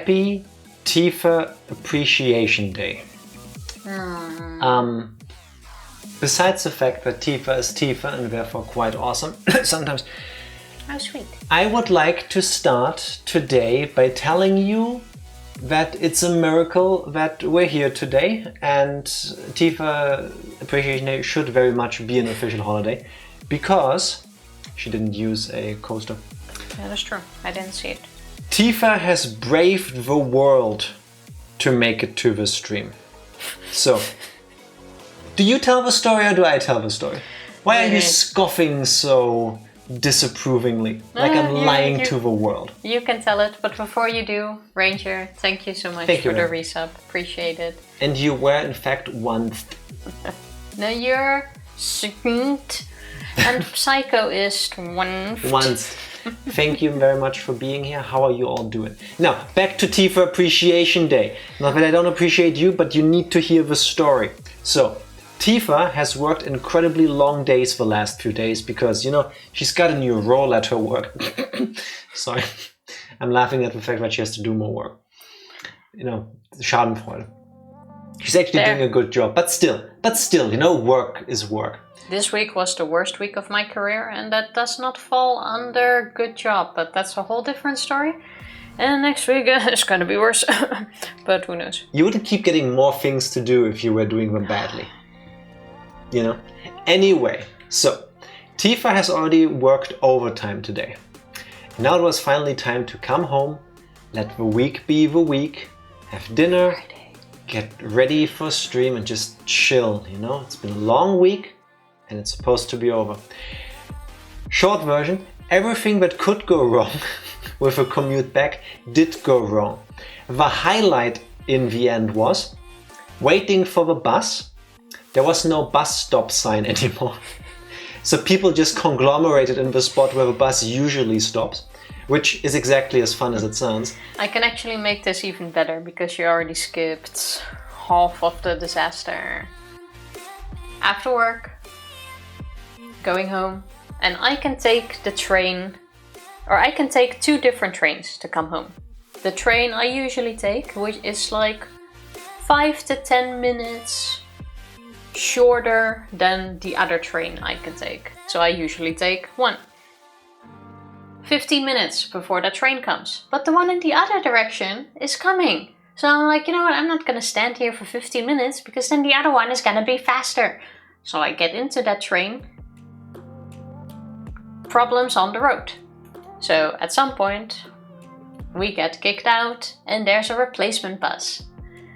Happy Tifa Appreciation Day. Besides the fact that Tifa is Tifa and therefore quite awesome, sometimes. How sweet. I would like to start today by telling you that it's a miracle that we're here today, and Tifa Appreciation Day should very much be an official holiday because she didn't use a coaster. That is true. I didn't see it. Tifa has braved the world to make it to the stream. So, do you tell the story or do I tell the story? Why are you scoffing so disapprovingly, like I'm lying to the world? You can tell it, but before you do, Ranger, thank you so much for the resub. Appreciate it. And you were in fact once. No, you're second, and Psycho is once. Thank you very much for being here. How are you all doing? Now, back to Tifa Appreciation Day. Not that I don't appreciate you, but you need to hear the story. So, Tifa has worked incredibly long days the last few days because, you know, she's got a new role at her work. Sorry, I'm laughing at the fact that she has to do more work. You know, Schadenfreude. She's actually doing a good job, but still, you know, work is work. This week was the worst week of my career, and that does not fall under good job, but that's a whole different story. And next week is gonna be worse, but who knows. You wouldn't keep getting more things to do if you were doing them badly. You know? Anyway, so Tifa has already worked overtime today. Now it was finally time to come home, let the week be the week, have dinner, get ready for stream and just chill, you know? It's been a long week and it's supposed to be over. Short version, everything that could go wrong with a commute back did go wrong. The highlight in the end was waiting for the bus. There was no bus stop sign anymore. So people just conglomerated in the spot where the bus usually stops, which is exactly as fun as it sounds. I can actually make this even better because you already skipped half of the disaster. After work, going home, and I can take the train, or I can take two different trains to come home. The train I usually take, which is like 5 to 10 minutes shorter than the other train I can take. So I usually take one. 15 minutes before the train comes. But the one in the other direction is coming. So I'm like, you know what, I'm not gonna stand here for 15 minutes because then the other one is gonna be faster. So I get into that train. Problems on the road. So at some point we get kicked out and there's a replacement bus.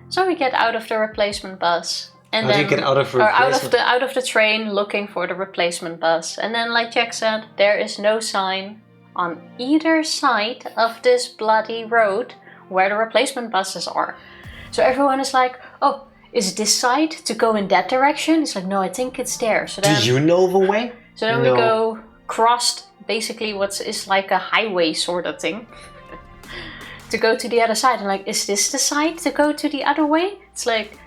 So we get out of the replacement bus. And How do you get out of replacement? out of the train looking for the replacement bus. And then, like Jack said, there is no sign on either side of this bloody road where the replacement buses are. So everyone is like, oh, is this side to go in that direction? It's like, no, I think it's there. So then, do you know the way? So then we go crossed basically what is like a highway sort of thing to go to the other side. And like, is this the side to go to the other way? It's like,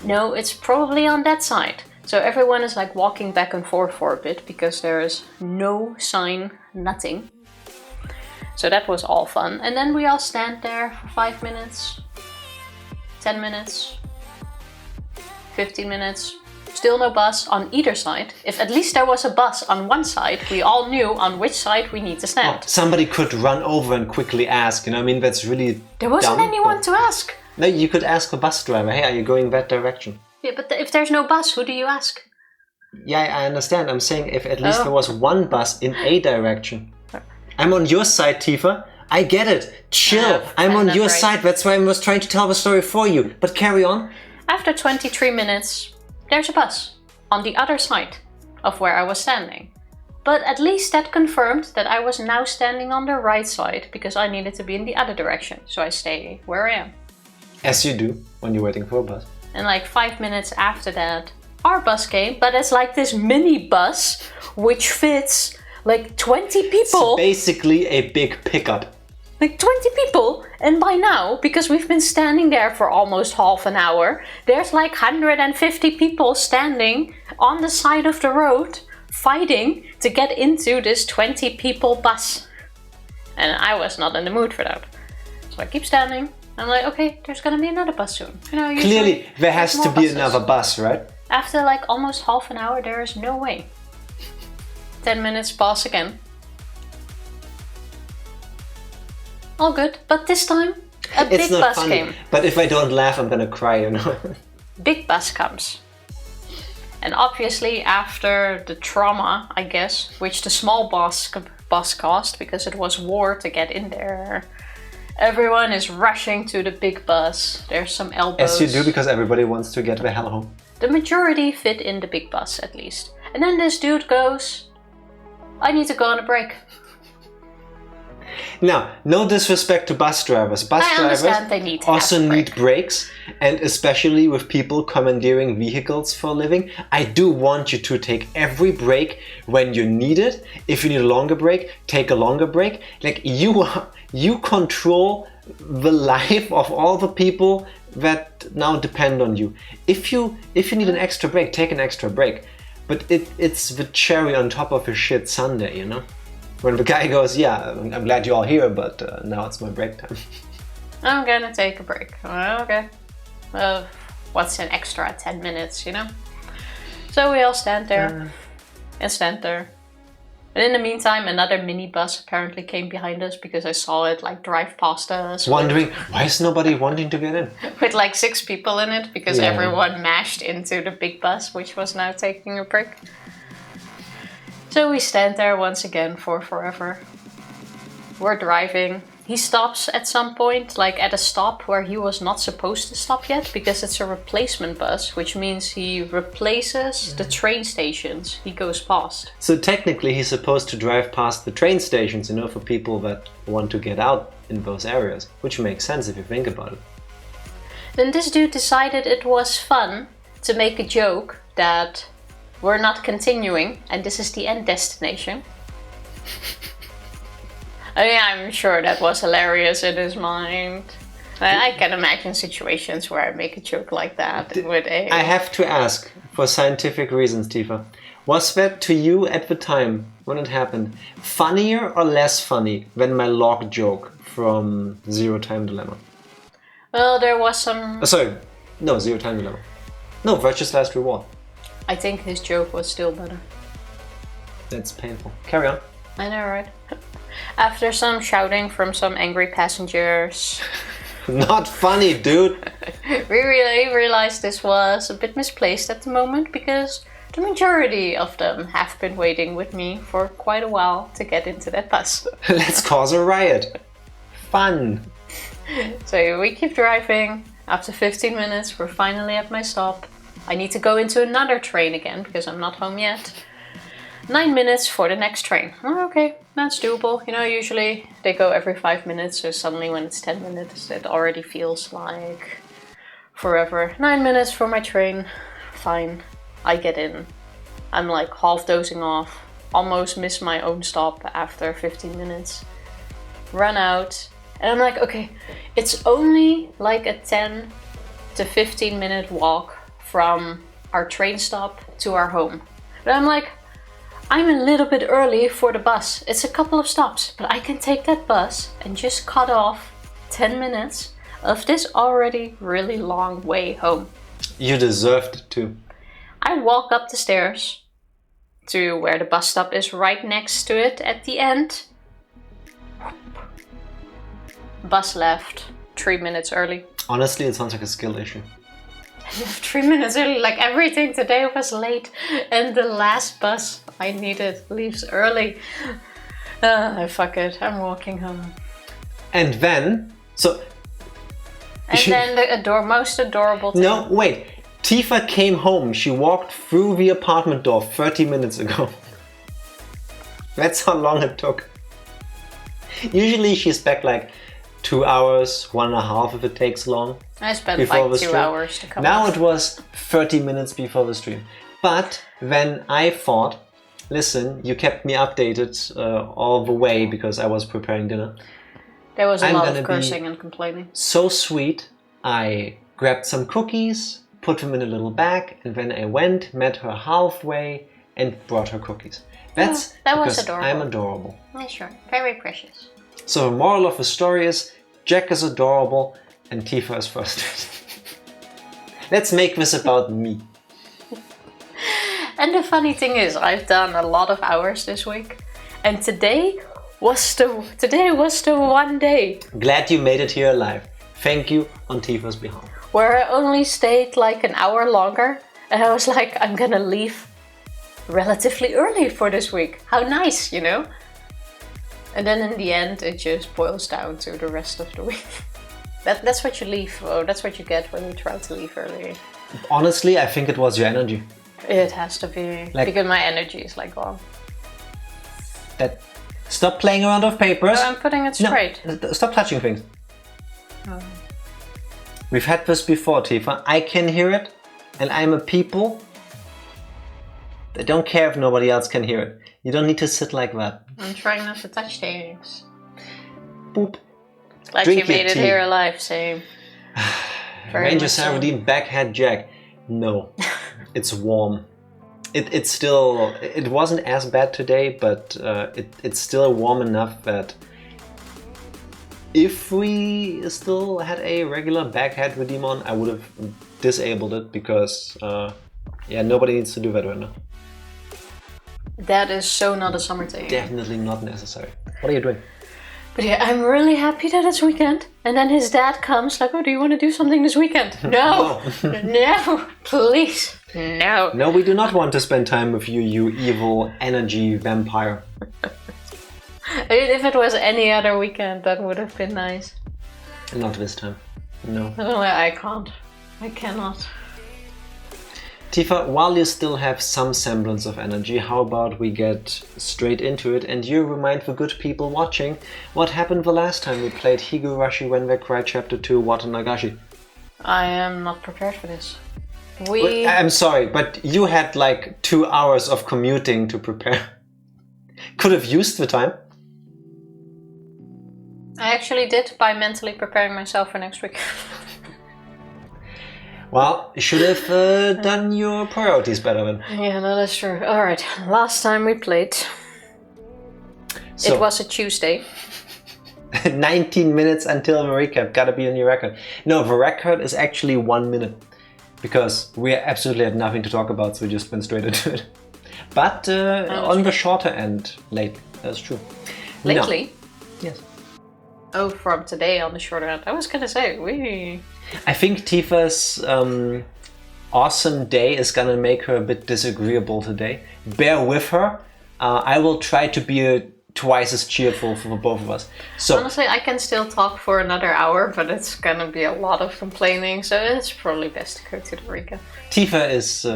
no, it's probably on that side. So everyone is like walking back and forth for a bit because there is no sign, nothing. So that was all fun. And then we all stand there for 5 minutes, 10 minutes, 15 minutes. Still no bus on either side. If at least there was a bus on one side, we all knew on which side we need to stand. Oh, somebody could run over and quickly ask, you know, I mean, that's really There wasn't dumb, anyone to ask. No, you could ask the bus driver, hey, are you going that direction? Yeah, but if there's no bus, who do you ask? Yeah, I understand. I'm saying if at least there was one bus in a direction. I'm on your side, Tifa. I get it. Chill. I'm on your side. That's why I was trying to tell the story for you. But carry on. After 23 minutes, there's a bus on the other side of where I was standing. But at least that confirmed that I was now standing on the right side because I needed to be in the other direction. So I stay where I am. As you do when you're waiting for a bus. And like 5 minutes after that, our bus came, but it's like this mini bus which fits like 20 people. So basically a big pickup. Like 20 people, and by now, because we've been standing there for almost half an hour, there's like 150 people standing on the side of the road fighting to get into this 20 people bus. And I was not in the mood for that. So I keep standing, I'm like, okay, there's gonna be another bus soon. Usually Clearly, there has there's to more be buses. another bus, right? After like almost half an hour, there is no way. 10 minutes pass again. All good, but this time a It's big not bus funny. came. But if I don't laugh, I'm gonna cry, Big bus comes. And obviously after the trauma, I guess, which the small bus caused because it was war to get in there, everyone is rushing to the big bus. There's some elbows. As you do, because everybody wants to get the hell home. The majority fit in the big bus at least. And then this dude goes, I need to go on a break. Now, no disrespect to bus drivers. Bus I drivers understand they need to also have a need break. breaks, and especially with people commandeering vehicles for a living. I do want you to take every break when you need it. If you need a longer break, take a longer break. Like you control the life of all the people that now depend on you. If you need an extra break, take an extra break. But it's the cherry on top of a shit sundae, When the guy goes, yeah, I'm glad you're all here, but now it's my break time. I'm gonna take a break. Okay. What's an extra 10 minutes, So we all stand there and stand there. And in the meantime, another minibus apparently came behind us because I saw it drive past us. Wondering, why is nobody wanting to get in? With 6 people in it because everyone mashed into the big bus, which was now taking a break. So we stand there once again for forever. We're driving. He stops at some point, at a stop where he was not supposed to stop yet because it's a replacement bus, which means he replaces the train stations he goes past. So technically he's supposed to drive past the train stations, for people that want to get out in those areas, which makes sense if you think about it. Then this dude decided it was fun to make a joke that we're not continuing, and this is the end destination. I'm sure that was hilarious in his mind. I can imagine situations where I make a joke like that with a... I have to ask, for scientific reasons, Tifa, was that to you at the time, when it happened, funnier or less funny than my log joke from Zero Time Dilemma? Well, there was some... Zero Time Dilemma. No, Virtue's Last Reward. I think his joke was still better. That's painful. Carry on. I know, right? After some shouting from some angry passengers... Not funny, dude! We really realized this was a bit misplaced at the moment because the majority of them have been waiting with me for quite a while to get into that bus. Let's cause a riot. Fun. So we keep driving. After 15 minutes, we're finally at my stop. I need to go into another train again because I'm not home yet. 9 minutes for the next train. Oh, okay, that's doable. Usually they go every 5 minutes, so suddenly when it's 10 minutes, it already feels like forever. 9 minutes for my train. Fine. I get in. I'm half dozing off. Almost miss my own stop after 15 minutes. Run out. And I'm like, okay, it's only a 10 to 15 minute walk from our train stop to our home. But I'm like, I'm a little bit early for the bus. It's a couple of stops, but I can take that bus and just cut off 10 minutes of this already really long way home. You deserved it too. I walk up the stairs to where the bus stop is right next to it at the end. Bus left 3 minutes early. Honestly, it sounds like a skill issue. 3 minutes early, everything today was late, and the last bus I needed leaves early. Fuck it, I'm walking home. And then, then the most adorable thing. No, wait. Tifa came home. She walked through the apartment door 30 minutes ago. That's how long it took. Usually she's back 2 hours, 1.5 if it takes long. I spent 2 hours to come Now off. it was 30 minutes before the stream. But then I thought, listen, you kept me updated all the way because I was preparing dinner. There was a lot of cursing and complaining. So sweet. I grabbed some cookies, put them in a little bag, and then I went, met her halfway, and brought her cookies. That was adorable. I'm adorable. Yeah, sure. Very precious. So the moral of the story is, Jack is adorable, and Tifa is frustrated. Let's make this about me. And the funny thing is, I've done a lot of hours this week, and today was the one day Glad you made it here alive. Thank you on Tifa's behalf. where I only stayed like an hour longer, and I was like, I'm gonna leave relatively early for this week. How nice, you know? And then in the end, it just boils down to the rest of the week. That's what you leave. Oh, that's what you get when you try to leave early. Honestly, I think it was your energy. It has to be, because my energy is like gone. Stop playing around with papers. I'm putting it straight. No, stop touching things. Oh. We've had this before, Tifa. I can hear it, and I'm a people that don't care if nobody else can hear it. You don't need to sit like that. I'm trying not to touch things. Boop. Glad Drink you made your it tea. here alive, same. Ranger 17 Backhead Jack. No, it's warm. It wasn't as bad today, but it's still warm enough that if we still had a regular Backhead Redeem on, I would have disabled it because nobody needs to do that right now. That is so not a summer thing. Definitely not necessary. What are you doing? But yeah, I'm really happy that it's weekend. And then his dad comes like, oh, do you want to do something this weekend? No, no, please, no. No, we do not want to spend time with you, you evil energy vampire. I mean, if it was any other weekend, that would have been nice. Not this time. No. I can't. I cannot. Tifa, while you still have some semblance of energy, how about we get straight into it and you remind the good people watching what happened the last time we played Higurashi When They Cry Chapter 2 Watanagashi. I am not prepared for this. I'm sorry, but you had like 2 hours of commuting to prepare. Could have used the time. I actually did by mentally preparing myself for next week. Well, you should have done your priorities better then. Yeah, no, that's true. Alright, last time we played, So, it was a Tuesday. 19 minutes until the recap, gotta be on your record. No, the record is actually 1 minute. Because we absolutely had nothing to talk about, so we just went straight into it. But on the shorter end, lately, that's true. Lately? No. Yes. Oh, from today on the shorter end. I was gonna say, I think Tifa's awesome day is gonna make her a bit disagreeable today. Bear with her. I will try to be twice as cheerful for both of us. So honestly, I can still talk for another hour, but it's gonna be a lot of complaining, so it's probably best to go to the recap. Tifa is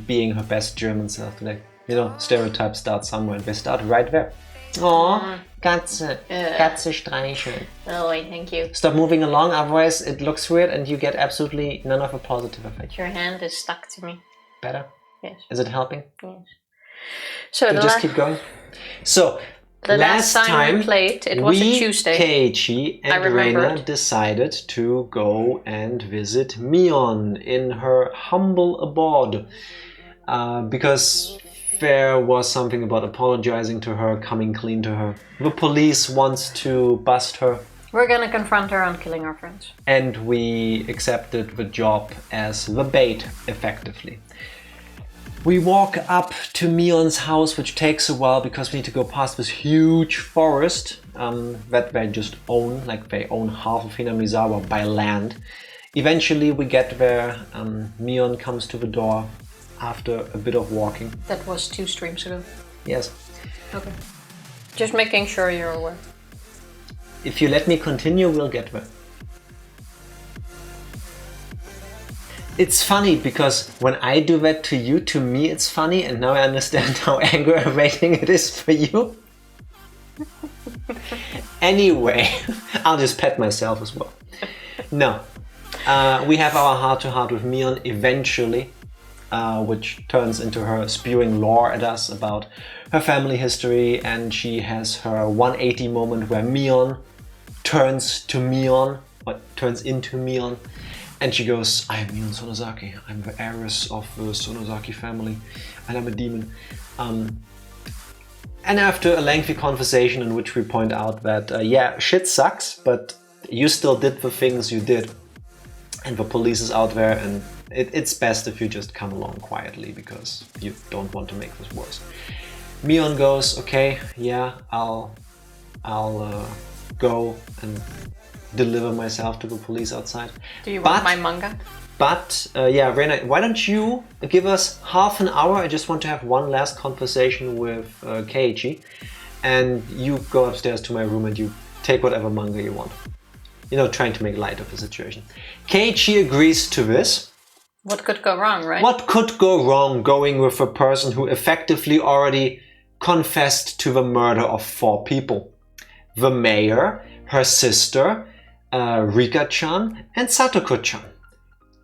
being her best German self today. You know, stereotypes start somewhere and they start right there. Aww, Katze. Katze streicheln. Oh, wait, thank you. Stop moving along, otherwise it looks weird and you get absolutely none of a positive effect. Your hand is stuck to me. Better? Yes. Is it helping? Yes. So You just keep going. So, the last time we played, it was a Tuesday. Keiichi and Reina decided to go and visit Mion in her humble abode. Because there was something about apologizing to her, coming clean to her. The police wants to bust her. We're gonna confront her on killing our friends. And we accepted the job as the bait, effectively. We walk up to Mion's house, which takes a while because we need to go past this huge forest that they just own, like they own half of Hinamizawa by land. Eventually we get there, Mion comes to the door after a bit of walking. That was 2 streams ago. Yes. Okay. Just making sure you're aware. If you let me continue, we'll get there. It's funny because when I do that to you, to me it's funny, and now I understand how aggravating it is for you. Anyway, I'll just pet myself as well. No, we have our heart-to-heart with Mion eventually, which turns into her spewing lore at us about her family history, and she has her 180 moment where Mion turns to Mion, or turns into Mion. And she goes, I am Mion Sonozaki, I'm the heiress of the Sonozaki family, and I'm a demon. And after a lengthy conversation in which we point out that, yeah, shit sucks, but You still did the things you did, and the police is out there, and it's best if you just come along quietly because you don't want to make this worse. Mion goes, okay, yeah, I'll go and deliver myself to the police outside. Do you want my manga? But yeah, Reina, why don't you give us half an hour? I just want to have one last conversation with Keiichi, and you go upstairs to my room and you take whatever manga you want. You know, trying to make light of the situation. Keiichi agrees to this. What could go wrong, right? What could go wrong going with a person who effectively already confessed to the murder of 4 people? The mayor, her sister, Rika-chan, and Satoko-chan.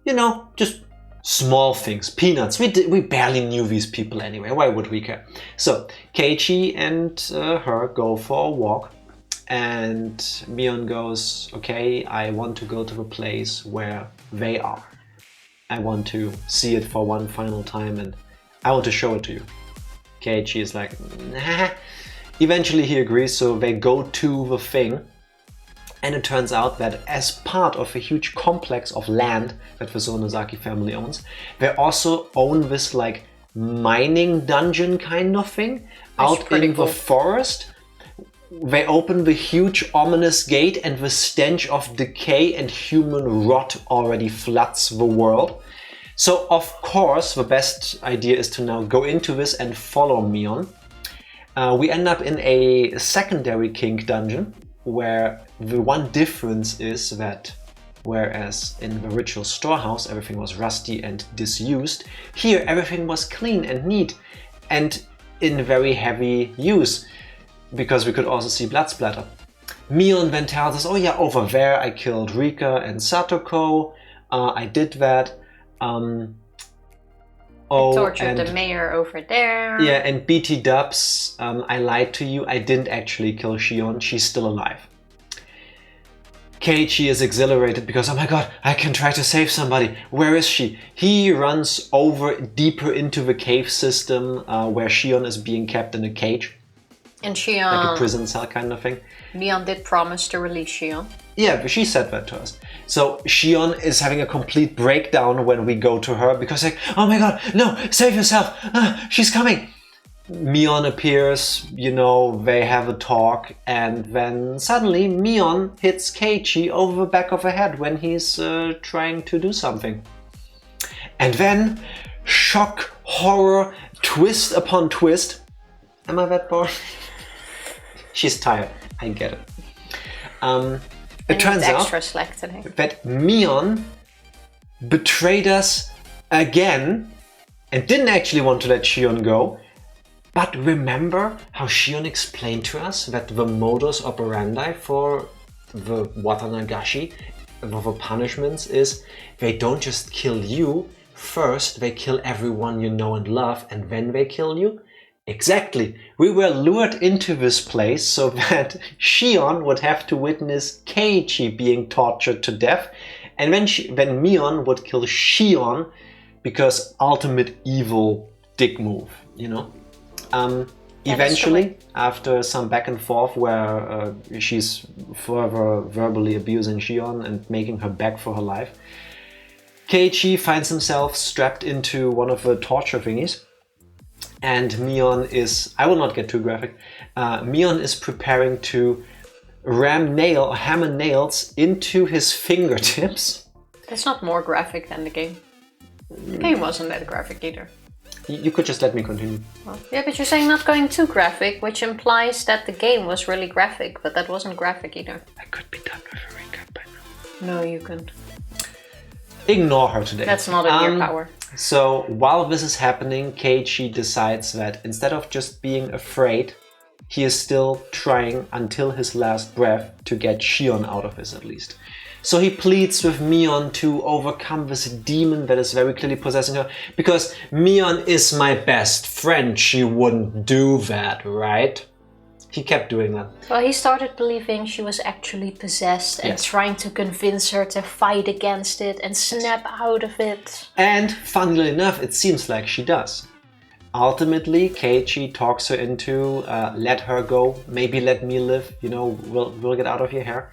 You know, just small things, peanuts. We barely knew these people anyway. Why would we care? So Keiichi and her go for a walk. And Mion goes, okay, I want to go to the place where they are. I want to see it for one final time and I want to show it to you. Keiichi is like, nah. Eventually he agrees, so they go to the thing. And it turns out that as part of a huge complex of land that the Sonozaki family owns, they also own this like mining dungeon kind of thing out in the forest. They open the huge ominous gate and the stench of decay and human rot already floods the world. So of course the best idea is to now go into this and follow Mion. We end up in a secondary kink dungeon where the one difference is that whereas in the ritual storehouse everything was rusty and disused, here everything was clean and neat and in very heavy use. Because we could also see blood splatter. Mion then tells us, oh yeah, over there I killed Rika and Satoko. I did that. I tortured the mayor over there. Yeah, and BT Dubs, I lied to you. I didn't actually kill Shion. She's still alive. Keiichi is exhilarated because, oh my god, I can try to save somebody. Where is she? He runs over deeper into the cave system where Shion is being kept in a cage. And Shion... like a prison cell kind of thing. Mion did promise to release Shion. Yeah, but she said that to us. So Shion is having a complete breakdown when we go to her because like, oh my god, no, save yourself, she's coming. Mion appears, you know, they have a talk, and then suddenly Mion hits Keiichi over the back of the head when he's trying to do something. And then, shock, horror, twist upon twist. Am I that bored? She's tired, I get it. It turns out that Mion betrayed us again and didn't actually want to let Shion go. But remember how Shion explained to us that the modus operandi for the Watanagashi, the punishments, is they don't just kill you. First, they kill everyone you know and love, and then they kill you. Exactly. We were lured into this place so that Shion would have to witness Keiichi being tortured to death, and then Mion would kill Shion because ultimate evil dick move, you know? Eventually, after some back and forth where she's further verbally abusing Shion and making her beg for her life, Keiichi finds himself strapped into one of the torture thingies. And Mion is, I will not get too graphic, Mion is preparing to hammer nails into his fingertips. That's not more graphic than the game. The game wasn't that graphic either. You could just let me continue. Well, yeah, but you're saying not going too graphic, which implies that the game was really graphic, but that wasn't graphic either. I could be done with a recap by now. No, you couldn't. Ignore her today. That's not in your power. So while this is happening, Keiichi decides that instead of just being afraid, he is still trying until his last breath to get Shion out of this at least. So he pleads with Mion to overcome this demon that is very clearly possessing her, because Mion is my best friend, she wouldn't do that, right? He kept doing that. Well, he started believing she was actually possessed and trying to convince her to fight against it and snap out of it. And funnily enough, it seems like she does. Ultimately, Keiichi talks her into let her go, maybe let me live, you know, we'll get out of your hair.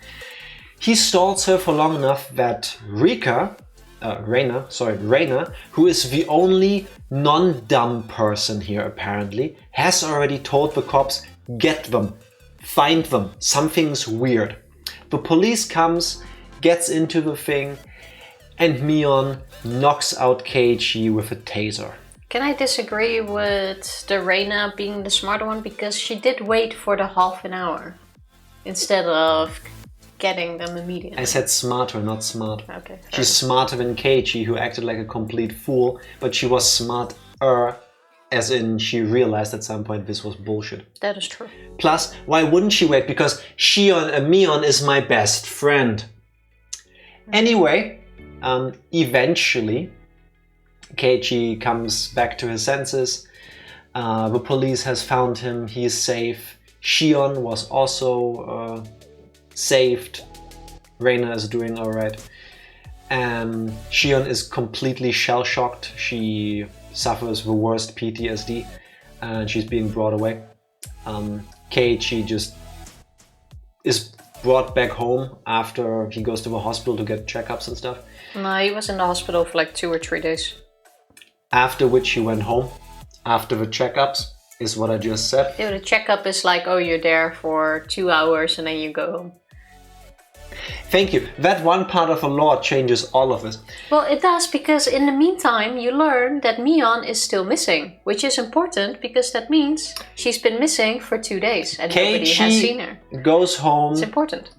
He stalls her for long enough that Reina, who is the only non-dumb person here apparently, has already told the cops, get them, find them, something's weird. The police comes, gets into the thing, and Mion knocks out Keiichi with a taser. Can I disagree with the Reina being the smarter one, because she did wait for the half an hour instead of getting them immediately. I said smarter, not smart. Okay. She's smarter than Keiichi, who acted like a complete fool, but she was smarter, as in she realized at some point this was bullshit. That is true. Plus, why wouldn't she wait? Because Mion is my best friend. Anyway, eventually, Keiichi comes back to his senses. The police has found him. He is safe. Shion was also saved. Reina is doing alright. Shion is completely shell-shocked. She suffers the worst PTSD and she's being brought away. Keiichi just is brought back home after he goes to the hospital to get checkups and stuff. No, he was in the hospital for like 2 or 3 days. After which he went home, after the checkups, is what I just said. Yeah, the checkup is like, oh, you're there for 2 hours and then you go home. Thank you. That one part of the law changes all of this. Well, it does, because in the meantime you learn that Mion is still missing, which is important because that means she's been missing for 2 days and nobody has seen her. Goes home. It's important.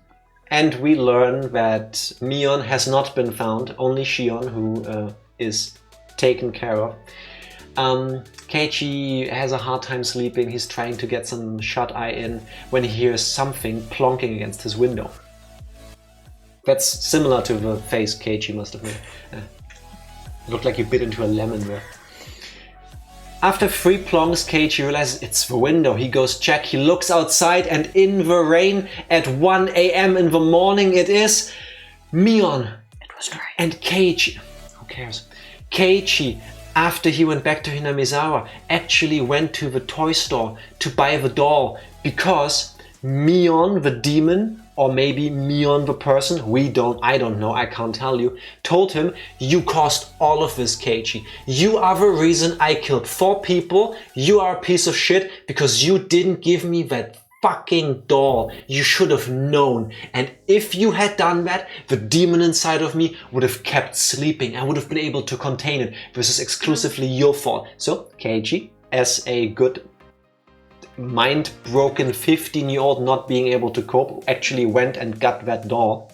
And we learn that Mion has not been found, only Shion, who is taken care of. Keiichi has a hard time sleeping. He's trying to get some shut-eye in when he hears something plonking against his window. That's similar to the face Keiichi must have made. Looked like he bit into a lemon there. After 3 plonks, Keiichi realizes it's the window. He goes check, he looks outside, and in the rain at 1 a.m. in the morning it is Mion. It was great. And Keiichi, who cares? Keiichi, after he went back to Hinamizawa, actually went to the toy store to buy the doll because Mion the demon, or maybe Mion the person, I don't know, I can't tell you, told him, you caused all of this, Keiichi. You are the reason I killed 4 people. You are a piece of shit because you didn't give me that fucking doll. You should have known. And if you had done that, the demon inside of me would have kept sleeping. I would have been able to contain it. This is exclusively your fault. So, Keiichi, as a good mind-broken 15-year-old not being able to cope, actually went and got that doll,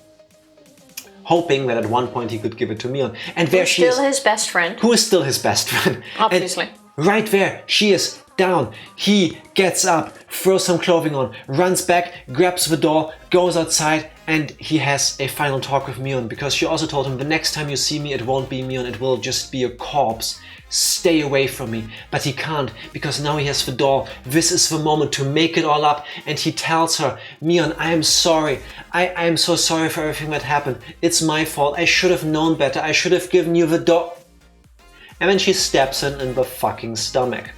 hoping that at one point he could give it to Mion. And there she is. Still his best friend. Who is still his best friend. Obviously. And right there, she is down. He gets up, throws some clothing on, runs back, grabs the doll, goes outside, and he has a final talk with Mion, because she also told him, the next time you see me, it won't be Mion, it will just be a corpse. Stay away from me. But he can't, because now he has the doll. This is the moment to make it all up. And he tells her, Mion, I am sorry. I am so sorry for everything that happened. It's my fault. I should have known better. I should have given you the doll. And then she stabs him in the fucking stomach.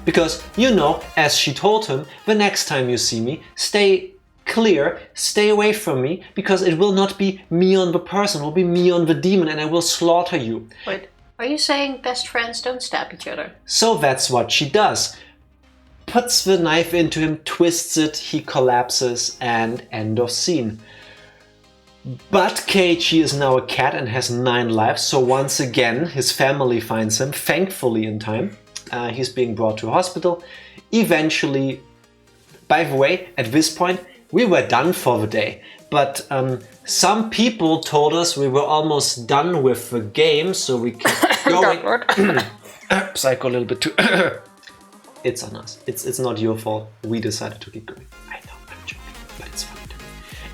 Because, you know, as she told him, the next time you see me, stay clear, stay away from me, because it will not be Mion the person, it will be Mion the demon, and I will slaughter you. Wait. Are you saying best friends don't stab each other? So that's what she does. Puts the knife into him, twists it, he collapses, and end of scene. But Keiichi is now a cat and has 9 lives, so once again his family finds him, thankfully in time. He's being brought to a hospital. Eventually, by the way, at this point, we were done for the day. But some people told us we were almost done with the game, so we kept going. Psycho a little bit too. It's on us. It's not your fault. We decided to keep going. I know, I'm joking, but it's funny to me.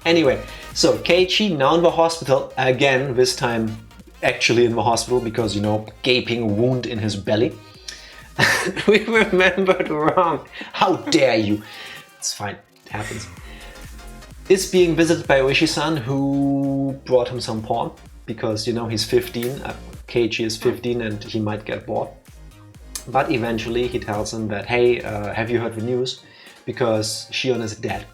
Anyway, so Keiichi now in the hospital again. This time, actually in the hospital because, you know, gaping wound in his belly. We remembered wrong. How dare you? It's fine. It happens. Is being visited by ooishi-san, who brought him some porn because, you know, he's 15. Keiichi is 15 and he might get bored. But eventually he tells him that, hey, have you heard the news? Because Shion is dead.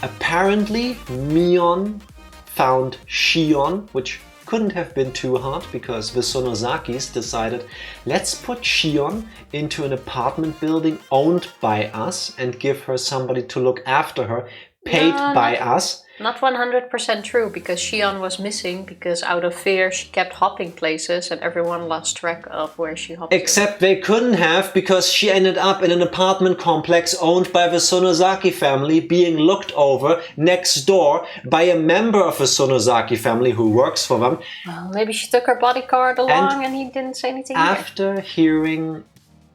Apparently, Mion found Shion, which couldn't have been too hard because the Sonozakis decided, let's put Shion into an apartment building owned by us and give her somebody to look after her, paid by us. Not 100% true, because Shion was missing because out of fear she kept hopping places and everyone lost track of where she hopped. Except they couldn't have, because she ended up in an apartment complex owned by the Sonozaki family, being looked over next door by a member of the Sonozaki family who works for them. Well, maybe she took her bodyguard along and he didn't say anything. After hearing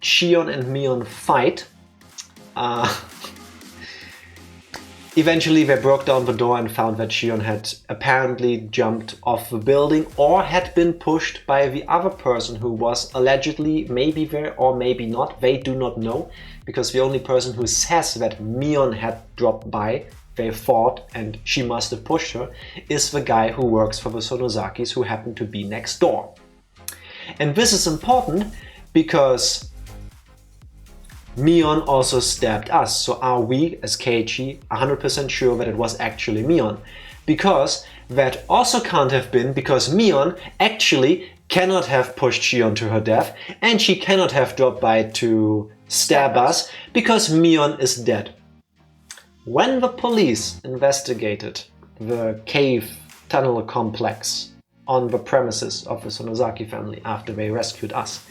Shion and Mion fight, eventually they broke down the door and found that Shion had apparently jumped off the building or had been pushed by the other person who was allegedly maybe there or maybe not. They do not know, because the only person who says that Mion had dropped by, they thought, and she must have pushed her, is the guy who works for the Sonozakis, who happened to be next door. And this is important because Mion also stabbed us, so are we, as Keiichi, 100% sure that it was actually Mion? Because that also can't have been, because Mion actually cannot have pushed Shion to her death, and she cannot have dropped by to stab us, because Mion is dead. When the police investigated the cave tunnel complex on the premises of the Sonozaki family after they rescued us,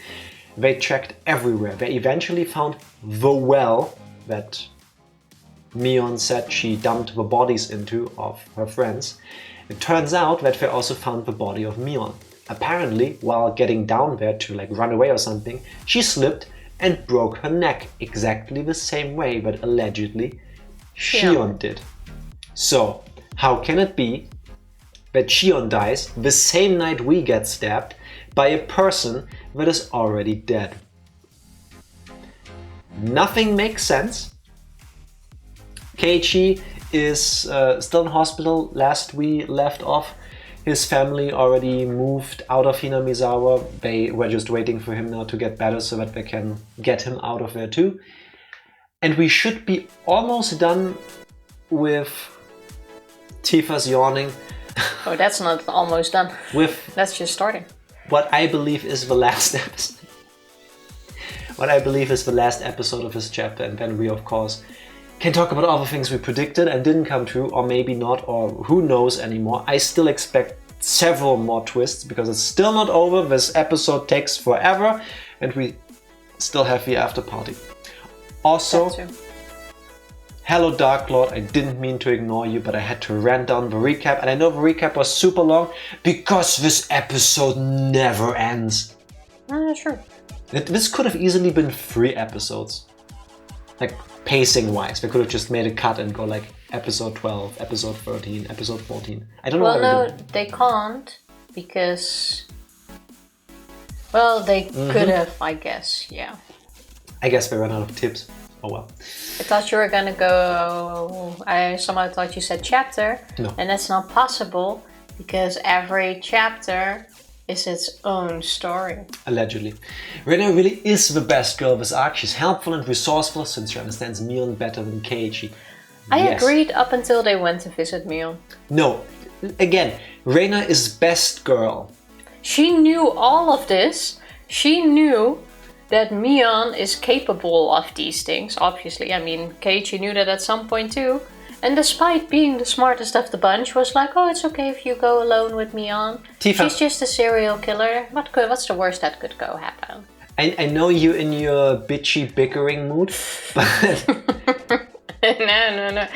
they checked everywhere. They eventually found the well that Mion said she dumped the bodies into of her friends. It turns out that they also found the body of Mion. Apparently, while getting down there to run away or something, she slipped and broke her neck exactly the same way that allegedly Shion did. So, how can it be that Shion dies the same night we get stabbed by a person that is already dead? Nothing makes sense. Keiichi is still in hospital. Last we left off, his family already moved out of Hinamizawa. They were just waiting for him now to get better so that they can get him out of there too. And we should be almost done with Tifa's yawning. Oh, that's not almost done. That's just starting. What I believe is the last episode. What I believe is the last episode of this chapter, and then we of course can talk about all the things we predicted and didn't come true, or maybe not, or who knows anymore. I still expect several more twists because it's still not over. This episode takes forever and we still have the after party. Also, hello Dark Lord, I didn't mean to ignore you, but I had to rant down the recap, and I know the recap was super long because this episode never ends. Sure. This could have easily been 3 episodes. Pacing wise, they could have just made a cut and go episode 12, episode 13, episode 14. I don't know. Well, no, they can't because, well, they could have, I guess, yeah. I guess they ran out of tips. Oh well. I thought you were gonna go, I somehow thought you said chapter. No. And that's not possible because every chapter is its own story. Allegedly. Reina really is the best girl of this arc. She's helpful and resourceful since she understands Mion better than Keiichi. I agreed up until they went to visit Mion. No. Again, Reina is best girl. She knew all of this. She knew that Mion is capable of these things, obviously. I mean, Keiichi knew that at some point too. And despite being the smartest of the bunch, was like, oh, it's okay if you go alone with Mion. Tifa. She's just a serial killer. What's the worst that could go happen? I know you in your bitchy bickering mood, but... No.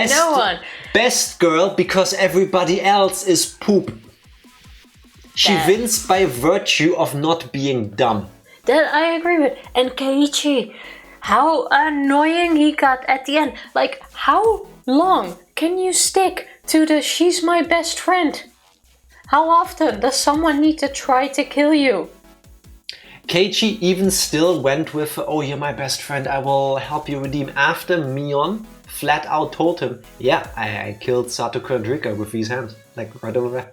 No one. Best girl because everybody else is poop. She wins by virtue of not being dumb. That I agree with. And Keiichi, how annoying he got at the end. How long can you stick to the she's my best friend? How often does someone need to try to kill you? Keiichi even still went with, oh, you're my best friend, I will help you redeem, after Mion flat out told him, yeah, I killed Satoku and Rika with these hands. Right over there.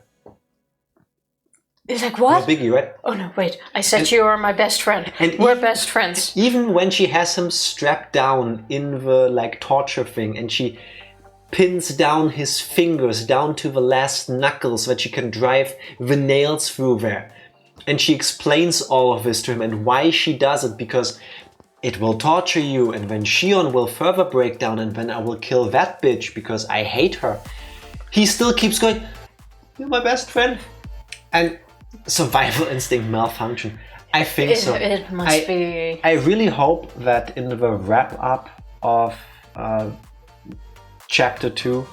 It's what? No biggie, right? Oh no, wait, I said you are my best friend. And we're best friends. Even when she has him strapped down in the torture thing and she pins down his fingers down to the last knuckles that she can drive the nails through there. And she explains all of this to him and why she does it, because it will torture you, and then Shion will further break down, and then I will kill that bitch because I hate her. He still keeps going, you're my best friend. And survival instinct malfunction. I think so. It must be. I really hope that in the wrap up of chapter 2,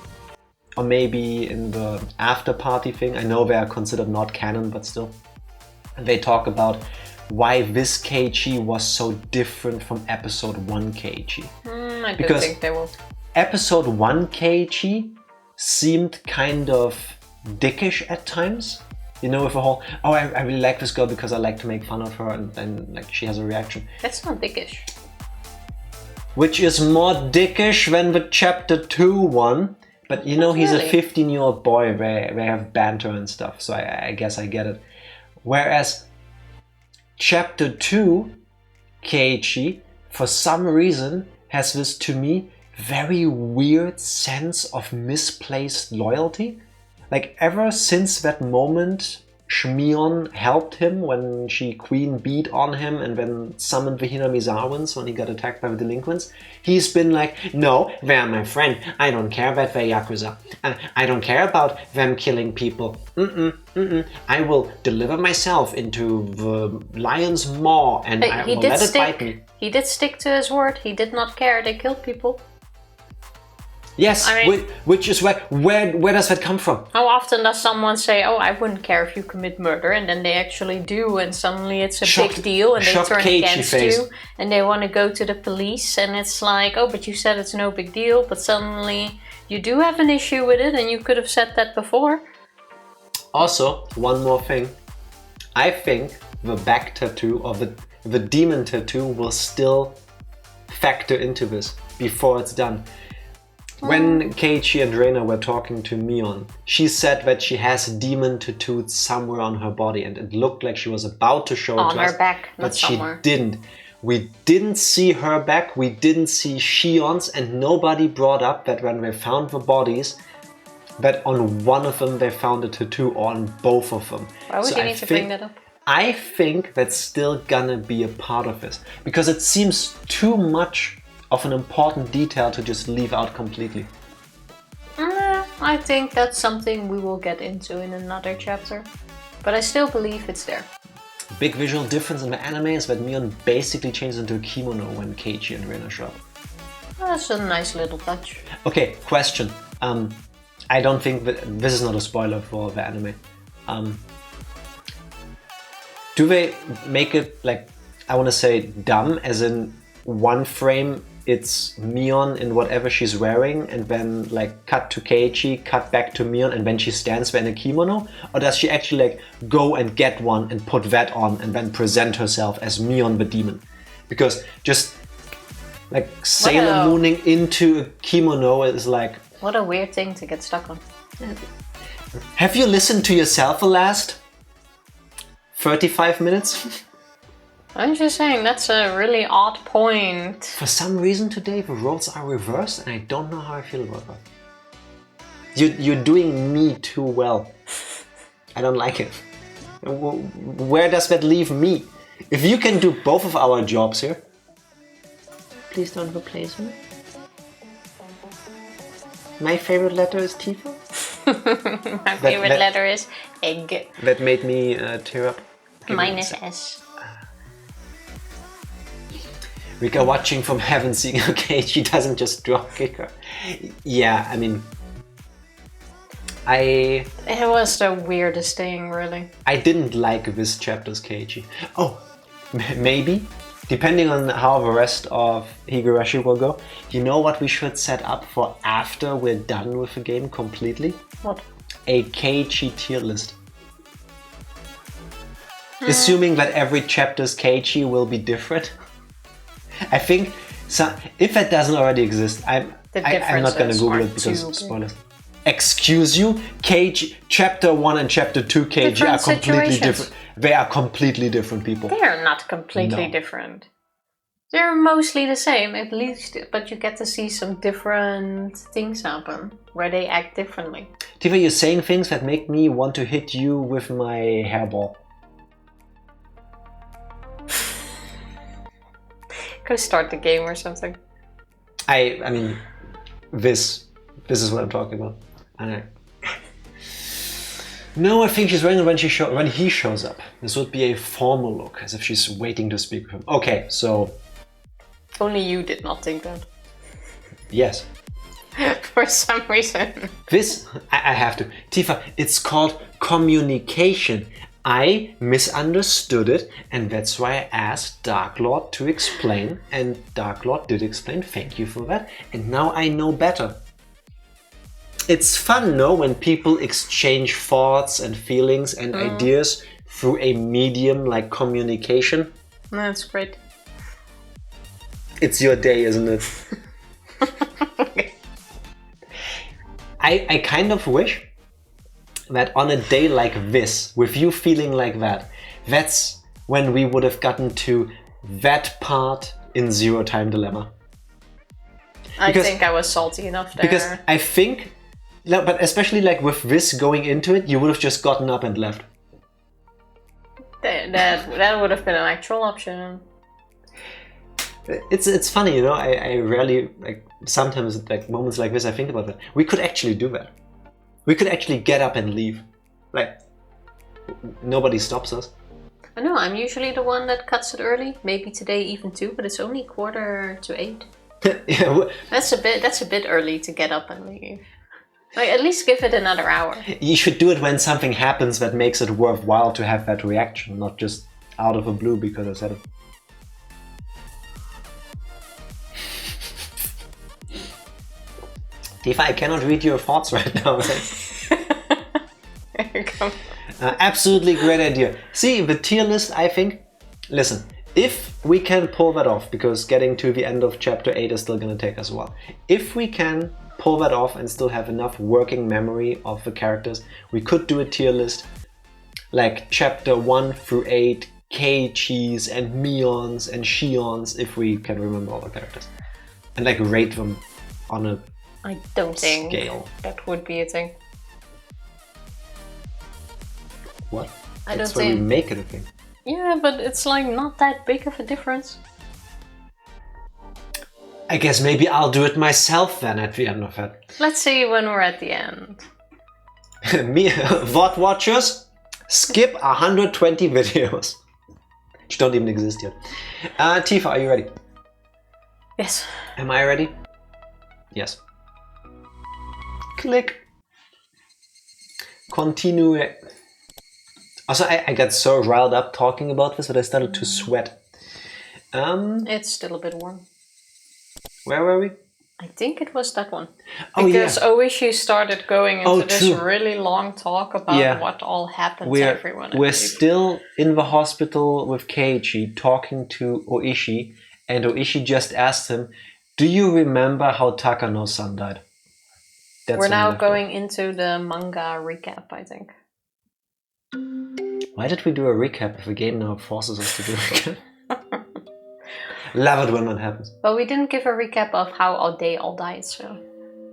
or maybe in the after party thing, I know they are considered not canon, but still, they talk about why this Keiichi was so different from episode 1 Keiichi. I don't think they will. Episode 1 Keiichi seemed kind of dickish at times. You know, with the whole, oh, I really like this girl because I like to make fun of her, and then like she has a reaction. That's not dickish. Which is more dickish than the chapter 2 one. But you know, he's a 15-year-old boy, they have banter and stuff, so I guess I get it. Whereas chapter 2 Keiichi, for some reason, has this, to me, very weird sense of misplaced loyalty. Like, ever since that moment Shmion helped him when she queen beat on him and then summoned the Hinamizawans when he got attacked by the delinquents, he's been like, no, they're my friend, I don't care about their Yakuza, I don't care about them killing people, I will deliver myself into the lion's maw and I will let it bite me. He did stick to his word, he did not care, they killed people. Yes, I mean, which is where does that come from? How often does someone say, oh, I wouldn't care if you commit murder, and then they actually do, and suddenly it's a big deal, and they turn against you, and they want to go to the police, and it's like, oh, but you said it's no big deal, but suddenly you do have an issue with it, and you could have said that before. Also, one more thing. I think the back tattoo, or the demon tattoo, will still factor into this before it's done. When Keiichi and Reina were talking to Mion, she said that she has demon tattooed somewhere on her body, and it looked like she was about to show it to us. On her back, but she didn't. We didn't see her back, we didn't see Shion's, and nobody brought up that when they found the bodies, that on one of them they found a tattoo, or on both of them. Why would you need to bring that up? I think that's still gonna be a part of this, because it seems too much of an important detail to just leave out completely. I think that's something we will get into in another chapter, but I still believe it's there. Big visual difference in the anime is that Mion basically changes into a kimono when Keiichi and Reina show up. That's a nice little touch. Okay, question. I don't think that this is not a spoiler for the anime. Do they make it like, I want to say dumb, as in one frame it's Mion in whatever she's wearing, and then like cut to Keiichi, cut back to Mion, and then she stands there in a kimono? Or does she actually like go and get one and put that on and then present herself as Mion the demon? Because just like Sailor Mooning into a kimono is like... What a weird thing to get stuck on. Have you listened to yourself the last 35 minutes? I'm just saying, that's a really odd point. For some reason today the roles are reversed and I don't know how I feel about that. You're doing me too well. I don't like it. Where does that leave me? If you can do both of our jobs here, please don't replace me. My favorite letter is Tifa. My favorite letter is egg. That made me tear up. Mine is S. Rika watching from heaven, seeing okay, she doesn't just drop kick her. Yeah, I mean, it was the weirdest thing, really. I didn't like this chapter's Keiichi. Oh, maybe, depending on how the rest of Higurashi will go. You know what we should set up for after we're done with the game completely? What? A Keiichi tier list. Assuming that every chapter's Keiichi will be different. I think if that doesn't already exist, I'm not going to Google it because of spoilers. Excuse you? Keiichi, chapter 1 and chapter 2 Keiichi are completely different. They are completely different people. They are not completely different. They're mostly the same, at least, but you get to see some different things happen where they act differently. Tifa, you're saying things that make me want to hit you with my hairball. Go start the game or something. I mean, this is what I'm talking about. No, I think she's wearing it when he shows up. This would be a formal look, as if she's waiting to speak with him. Okay, so... Only you did not think that. Yes. For some reason. This, I have to. Tifa, it's called communication. I misunderstood it, and that's why I asked Dark Lord to explain, and Dark Lord did explain. Thank you for that. And now I know better. It's fun, no, when people exchange thoughts and feelings and ideas through a medium like communication. That's great. It's your day, isn't it? I kind of wish that on a day like this, with you feeling like that, that's when we would have gotten to that part in Zero Time Dilemma. I think I was salty enough there. Because I think, no, but especially like with this going into it, you would have just gotten up and left. That would have been an actual option. It's funny, you know, I rarely, like, sometimes, like, moments like this, I think about that. We could actually do that. We could actually get up and leave. Like, nobody stops us. I know, I'm usually the one that cuts it early. Maybe today even 2, but it's only 7:45. Yeah, that's a bit early to get up and leave. Like, at least give it another hour. You should do it when something happens that makes it worthwhile to have that reaction, not just out of the blue because I said it. Tifa, I cannot read your thoughts right now. Absolutely great idea. See, the tier list, I think... Listen, if we can pull that off, because getting to the end of chapter 8 is still going to take us a while. If we can pull that off and still have enough working memory of the characters, we could do a tier list like chapter 1 through 8, Keiichis and Mions and Shions, if we can remember all the characters. And like rate them on a I don't think scale. That would be a thing. What? I That's don't why think. we make it a thing. Yeah, but it's like not that big of a difference. I guess maybe I'll do it myself then at the end of it. Let's see when we're at the end. Me, VOD watchers, skip 120 videos. Which don't even exist yet. Tifa, are you ready? Yes. Am I ready? Yes. Click. Continue. Also, I got so riled up talking about this that I started to sweat. It's still a bit warm. Where were we? I think it was that one. Oh, because yeah. Ooishi started going into this true. really long talk about what all happened to everyone. We're still in the hospital with Keiichi talking to Ooishi, and Ooishi just asked him, "Do you remember how Takano-san died?" We're now going into the manga recap, I think. Why did we do a recap if the game now forces us to do a recap? Love it when that happens. Well, we didn't give a recap of how they all died, so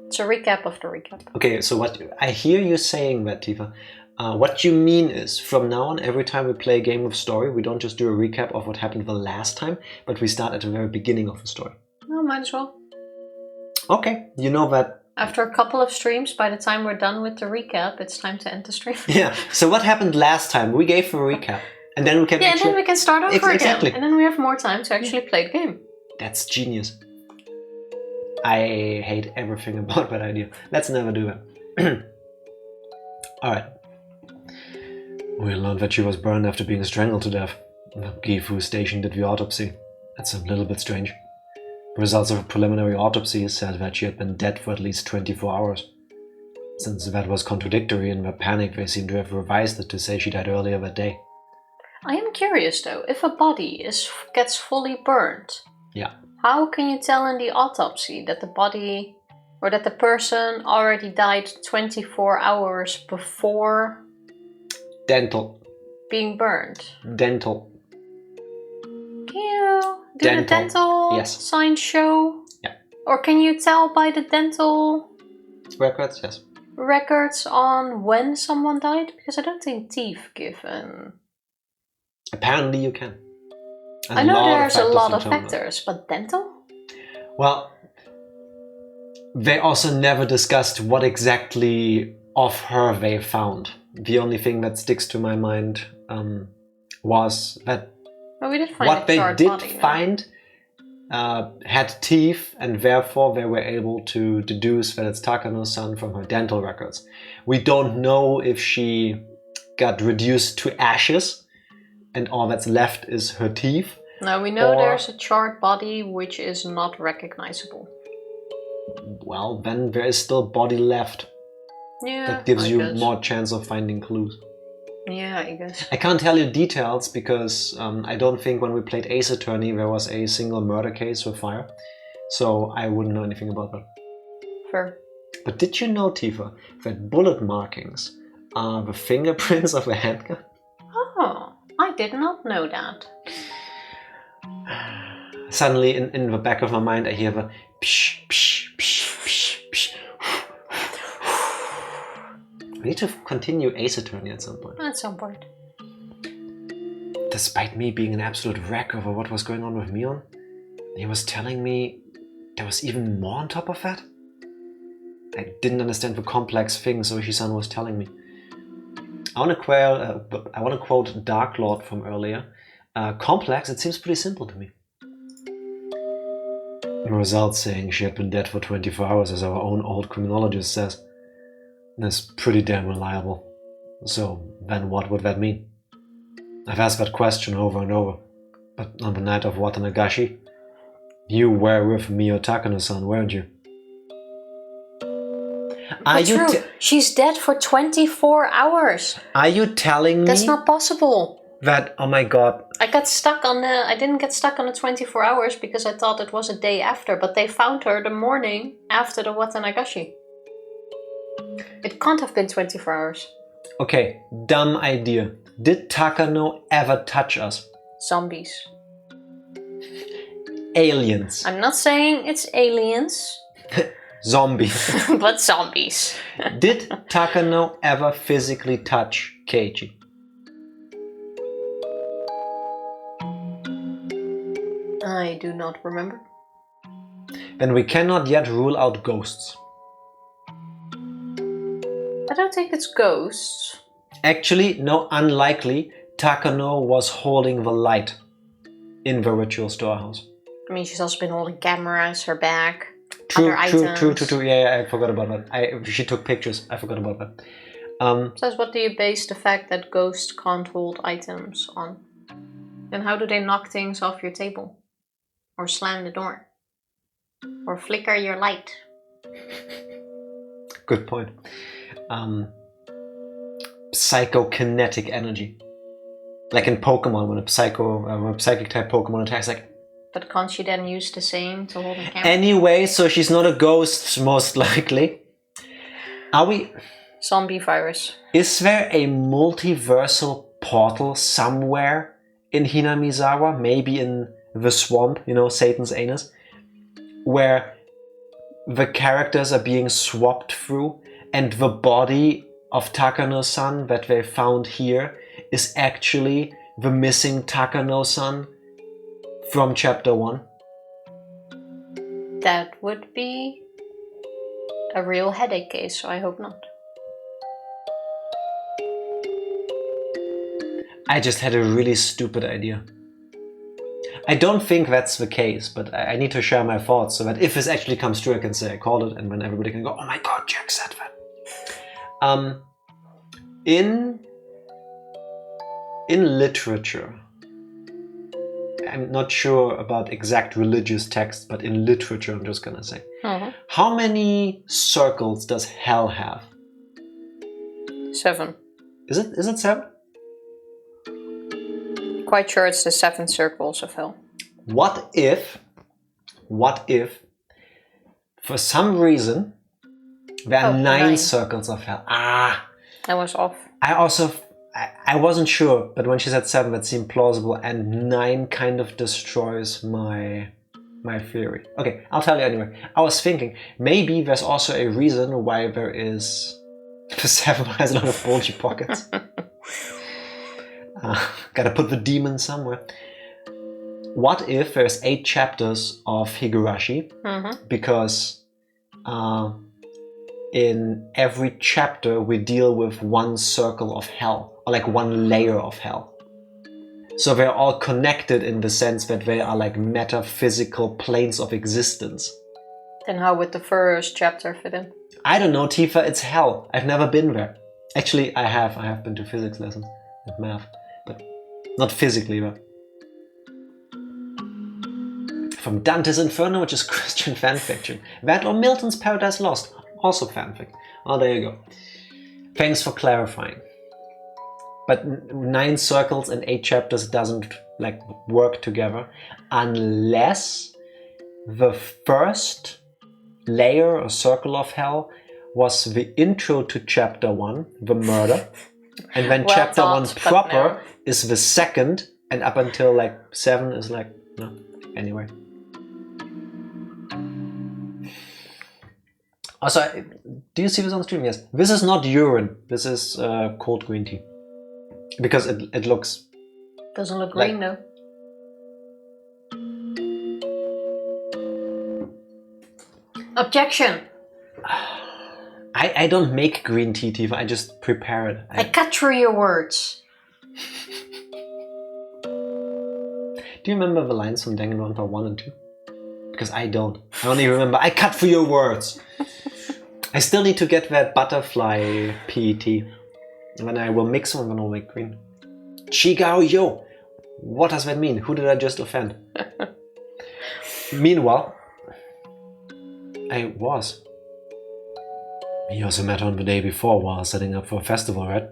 it's a recap of the recap. Okay, so what I hear you saying that, Tifa. What you mean is, from now on, every time we play a game of story, we don't just do a recap of what happened the last time, but we start at the very beginning of the story. No, might as well. Okay, you know that. After a couple of streams, by the time we're done with the recap, it's time to end the stream. Yeah, so what happened last time? We gave a recap. And then we can and then we can start over exactly. again. And then we have more time to actually play the game. That's genius. I hate everything about that idea. Let's never do that. Alright. We learned that she was burned after being strangled to death. The Gifu station did the autopsy. That's a little bit strange. The results of a preliminary autopsy said that she had been dead for at least 24 hours. Since that was contradictory, in their panic they seem to have revised it to say she died earlier that day. I am curious though, if a body gets fully burned, how can you tell in the autopsy that the body or that the person already died 24 hours before Dental. being burned? Dental. Can you do the dental signs show? Yeah. Or can you tell by the dental records? Yes. Records on when someone died? Because I don't think teeth give an... Apparently you can. I know there's a lot of factors, but dental? Well, they also never discussed what exactly of her they found. The only thing that sticks to my mind was that we did find what they did find had teeth, and therefore they were able to deduce that it's Takano-san from her dental records. We don't know if she got reduced to ashes and all that's left is her teeth. No, we know there's a charred body which is not recognizable. Well, then there is still body left. Yeah, that gives you more chance of finding clues. Yeah, I guess. I can't tell you details because I don't think when we played Ace Attorney there was a single murder case with fire. So I wouldn't know anything about that. Fair. But did you know, Tifa, that bullet markings are the fingerprints of a handgun? Oh, I did not know that. Suddenly in the back of my mind I hear the psh, psh, psh, psh, psh. We need to continue Ace Attorney at some point. At some point. Despite me being an absolute wreck over what was going on with Mion, he was telling me there was even more on top of that. I didn't understand the complex things Ooishi-san was telling me. I want to quote Dark Lord from earlier. Complex, it seems pretty simple to me. The result saying she had been dead for 24 hours, as our own old criminologist says. That's pretty damn reliable. So then what would that mean? I've asked that question over and over. But on the night of Watanagashi, you were with Mio Takano-san, weren't you? But true, she's dead for 24 hours. Are you telling me? That's not possible. That, oh my god. I didn't get stuck on the 24 hours because I thought it was a day after, but they found her the morning after the Watanagashi. It can't have been 24 hours. Okay, dumb idea. Did Takano ever touch us? Zombies. Aliens. I'm not saying it's aliens. Zombies. But zombies. Did Takano ever physically touch Keiichi? I do not remember. Then we cannot yet rule out ghosts. I don't think it's ghosts. Actually, no, unlikely. Takano was holding the light in the ritual storehouse. I mean, she's also been holding cameras, her bag, true. Yeah, I forgot about that. She took pictures. I forgot about that. So what do you base the fact that ghosts can't hold items on? Then how do they knock things off your table? Or slam the door? Or flicker your light? Good point. Psychokinetic energy. Like in Pokemon, when a psychic type Pokemon attacks, like... But can't she then use the same to hold a camera? Anyway, so she's not a ghost, most likely. Are we... Zombie virus. Is there a multiversal portal somewhere in Hinamizawa? Maybe in the swamp, you know, Satan's anus? Where the characters are being swapped through and the body of Takano-san that they found here is actually the missing Takano-san from chapter 1? That would be a real headache case, so I hope not. I just had a really stupid idea. I don't think that's the case, but I need to share my thoughts so that if this actually comes true, I can say I called it, and then everybody can go, oh my god, Jack said that. In literature, I'm not sure about exact religious texts, but in literature, I'm just gonna say. How many circles does hell have? 7. Is it 7? Quite sure it's the 7 circles of hell. What if, for some reason, there are 9 circles of hell? That was off. I I wasn't sure, but when she said 7, that seemed plausible, and 9 kind of destroys my theory. Okay, I'll tell you anyway. I was thinking, maybe there's also a reason why there is... The 7 has a lot of bulgy pockets. Gotta put the demon somewhere. What if there's 8 chapters of Higurashi? Because in every chapter we deal with one circle of hell, or like one layer of hell. So they're all connected in the sense that they are like metaphysical planes of existence. Then how would the first chapter fit in? I don't know, Tifa, it's hell. I've never been there. Actually, I have been to physics lessons and math, but not physically, but... From Dante's Inferno, which is Christian fanfiction. That or Milton's Paradise Lost, also fanfic. Oh, there you go. Thanks for clarifying. But 9 circles and 8 chapters doesn't like work together unless the first layer or circle of hell was the intro to chapter 1, the murder, and then Well chapter thought, 1 proper no. is the second, and up until like 7 is like, no, anyway. Also, do you see this on stream? Yes. This is not urine. This is cold green tea. Because it looks... Doesn't look green though. Objection! I don't make green tea, Tifa. I just prepare it. I cut through your words. Do you remember the lines from Danganronpa 1 and 2? Because I don't. I only remember, I cut through your words. I still need to get that butterfly PET. And then I will mix them and then I'll make green. Chigao yo! What does that mean? Who did I just offend? Meanwhile, I was. We also met on the day before while setting up for a festival, right?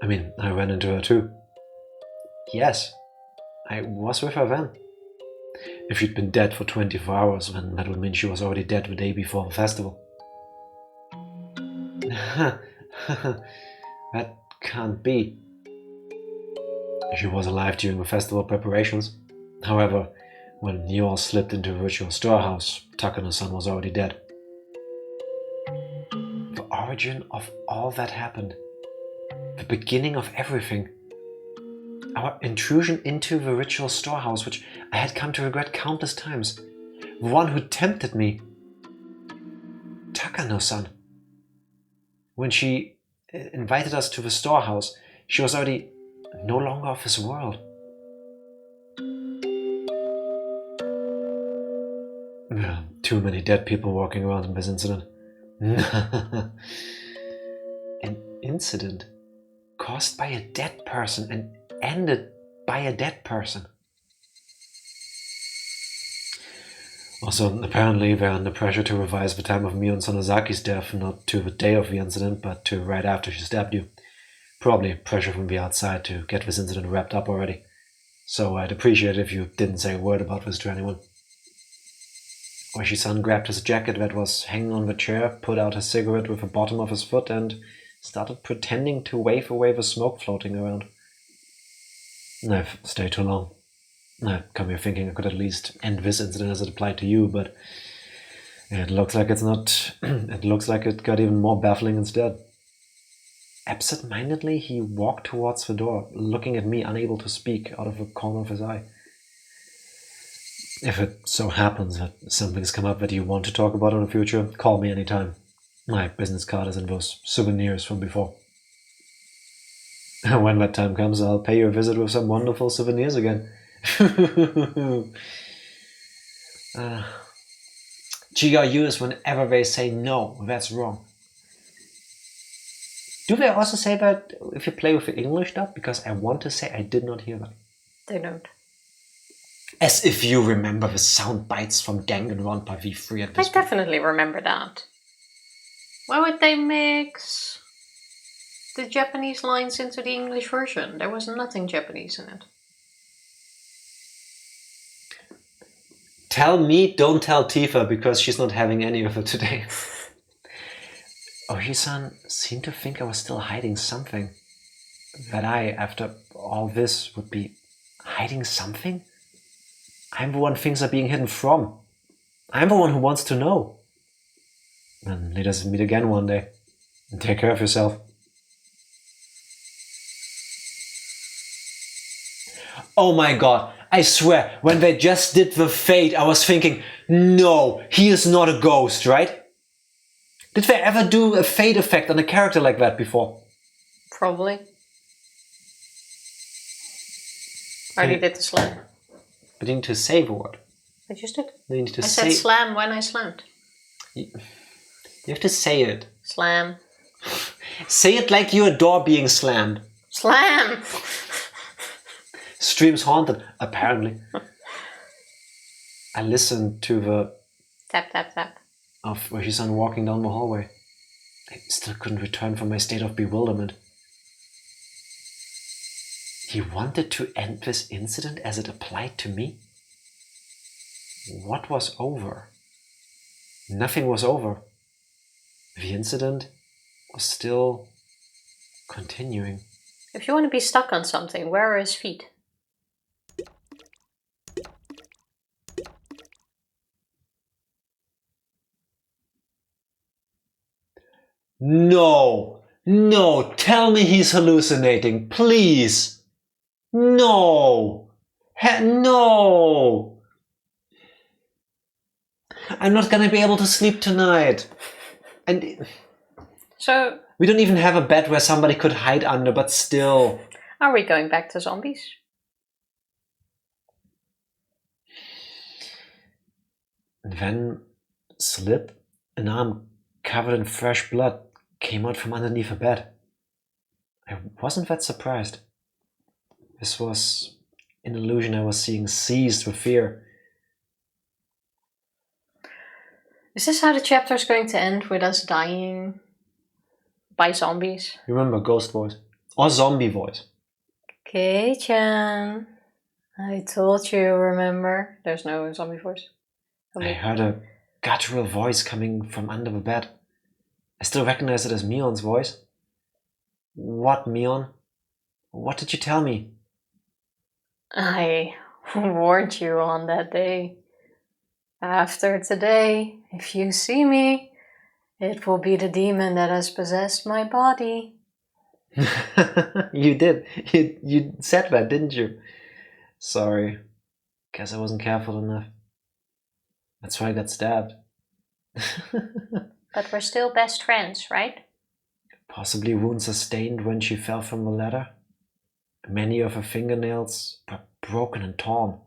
I mean, I ran into her too. Yes, I was with her then. If she'd been dead for 24 hours, then that would mean she was already dead the day before the festival. That can't be. She was alive during the festival preparations. However, when you all slipped into the virtual storehouse, Takano-san was already dead. The origin of all that happened. The beginning of everything. Our intrusion into the ritual storehouse, which I had come to regret countless times. The one who tempted me. Takano-san. When she invited us to the storehouse, she was already no longer of this world. Too many dead people walking around in this incident. An incident caused by a dead person and ended by a dead person. Also, apparently they're under pressure to revise the time of Mio and Sonozaki's death, not to the day of the incident, but to right after she stabbed you. Probably pressure from the outside to get this incident wrapped up already. So I'd appreciate it if you didn't say a word about this to anyone. Oyashiro-sama grabbed his jacket that was hanging on the chair, put out his cigarette with the bottom of his foot, and started pretending to wave away the smoke floating around. I've stayed too long. I've come here thinking I could at least end this incident as it applied to you, but it looks like it's not. It looks like it got even more baffling instead. Absent-mindedly, he walked towards the door, looking at me, unable to speak, out of the corner of his eye. If it so happens that something's come up that you want to talk about in the future, call me anytime. My business card is in those souvenirs from before. When that time comes, I'll pay you a visit with some wonderful souvenirs again. GRU is whenever they say no, that's wrong. Do they also say that if you play with the English dub? Because I want to say I did not hear that. They don't. As if you remember the sound bites from Danganronpa V3 at this I definitely remember that. Why would they mix the Japanese lines into the English version? There was nothing Japanese in it. Tell me, don't tell Tifa, because she's not having any of it today. Ohi-san seemed to think I was still hiding something. that I, after all this, would be hiding something? I'm the one things are being hidden from. I'm the one who wants to know. And let us meet again one day. And take care of yourself. Oh my god, I swear, when they just did the fade, I was thinking, no, he is not a ghost, right? Did they ever do a fade effect on a character like that before? Probably. I already did the slam. But you need to say the word. I just did. You need to I say... said slam when I slammed. You have to say it. Slam. Say it like you're a door being slammed. Slam! Stream's haunted, apparently. I listened to the... Tap, tap, tap. of oyashiro-san walking down the hallway. I still couldn't return from my state of bewilderment. He wanted to end this incident as it applied to me? What was over? Nothing was over. The incident was still continuing. If you want to be stuck on something, where are his feet? No! No! Tell me he's hallucinating, please! No! No! I'm not gonna be able to sleep tonight. And So, we don't even have a bed where somebody could hide under, but still. are we going back to zombies? And then slip, an arm covered in fresh blood, came out from underneath a bed. I wasn't that surprised. This was an illusion I was seeing seized with fear. Is this how the chapter is going to end, with us dying by zombies? Remember, ghost voice. Or zombie voice. Kei-chan, I told you, remember? There's no zombie voice. I heard a guttural voice coming from under the bed. I still recognize it as Mion's voice. What, Mion? What did you tell me? I warned you on that day. After today, if you see me, it will be the demon that has possessed my body. You did. You said that, didn't you? Sorry. Guess I wasn't careful enough. That's why I got stabbed. But we're still best friends, right? Possibly wounds sustained when she fell from the ladder. Many of her fingernails were broken and torn.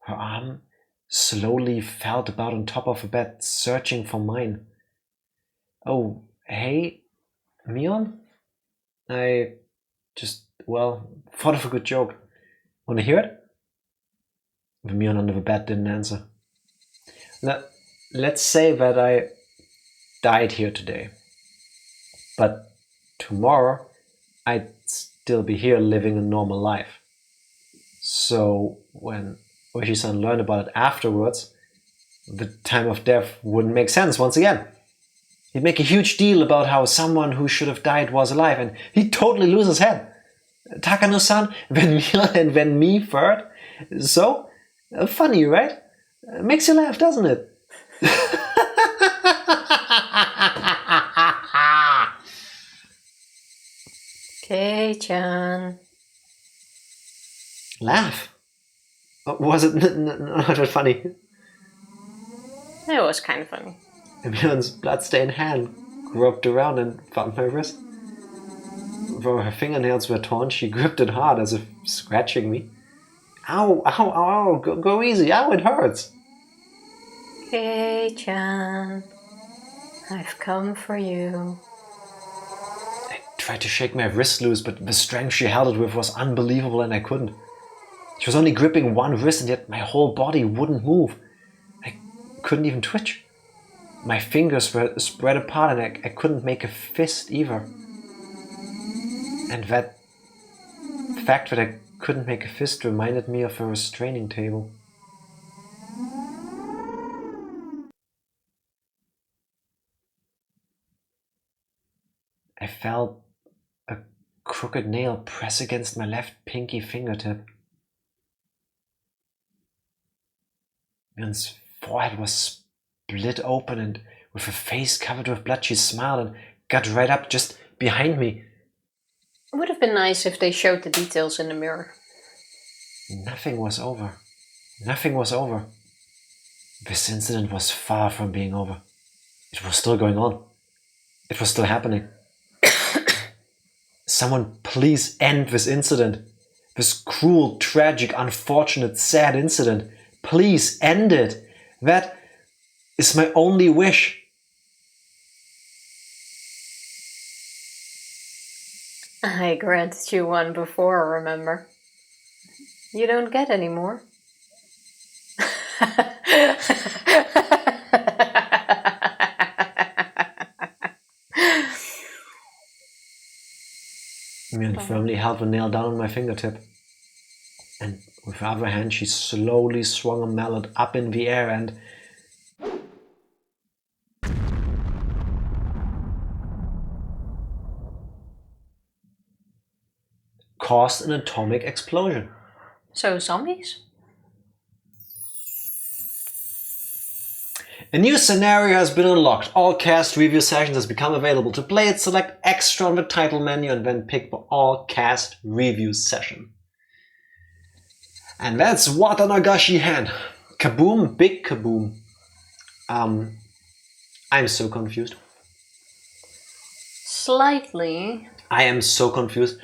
Her arm slowly felt about on top of the bed, searching for mine. Oh, hey, Mion? I just, thought of a good joke. Wanna hear it? The Mion under the bed didn't answer. Now, let's say that I died here today. But tomorrow, I'd still be here living a normal life. So when Oishi-san learned about it afterwards, the time of death wouldn't make sense once again. He'd make a huge deal about how someone who should have died was alive, and he'd totally lose his head. Takano-san, then Mion, and then me third. So, funny, right? Makes you laugh, doesn't it? Kei-chan. Laugh? Was it not that funny? It was kind of funny. Mion's bloodstained hand groped around and found my wrist. Though her fingernails were torn, she gripped it hard as if scratching me. Ow, ow, ow, go easy, ow, it hurts. Kei-chan, I've come for you. I tried to shake my wrist loose, but the strength she held it with was unbelievable and I couldn't. She was only gripping one wrist and yet my whole body wouldn't move. I couldn't even twitch. My fingers were spread apart and I couldn't make a fist either. And that fact that I couldn't make a fist reminded me of a restraining table. I felt a crooked nail press against my left pinky fingertip. Mion's forehead was split open, and with her face covered with blood, she smiled and got right up just behind me. It would have been nice if they showed the details in the mirror. Nothing was over. Nothing was over. This incident was far from being over. It was still going on. It was still happening. Someone please end this incident. This cruel, tragic, unfortunate, sad incident. Please end it. That is my only wish. I granted you one before, remember? You don't get any more. Mian firmly held the nail down on my fingertip. And with her other hand, she slowly swung a mallet up in the air and... caused an atomic explosion. So, zombies? A new scenario has been unlocked. All cast review sessions has become available. To play it, select extra on the title menu and then pick the all cast review session. And that's Watanagashi Hen. Kaboom, big kaboom. I'm so confused. Slightly. I am so confused.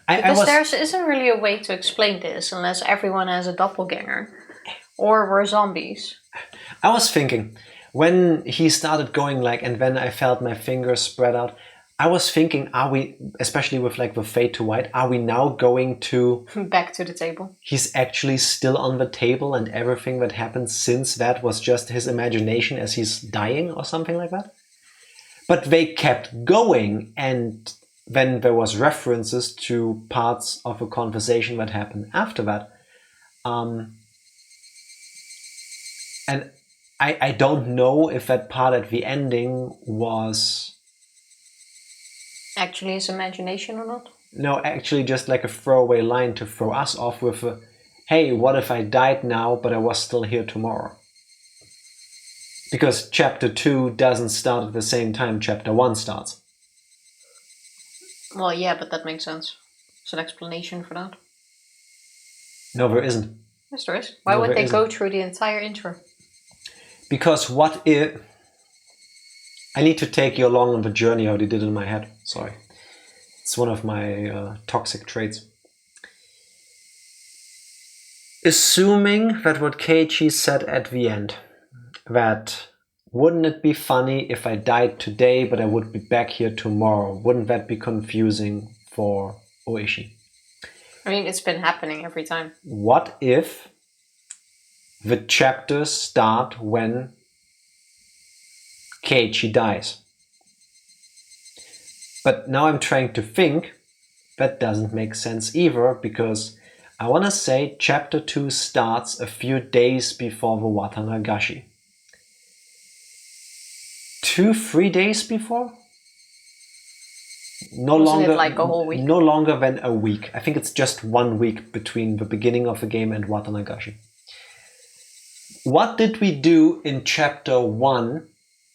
Because there isn't really a way to explain this unless everyone has a doppelganger. Or we're zombies. I was thinking, when he started going like, and then I felt my fingers spread out, I was thinking, are we, especially with like the fade to white, are we now going to... back to the table. He's actually still on the table and everything that happened since that was just his imagination as he's dying or something like that? But they kept going, and then there was references to parts of a conversation that happened after that. And I don't know if that part at the ending was... actually his imagination or not? No, actually just like a throwaway line to throw us off with a, hey, what if I died now, but I was still here tomorrow? Because chapter 2 doesn't start at the same time chapter 1 starts. Well, yeah, but that makes sense. There's an explanation for that. No, there isn't. Yes, there is. Why would they go through the entire intro? Because what if... I need to take you along on the journey I already did in my head. Sorry. It's one of my toxic traits. Assuming that what Keiichi said at the end, that wouldn't it be funny if I died today but I would be back here tomorrow, wouldn't that be confusing for Ooishi? I mean, it's been happening every time. What if the chapters start when Keiichi dies? But now I'm trying to think, that doesn't make sense either, because I want to say chapter 2 starts a few days before the Watanagashi. 2-3 days before? Wasn't it like a whole week? No longer than a week. I think it's just 1 week between the beginning of the game and Watanagashi. What did we do in chapter 1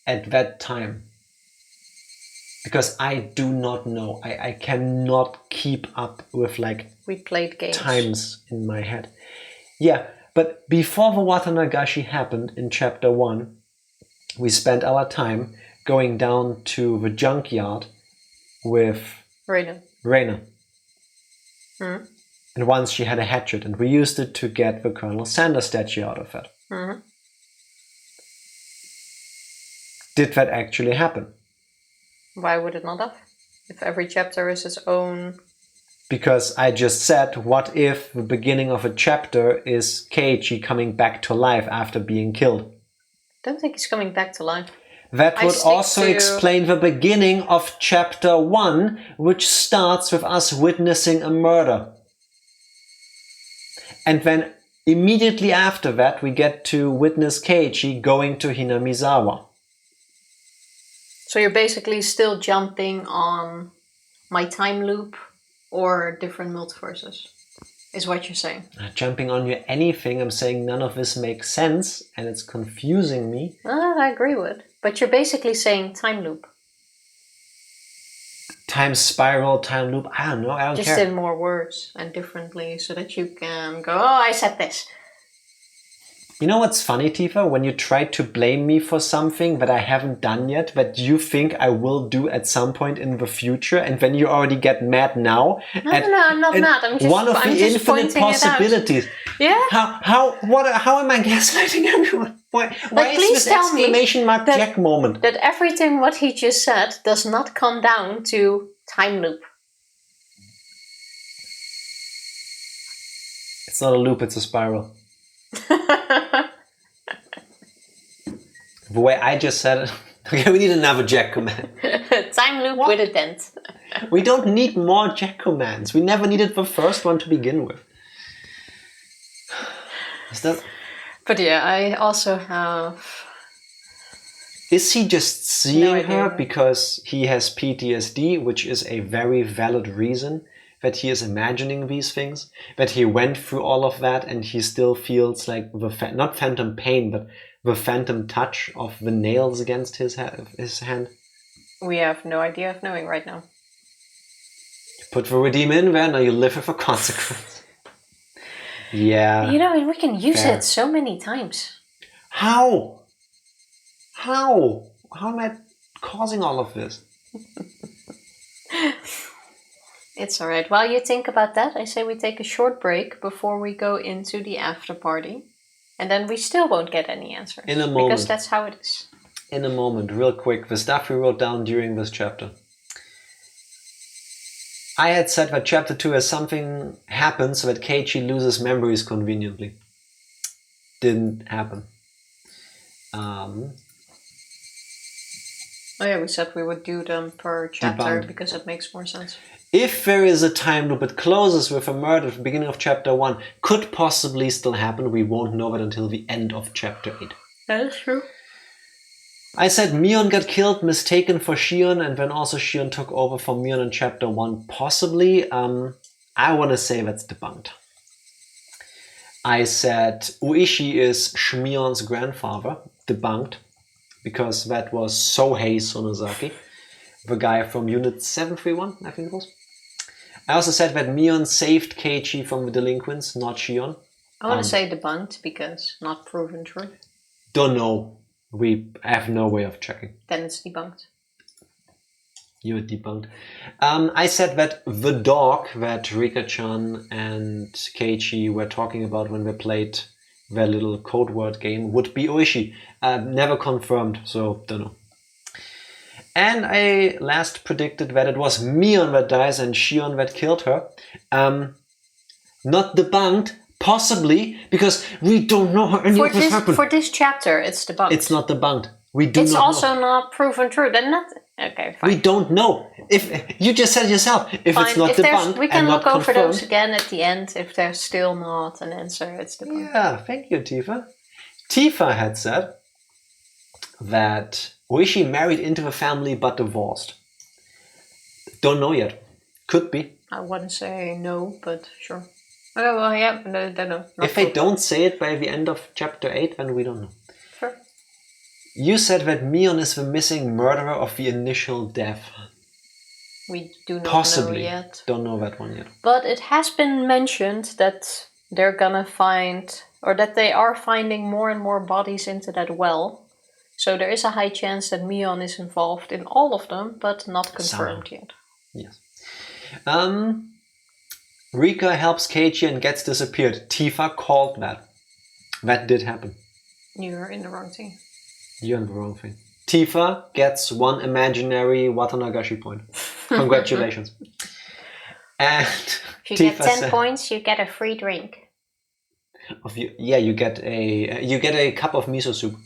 at that time? Because I do not know. I cannot keep up with like... we played games. Times in my head. Yeah, but before the Watanagashi happened in chapter 1, we spent our time going down to the junkyard with Reina. Mm-hmm. And once she had a hatchet, and we used it to get the Colonel Sanders statue out of it. Mm-hmm. Did that actually happen? Why would it not have? If every chapter is its own... Because I just said, what if the beginning of a chapter is Keiichi coming back to life after being killed? I don't think he's coming back to life. That would also explain the beginning of chapter 1, which starts with us witnessing a murder. And then immediately after that, we get to witness Keiichi going to Hinamizawa. So you're basically still jumping on my time loop Or different multiverses, is what you're saying. I'm not jumping on you anything. I'm saying none of this makes sense and it's confusing me. I agree with. But you're basically saying time loop. Time spiral, time loop. I don't know. I don't care. Just in more words and differently so that you can go, oh, I said this. You know what's funny, Tifa? When you try to blame me for something that I haven't done yet, that you think I will do at some point in the future, and then you already get mad now. No, I'm not mad. I'm just one of the infinite possibilities. Yeah. How am I gaslighting everyone? Why is this exclamation mark Jack moment? That everything what he just said does not come down to time loop. It's not a loop, it's a spiral. The way I just said it. Okay, we need another Jack command. Time loop with a dent. We don't need more Jack commands. We never needed the first one to begin with. Is that... But yeah, I also have... Is he just seeing her because he has PTSD, which is a very valid reason that he is imagining these things? That he went through all of that and he still feels like the not phantom pain, but the phantom touch of the nails against his hand? We have no idea of knowing right now. You put the redeem in there, now you live with a consequence. Yeah. You know, we can use it so many times. How? How am I causing all of this? It's alright. While you think about that, I say we take a short break before we go into the after party. And then we still won't get any answers. In a moment. Because that's how it is. In a moment, real quick, the stuff we wrote down during this chapter. I had said that chapter 2 has something happen so that Keiichi loses memories conveniently. Didn't happen. Oh yeah, we said we would do them per chapter because it makes more sense. If there is a time loop, it closes with a murder at the beginning of chapter 1. Could possibly still happen. We won't know that until the end of chapter 8. That is true. I said Mion got killed, mistaken for Shion, and then also Shion took over for Mion in chapter 1. Possibly. I want to say that's debunked. I said Ooishi is Shmion's grandfather. Debunked. Because that was Sohei Sonozaki. The guy from Unit 731, I think it was. I also said that Mion saved Keiichi from the delinquents, not Shion. I want to say debunked because not proven true. Don't know. We have no way of checking. Then it's debunked. You're debunked. I said that the dog that Rika-chan and Keiichi were talking about when they played their little code word game would be Ooishi. Never confirmed, so don't know. And I last predicted that it was Mion that dies and Shion that killed her. Not debunked, possibly, because we don't know how any of this happened. For this chapter, it's debunked. It's not debunked. We do not know. It's also not proven true. Then not... Okay, fine. We don't know. If you just said it yourself, if fine. It's not debunked, we can look over confirmed, those again at the end. If there's still not an answer, it's debunked. Yeah, thank you, Tifa. Tifa had said that Ooishi married into the family but divorced. Don't know yet. Could be. I wouldn't say no, but sure. Okay, well, yeah, no. If they don't say it by the end of chapter 8, then we don't know. Sure. You said that Mion is the missing murderer of the initial death. We do not Possibly. know yet. Don't know that one yet. But it has been mentioned that they're gonna find, or that they are finding more and more bodies into that well. So there is a high chance that Mion is involved in all of them, but not confirmed yet. Yes. Rika helps Keiichi and gets disappeared. Tifa called that. That did happen. You're in the wrong thing. You're in the wrong thing. Tifa gets one imaginary Watanagashi point. Congratulations. And if you Tifa get 10 points, you get a free drink. You get a cup of miso soup.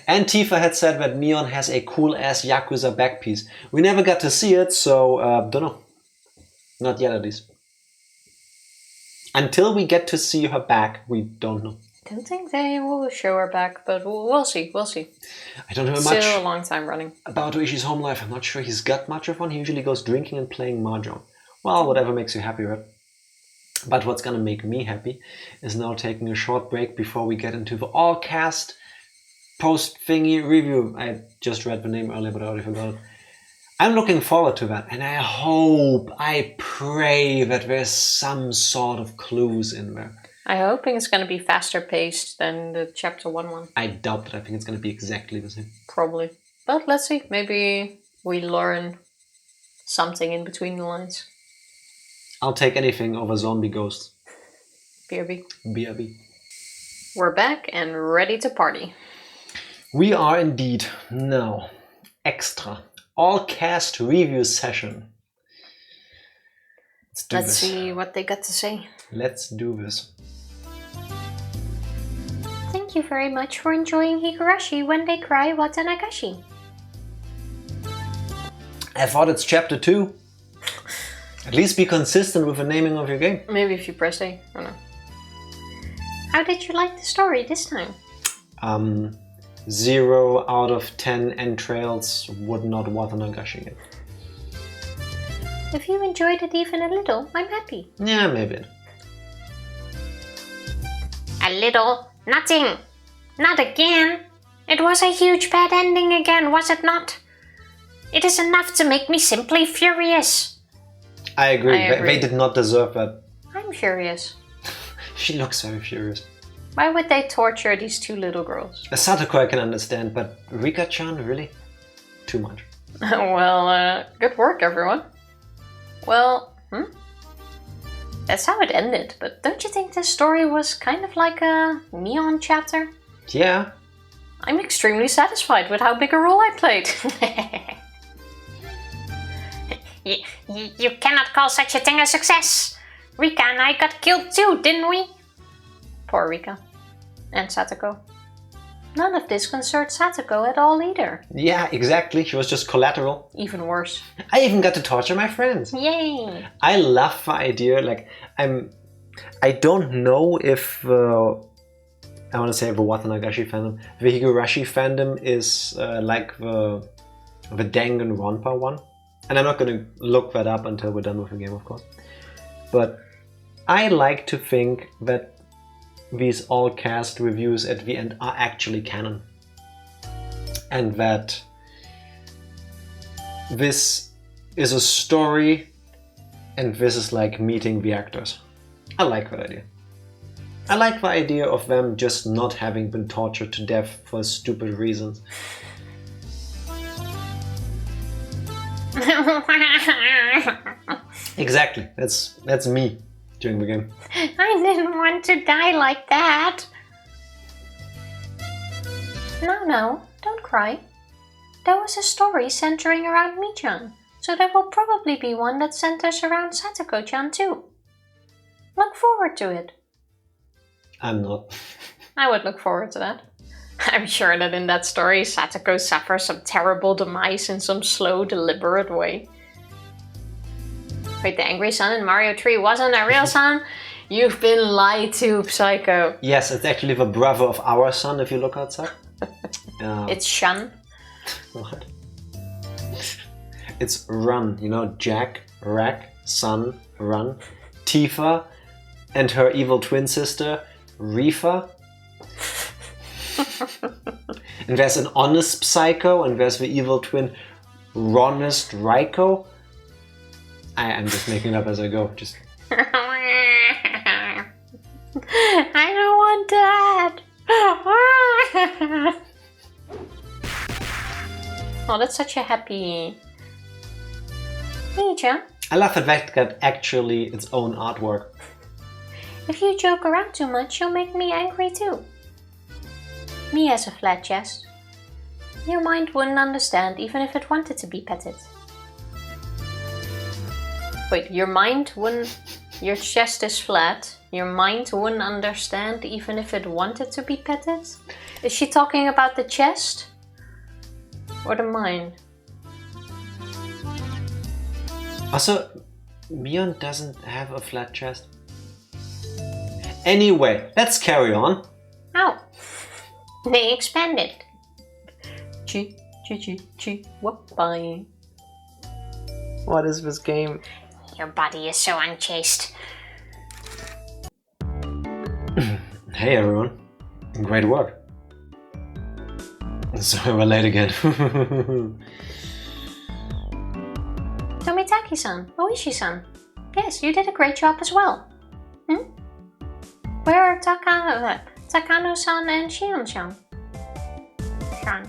And Tifa had said that Mion has a cool-ass Yakuza back piece. We never got to see it, so don't know. Not yet, at least. Until we get to see her back, we don't know. Don't think they will show her back, but we'll see. We'll see. I don't know much. Still a long time running. About Oishi's home life. I'm not sure he's got much of one. He usually goes drinking and playing mahjong. Well, whatever makes you happy, right? But what's gonna make me happy is now taking a short break before we get into the all-cast post-thingy review. I just read the name earlier, but I already forgot it. I'm looking forward to that, and I pray that there's some sort of clues in there. I'm hoping it's going to be faster paced than the chapter 1. I doubt that. I think it's going to be exactly the same. Probably. But let's see. Maybe we learn something in between the lines. I'll take anything over zombie ghosts. BRB. BRB. We're back and ready to party. We are indeed. Now, extra. All-cast review session. Let's see what they got to say. Let's do this. Thank you very much for enjoying Higurashi when they cry Watanagashi. I thought it's chapter 2. At least be consistent with the naming of your game. Maybe if you press A. I don't know. How did you like the story this time? 0 out of 10 entrails would not Watanagashi it. If you enjoyed it even a little, I'm happy. Yeah, maybe. A little? Nothing! Not again! It was a huge bad ending again, was it not? It is enough to make me simply furious. I agree. They did not deserve that. I'm furious. She looks very furious. Why would they torture these 2 little girls? Satoko I can understand, but Rika-chan, really? Too much. Well, good work, everyone. Well, that's how it ended, but don't you think this story was kind of like a neon chapter? Yeah. I'm extremely satisfied with how big a role I played. You cannot call such a thing a success. Rika and I got killed too, didn't we? Poor Rika. And Satoko. None of this concerned Satoko at all either. Yeah, exactly. She was just collateral. Even worse. I even got to torture my friends. Yay! I love the idea. Like, I don't know if I want to say the Watanagashi fandom. The Higurashi fandom is like the Danganronpa one. And I'm not going to look that up until we're done with the game, of course. But I like to think that these all-cast reviews at the end are actually canon. And that this is a story and this is like meeting the actors. I like that idea. I like the idea of them just not having been tortured to death for stupid reasons. Exactly, that's me during the game. I didn't want to die like that. No, don't cry. There was a story centering around Mi-chan, so there will probably be one that centers around Satoko-chan too. Look forward to it. I'm not. I would look forward to that. I'm sure that in that story, Satoko suffers some terrible demise in some slow, deliberate way. Wait, the angry sun in Mario 3 wasn't a real sun? You've been lied to, Psycho. Yes, it's actually the brother of our son if you look outside. It's Shun. What? It's Run, you know, Jack, Rack, Sun, Run. Tifa and her evil twin sister, Rifa. And there's an honest Psycho and there's the evil twin, Ronest Raiko. I'm just making it up as I go. Just. I don't want that. Oh, that's such a happy. Mi-chan. I love that that got actually its own artwork. If you joke around too much, you'll make me angry too. Me has a flat chest. Your mind wouldn't understand even if it wanted to be petted. Wait, your mind wouldn't... Your chest is flat. Your mind wouldn't understand even if it wanted to be petted? Is she talking about the chest? Or the mind? Also, Mion doesn't have a flat chest. Anyway, let's carry on. Oh, they expanded. Chi, whoop, bye. What is this game? Your body is so unchaste. Hey everyone. Great work. Sorry we're late again. Tomitaki-san, ooishi-san. Yes, you did a great job as well. Where are Takano-san and Shion-chan? Shan.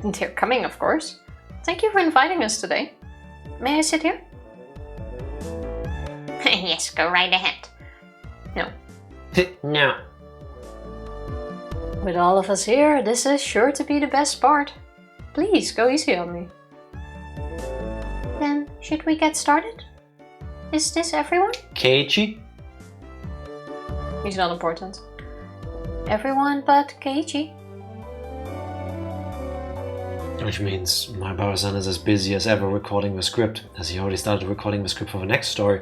They're coming, of course. Thank you for inviting us today. May I sit here? Yes, go right ahead. No. No. With all of us here, this is sure to be the best part. Please, go easy on me. Then, should we get started? Is this everyone? Keiichi? He's not important. Everyone but Keiichi. Which means Maebara-san is as busy as ever recording the script, as he already started recording the script for the next story.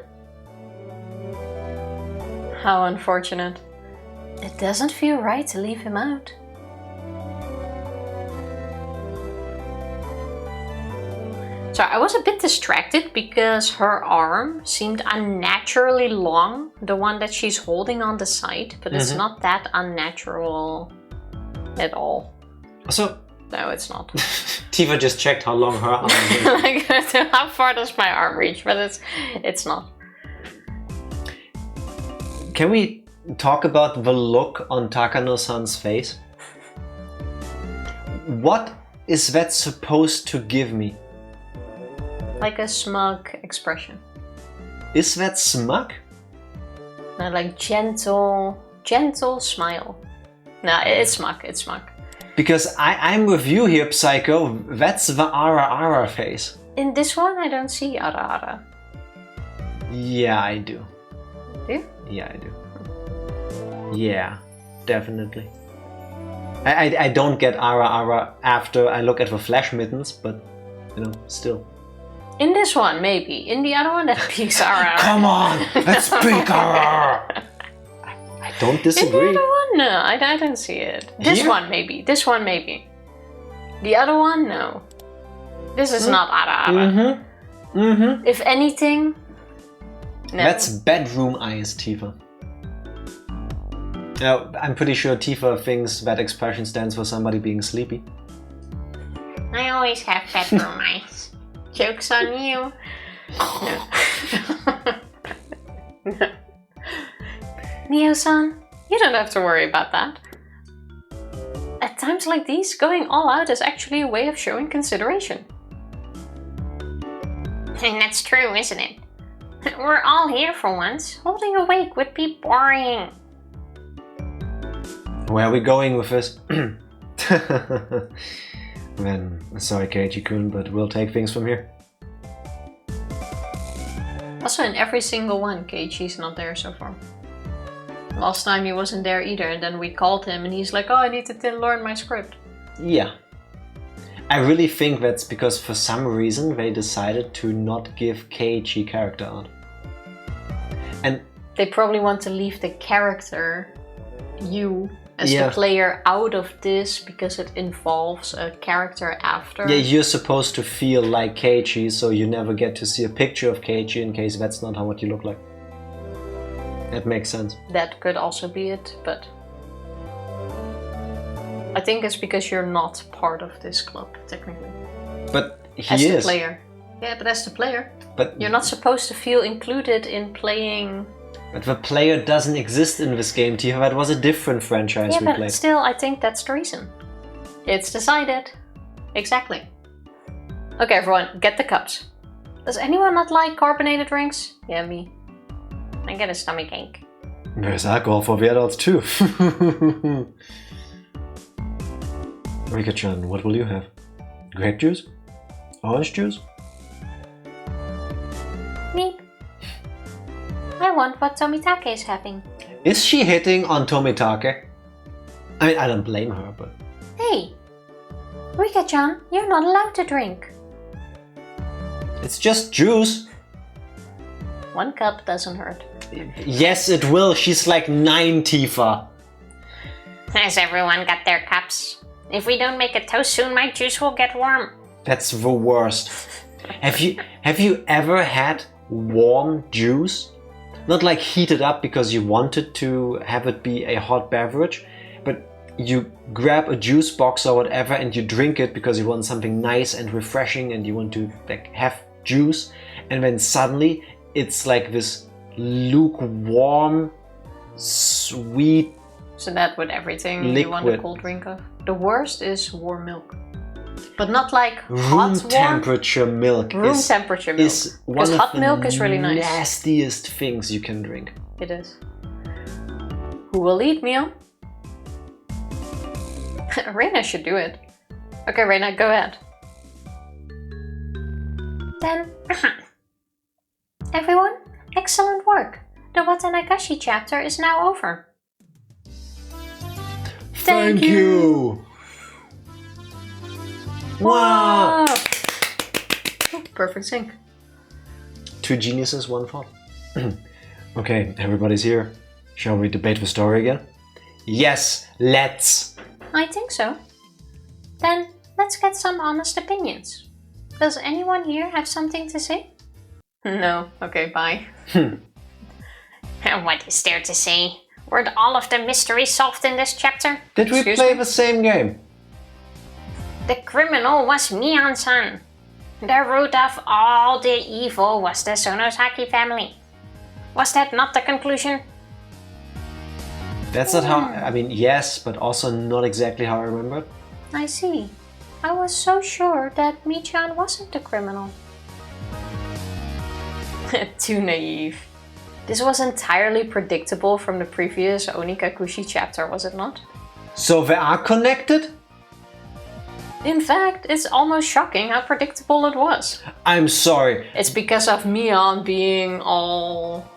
How unfortunate. It doesn't feel right to leave him out. So I was a bit distracted because her arm seemed unnaturally long, the one that she's holding on the side, but it's not that unnatural at all. So, no, it's not. Tifa just checked how long her arm is. Like, how far does my arm reach? But it's not. Can we talk about the look on Takano-san's face? What is that supposed to give me? Like a smug expression. Is that smug? No, like gentle smile. No, it's smug. Because I'm with you here, Psycho. That's the Ara face. In this one, I don't see Ara. Yeah, I do. Do you? Yeah, I do. Yeah, definitely. I don't get Ara after I look at the flash mittens, but, still. In this one, maybe. In the other one, that peaks Ara. Come on! Let's peak Ara! I don't disagree. In the other one, no, I don't see it. This one, maybe. The other one, no. This is not Ara. If anything, no. That's bedroom eyes, Tifa. Now, I'm pretty sure Tifa thinks that expression stands for somebody being sleepy. I always have bedroom eyes. Joke's on you. No. No. Mio-san, you don't have to worry about that. At times like these, going all out is actually a way of showing consideration. And that's true, isn't it? We're all here for once. Holding awake would be boring. Where are we going with this? Then, sorry Keiichi-kun, but we'll take things from here. Also, in every single one, Keiichi's not there so far. Last time he wasn't there either, and then we called him and he's like, oh, I need to learn my script. Yeah. I really think that's because for some reason they decided to not give Keiichi character art. And they probably want to leave the character, you, as the player out of this because it involves a character after. Yeah, you're supposed to feel like Keiichi, so you never get to see a picture of Keiichi in case that's not what you look like. That makes sense. That could also be it, but I think it's because you're not part of this club, technically. But he as is. the player. Yeah, but as the player. But you're not supposed to feel included in playing. But the player doesn't exist in this game, Tifa. That was a different franchise we played. Yeah, but still, I think that's the reason. It's decided. Exactly. Okay, everyone, get the cups. Does anyone not like carbonated drinks? Yeah, me. I get a stomach ache. There's alcohol for the adults too. Rika-chan, what will you have? Grape juice? Orange juice? Me. I want what Tomitake is having. Is she hitting on Tomitake? I mean, I don't blame her, but... Hey! Rika-chan, you're not allowed to drink. It's just juice. One cup doesn't hurt. Yes, it will. She's like 9, Tifa. Has everyone got their cups? If we don't make a toast soon, my juice will get warm. That's the worst. Have you ever had warm juice? Not like heated up because you wanted to have it be a hot beverage, but you grab a juice box or whatever and you drink it because you want something nice and refreshing and you want to like have juice, and then suddenly it's like this lukewarm, sweet. So that with everything liquid. you want a cold drink of. The worst is warm milk. But not like Room hot warm. temperature milk. Room temperature milk. Is one Because of hot the milk is really nice. nastiest things you can drink. It is. Who will lead me on? Reina should do it. Okay, Reina, go ahead. Then, everyone, excellent work. The Watanagashi chapter is now over. Thank you! Wow! Oh, perfect sync. 2 geniuses, 1 thought. Okay, everybody's here. Shall we debate the story again? Yes, let's! I think so. Then, let's get some honest opinions. Does anyone here have something to say? No. Okay, bye. What is there to say? Weren't all of the mysteries solved in this chapter? Did we play the same game? The criminal was Mion-san. The root of all the evil was the Sonosaki family. Was that not the conclusion? That's not how... I mean, yes, but also not exactly how I remembered. I see. I was so sure that Michan wasn't the criminal. Too naive. This was entirely predictable from the previous Onikakushi chapter, was it not? So they are connected? In fact, it's almost shocking how predictable it was. I'm sorry. It's because of Mion being all...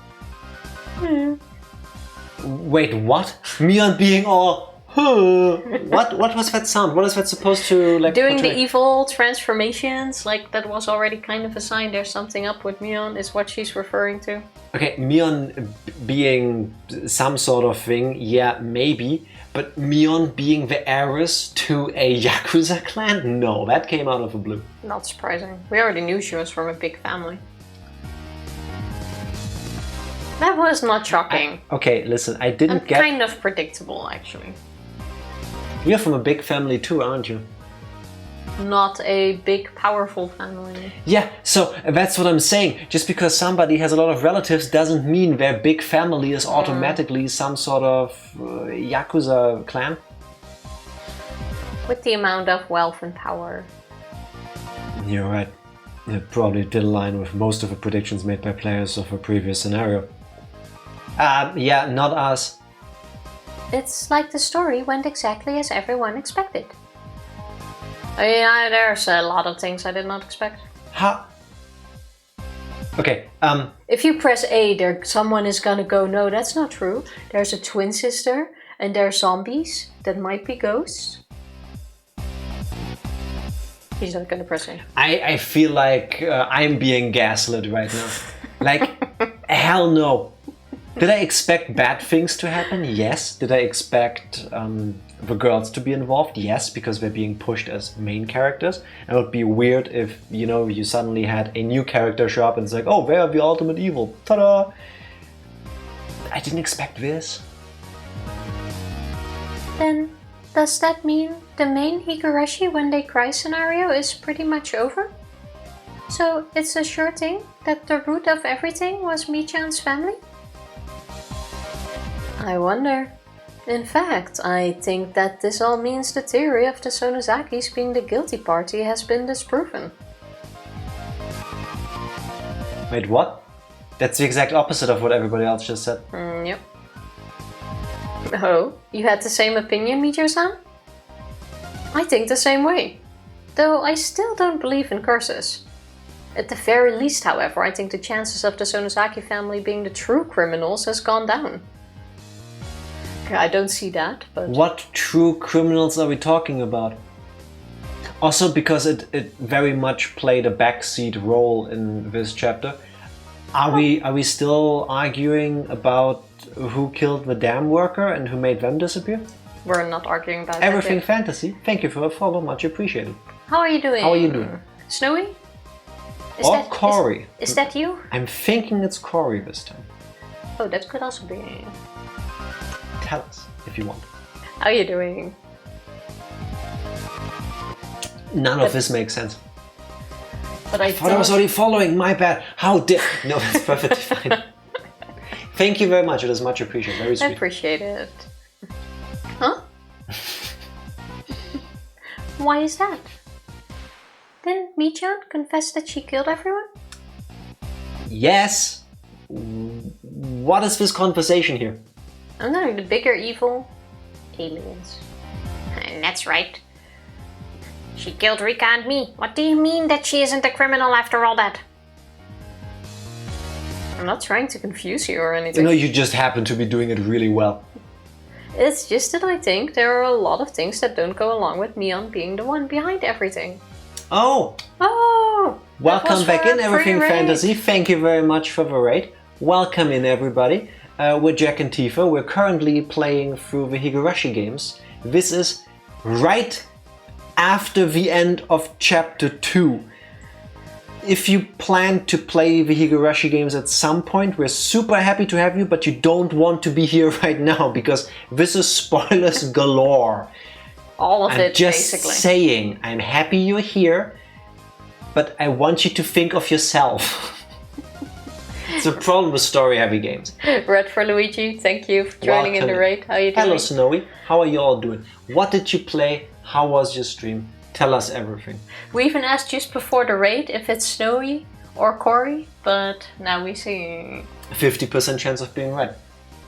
Wait, what? Mion being all... What was that sound? What is that supposed to like doing portray? the evil transformations, like that was already kind of a sign there's something up with Mion, is what she's referring to. Okay, Mion being some sort of thing, yeah, maybe. But Mion being the heiress to a Yakuza clan? No, that came out of the blue. Not surprising. We already knew she was from a big family. That was not shocking. Okay, listen, I didn't get... Kind of predictable, actually. You're from a big family too, aren't you? Not a big, powerful family. Yeah, so that's what I'm saying. Just because somebody has a lot of relatives doesn't mean their big family is automatically some sort of Yakuza clan. With the amount of wealth and power. You're right. It probably did align with most of the predictions made by players of a previous scenario. Yeah, not us. It's like the story went exactly as everyone expected. Yeah, there's a lot of things I did not expect. How? Okay, If you press A, there someone is gonna go, no, that's not true. There's a twin sister, and there are zombies that might be ghosts. He's not gonna press A. I feel like I'm being gaslit right now. Like, hell no. Did I expect bad things to happen? Yes. Did I expect the girls to be involved? Yes, because they're being pushed as main characters. And it would be weird if, you know, you suddenly had a new character show up and it's like, oh, they are the ultimate evil. Ta-da! I didn't expect this. Then, does that mean the main Higurashi when they cry scenario is pretty much over? So it's a sure thing that the root of everything was Michan's family? I wonder. In fact, I think that this all means the theory of the Sonozakis being the guilty party has been disproven. Wait, what? That's the exact opposite of what everybody else just said. Yep. Oh, you had the same opinion, Mijo-san? I think the same way. Though I still don't believe in curses. At the very least, however, I think the chances of the Sonozaki family being the true criminals has gone down. I don't see that, but... What true criminals are we talking about? Also, because it very much played a backseat role in this chapter, are we still arguing about who killed the dam worker and who made them disappear? We're not arguing about Everything that. fantasy. Thank you for the follow, much appreciated. How are you doing? How are you doing? Snowy? Or Corey. Is that you? I'm thinking it's Corey this time. Oh, that could also be. Tell us if you want. How are you doing? None of this makes sense. But I thought I was already following, my bad. How dare... No, that's perfectly fine. Thank you very much, it is much appreciated. Very sweet. I appreciate it. Huh? Why is that? Didn't Mi-chan confess that she killed everyone? Yes. What is this conversation here? I'm not the bigger evil. Aliens. And that's right. She killed Rika and me. What do you mean that she isn't a criminal after all that? I'm not trying to confuse you or anything. No, you just happen to be doing it really well. It's just that I think there are a lot of things that don't go along with Mion being the one behind everything. Oh! Oh! Welcome back in Everything Fantasy. Thank you very much for the raid. Welcome in, everybody. We're Jack and Tifa. We're currently playing through the Higurashi games. This is right after the end of Chapter 2. If you plan to play the Higurashi games at some point, we're super happy to have you, but you don't want to be here right now because this is spoilers galore. All of it, just basically. Saying, I'm happy you're here, but I want you to think of yourself. It's a problem with story-heavy games. Red for Luigi, thank you for joining in the raid. How are you doing? Hello, Snowy. How are you all doing? What did you play? How was your stream? Tell us everything. We even asked just before the raid if it's Snowy or Corey, but now we see 50% chance of being right.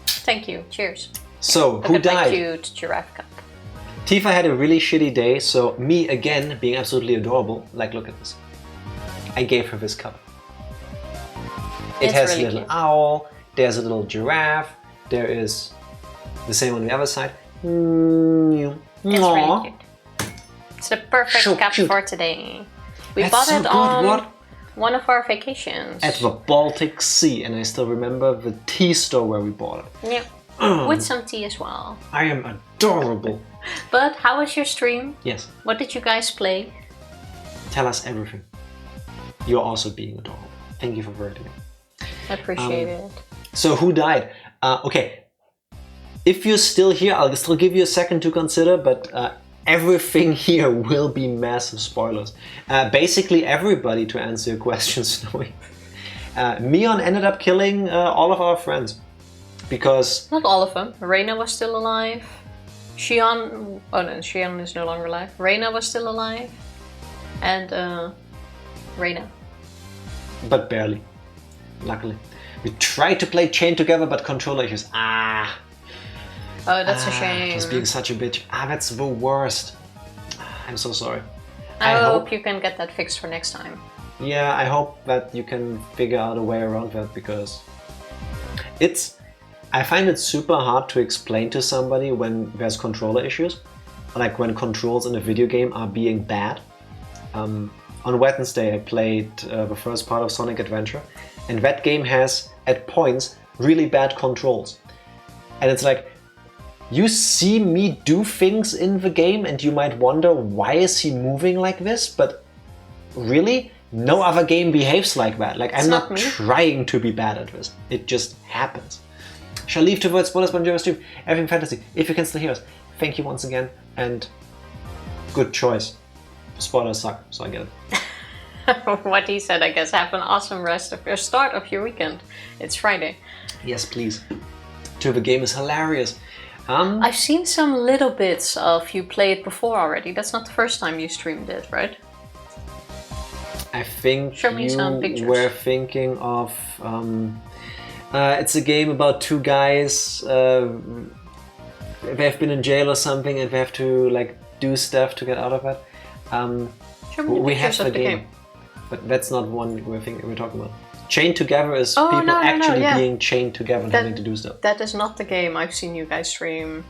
Thank you. Cheers. So, who died? Look at my cute giraffe cup. Tifa had a really shitty day, so me again, being absolutely adorable, like look at this. I gave her this cup. It has really a little cute. owl, there's a little giraffe, there is the same on the other side. It's really cute. It's the perfect So cup cute. for today. We That's bought so it good, on what? one of our vacations. At the Baltic Sea, and I still remember the tea store where we bought it. Yeah. With some tea as well. I am adorable. But how was your stream? Yes, What did you guys play? tell us everything. You're also being adorable. Thank you for voting me. I appreciate it. So who died? Okay, if you're still here, I'll still give you a second to consider, but everything here will be massive spoilers. Basically everybody, to answer your question, Snowy. Mion ended up killing all of our friends. Because... Not all of them. Reina was still alive. Xion... Oh no, Xion is no longer alive. Reina was still alive. And Reina. But barely. Luckily. We tried to play Chain together, but controller issues. Oh, that's a shame. Just being such a bitch. That's the worst. I'm so sorry. I hope you can get that fixed for next time. Yeah, I hope that you can figure out a way around that, because it's... I find it super hard to explain to somebody when there's controller issues. Like when controls in a video game are being bad. On Wednesday I played the first part of Sonic Adventure, and that game has, at points, really bad controls. And it's like, you see me do things in the game and you might wonder, why is he moving like this? But really, no other game behaves like that. Like, I'm not trying to be bad at this. It just happens. Shall leave towards spoilers on your stream. Everything Fantasy, if you can still hear us. Thank you once again, and good choice. Spoilers suck, so I get it. What he said, I guess. Have an awesome rest of your start of your weekend. It's Friday. Yes, please. The game is hilarious. I've seen some little bits of you play it before already. That's not the first time you streamed it, right? I think Show me some pictures. We're thinking of... it's a game about two guys. They've been in jail or something and they have to like do stuff to get out of it. Show me the We have pictures the of the game. game. But that's not one we're talking about. Chained together is Oh, people no, actually yeah. being chained together and having to do stuff. That is not the game I've seen you guys stream.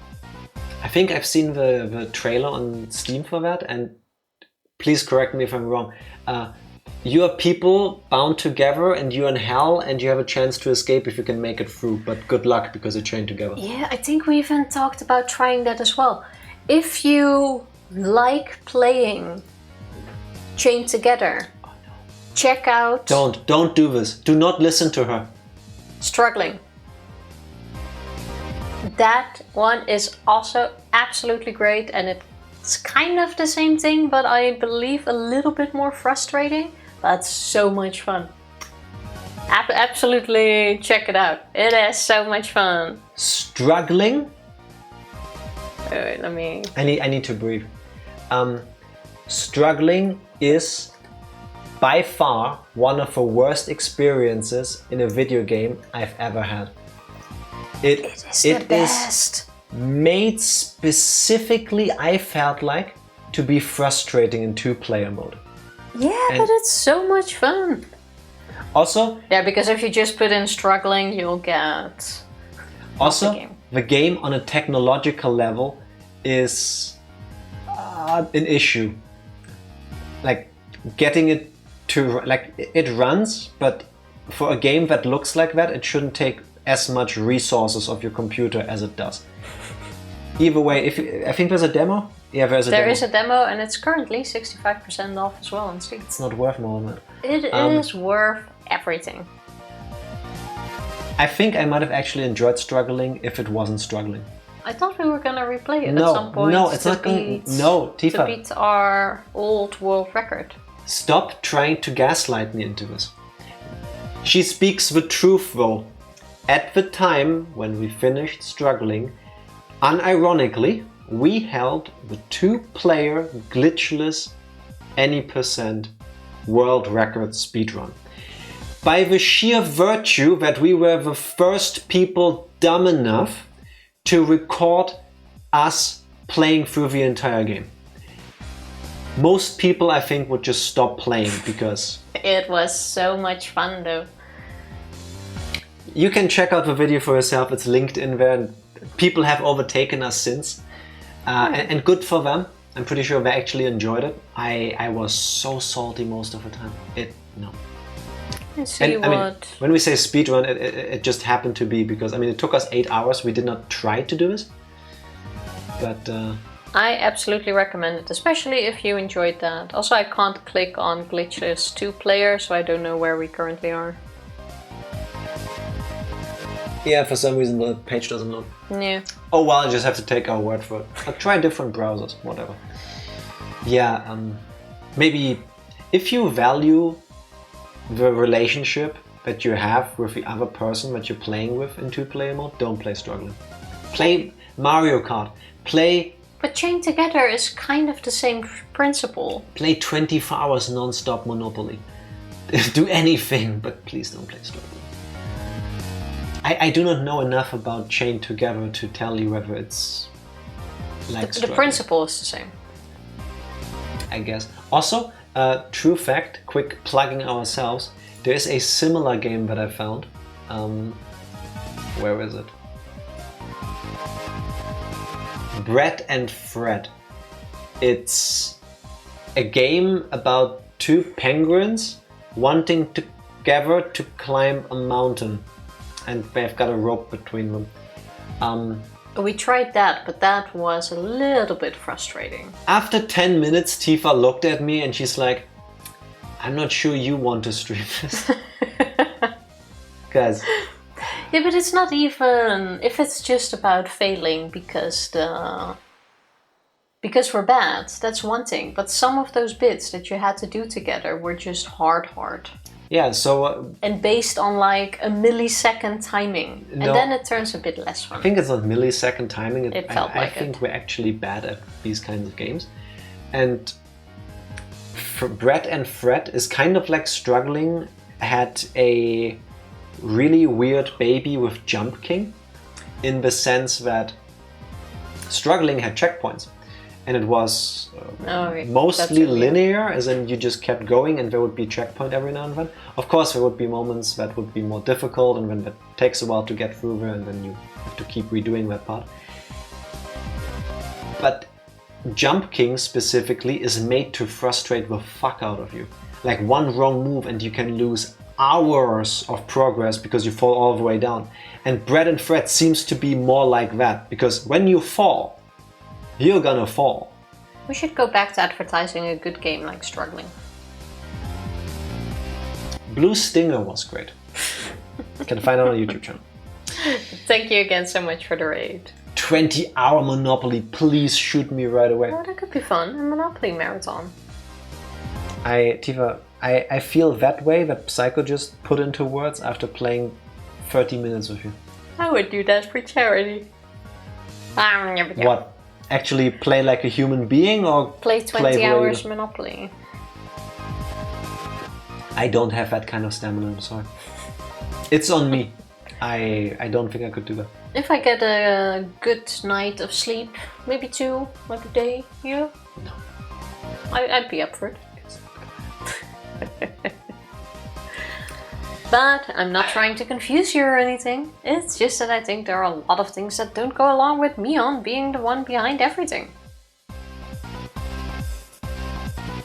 I think I've seen the trailer on Steam for that, and please correct me if I'm wrong. You are people bound together and you're in hell and you have a chance to escape if you can make it through, but good luck because you're chained together. Yeah, I think we even talked about trying that as well. If you like playing Chained Together, check out... Don't do this. Do not listen to her. Struggling. That one is also absolutely great, and it's kind of the same thing, but I believe a little bit more frustrating. But so much fun. Absolutely check it out. It is so much fun. Struggling? Wait, let me... I need to breathe. Struggling is by far one of the worst experiences in a video game I've ever had. It is the best. Made specifically, I felt like, to be frustrating in 2-player mode. Yeah, but it's so much fun. Also... Yeah, because if you just put in struggling, you'll get... Also, the game on a technological level is an issue. Like, getting it to... Like, it runs, but for a game that looks like that, it shouldn't take as much resources of your computer as it does. Either way, I think there's a demo. Yeah, there is a demo, and it's currently 65% off as well on Steam. It's not worth more than that. It is worth everything. I think I might have actually enjoyed struggling if it wasn't struggling. I thought we were gonna replay it at some point. No, it's not going. No, Tifa. To beat our old world record. Stop trying to gaslight me into this. She speaks the truth though. At the time when we finished struggling, unironically, we held the 2-player glitchless any percent world record speedrun. By the sheer virtue that we were the first people dumb enough to record us playing through the entire game. Most people, I think, would just stop playing because... It was so much fun though. You can check out the video for yourself, it's linked in there. And people have overtaken us since. And good for them. I'm pretty sure they actually enjoyed it. I was so salty most of the time. I mean, when we say speedrun, it just happened to be because, I mean, it took us 8 hours. We did not try to do this. But... I absolutely recommend it, especially if you enjoyed that. Also, I can't click on glitches 2-player, so I don't know where we currently are. Yeah, for some reason the page doesn't load. Yeah. Oh well, I just have to take our word for it. I'll try different browsers, whatever. Yeah, maybe if you value the relationship that you have with the other person that you're playing with in 2-player mode, don't play struggling. Play Mario Kart. But Chained Together is kind of the same principle. Play 24 hours non-stop Monopoly. Do anything, but please don't play struggling. I do not know enough about Chained Together to tell you whether it's like the principle is the same. I guess. Also, true fact, quick plugging ourselves, there is a similar game that I found. Where is it? Brett and Fred. It's a game about 2 penguins wanting together to climb a mountain. And they've got a rope between them. We tried that, but that was a little bit frustrating. After 10 minutes, Tifa looked at me and she's like, I'm not sure you want to stream this. Guys. Yeah, but it's not even... If it's just about failing because we're bad, that's one thing. But some of those bits that you had to do together were just hard. Yeah, so... and based on like a millisecond timing. No, and then it turns a bit less fun. I think it's not millisecond timing. It felt like I think we're actually bad at these kinds of games. And Brett and Fred is kind of like struggling, had a really weird baby with Jump King, in the sense that struggling had checkpoints. And it was mostly linear, as in you just kept going and there would be a checkpoint every now and then. Of course, there would be moments that would be more difficult and when it takes a while to get through there and then you have to keep redoing that part. But Jump King specifically is made to frustrate the fuck out of you. Like one wrong move and you can lose hours of progress because you fall all the way down. And Brett and Fred seems to be more like that, because when you fall, you're gonna fall. We should go back to advertising a good game like Struggling. Blue Stinger was great. You can find it on a YouTube channel. Thank you again so much for the raid. 20-hour Monopoly, please shoot me right away. Oh, that could be fun. A Monopoly marathon. Tifa, I feel that way that Psycho just put into words after playing 30 minutes with you. I would do that for charity. What? Actually play like a human being or play 20 hours Monopoly? I don't have that kind of stamina, I'm sorry. It's on me. I don't think I could do that. If I get a good night of sleep, maybe 2, like a day, yeah? No. I'd be up for it. But I'm not trying to confuse you or anything. It's just that I think there are a lot of things that don't go along with Mion being the one behind everything.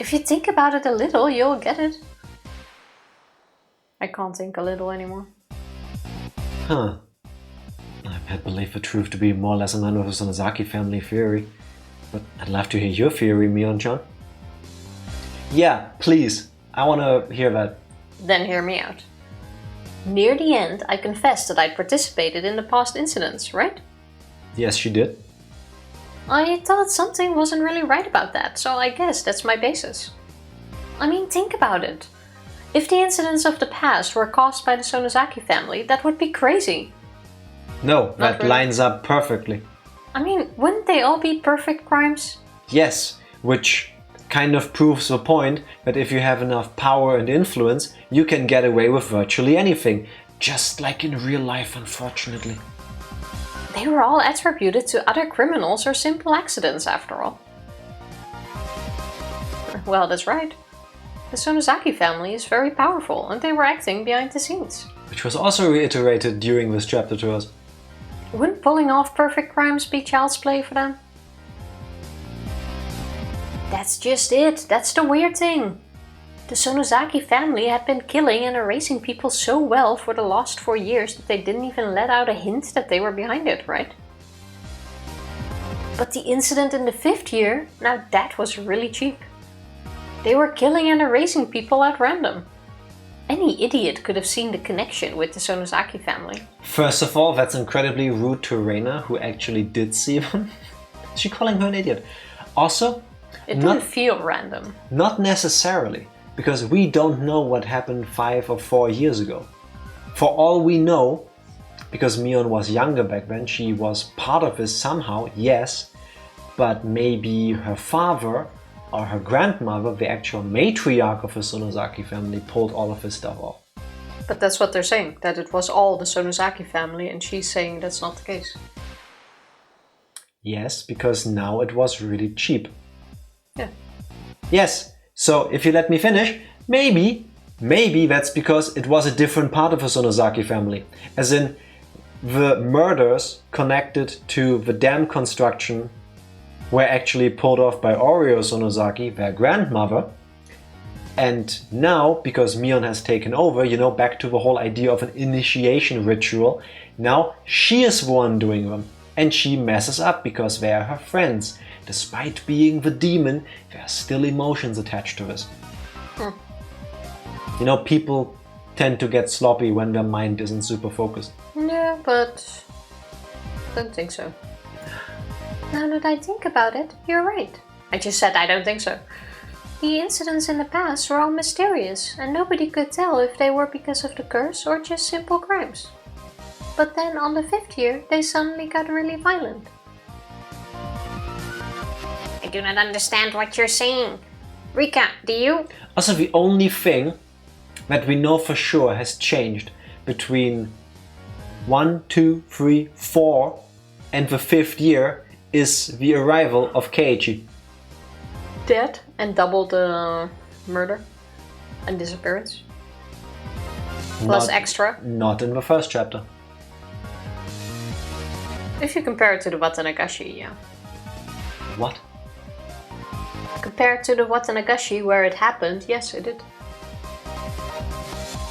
If you think about it a little, you'll get it. I can't think a little anymore. Huh. I believe the truth to be more or less a member of the Sonozaki family theory. But I'd love to hear your theory, Mion-chan. Yeah, please. I want to hear that. Then hear me out. Near the end, I confessed that I'd participated in the past incidents, right? Yes, she did. I thought something wasn't really right about that, so I guess that's my basis. I mean, think about it. If the incidents of the past were caused by the Sonozaki family, that would be crazy. No, that really. lines up perfectly. I mean, wouldn't they all be perfect crimes? Yes, which kind of proves the point that if you have enough power and influence, you can get away with virtually anything. Just like in real life, unfortunately. They were all attributed to other criminals or simple accidents, after all. Well, that's right. The Sonozaki family is very powerful, and they were acting behind the scenes. Which was also reiterated during this chapter to us. Wouldn't pulling off perfect crimes be child's play for them? That's just it. That's the weird thing. The Sonozaki family had been killing and erasing people so well for the last 4 years that they didn't even let out a hint that they were behind it, right? But the incident in the 5th year, now that was really cheap. They were killing and erasing people at random. Any idiot could have seen the connection with the Sonozaki family. First of all, that's incredibly rude to Reina, who actually did see them. Is she calling her an idiot? Also, it didn't feel random. Not necessarily, because we don't know what happened 5 or 4 years ago. For all we know, because Mion was younger back then, she was part of this somehow, yes, but maybe her father or her grandmother, the actual matriarch of the Sonozaki family, pulled all of this stuff off. But that's what they're saying, that it was all the Sonozaki family, and she's saying that's not the case. Yes, because now it was really cheap. Yeah. Yes, so if you let me finish, maybe that's because it was a different part of the Sonozaki family. As in, the murders connected to the dam construction were actually pulled off by Oreo Sonozaki, their grandmother. And now, because Mion has taken over, back to the whole idea of an initiation ritual, now she is the one doing them. And she messes up because they are her friends. Despite being the demon, there are still emotions attached to this. People tend to get sloppy when their mind isn't super focused. Yeah, but I don't think so. Now that I think about it, you're right. I just said I don't think so. The incidents in the past were all mysterious, and nobody could tell if they were because of the curse or just simple crimes. But then on the 5th year, they suddenly got really violent. I do not understand what you're saying. Rika, do you? Also, the only thing that we know for sure has changed between 1, 2, 3, 4 and the 5th year is the arrival of Keiichi. Dead and double the murder and disappearance. Plus extra. Not in the first chapter. If you compare it to the Watanagashi, yeah. What? Compared to the Watanagashi where it happened, yes, it did.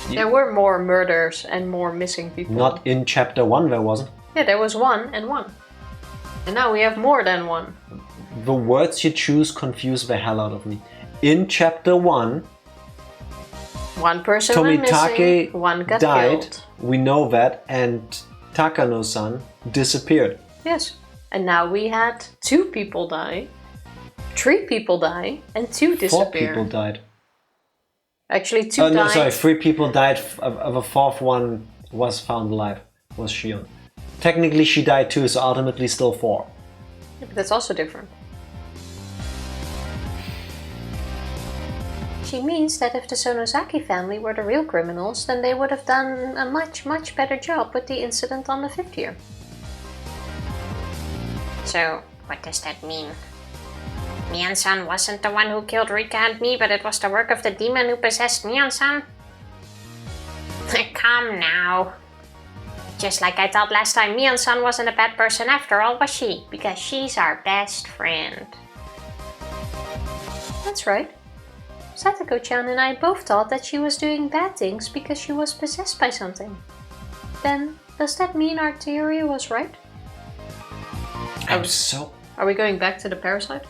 There were more murders and more missing people. Not in chapter 1 there wasn't. Yeah, there was 1 and 1. And now we have more than 1. The words you choose confuse the hell out of me. In chapter 1, One person went missing, Tomitake one got died, killed. we know that, and Takano-san disappeared. Yes. And now we had 2 people die, 3 people die, and 2 disappear. 4 people died. Actually, 2 died. No, sorry, 3 people died. Of a 4th one was found alive. Was Shion. Technically, she died too, so ultimately still 4. Yeah, but that's also different. She means that if the Sonosaki family were the real criminals, then they would have done a much better job with the incident on the 5th year. So, what does that mean? Mion-san wasn't the one who killed Rika and me, but it was the work of the demon who possessed Mion-san? Come now. Just like I thought last time, Mion-san wasn't a bad person after all, was she? Because she's our best friend. That's right. Satoko-chan and I both thought that she was doing bad things because she was possessed by something. Then, does that mean our theory was right? Are we going back to the parasite?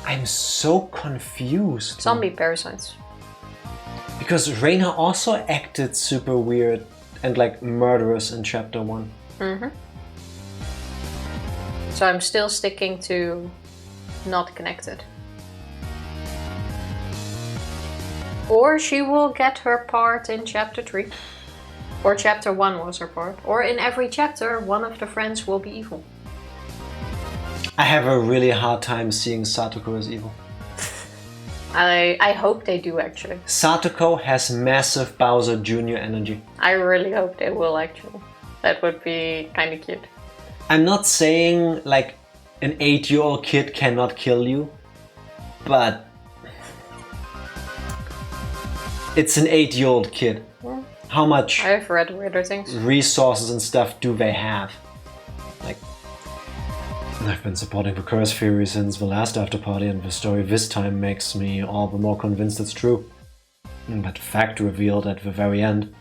I'm so confused. Zombie parasites. Because Reina also acted super weird and like murderous in chapter 1. Mm-hmm. So I'm still sticking to not connected. Or she will get her part in chapter 3. Or chapter 1 was her part. Or in every chapter, one of the friends will be evil. I have a really hard time seeing Satoko as evil. I hope they do, actually. Satoko has massive Bowser Jr. energy. I really hope they will, actually. That would be kind of cute. I'm not saying like an 8-year-old kid cannot kill you, but it's an 8-year-old kid. Yeah. How much I've read weirder things. resources and stuff do they have? Like, I've been supporting the curse theory since the last after party, and the story this time makes me all the more convinced it's true. But the fact revealed at the very end,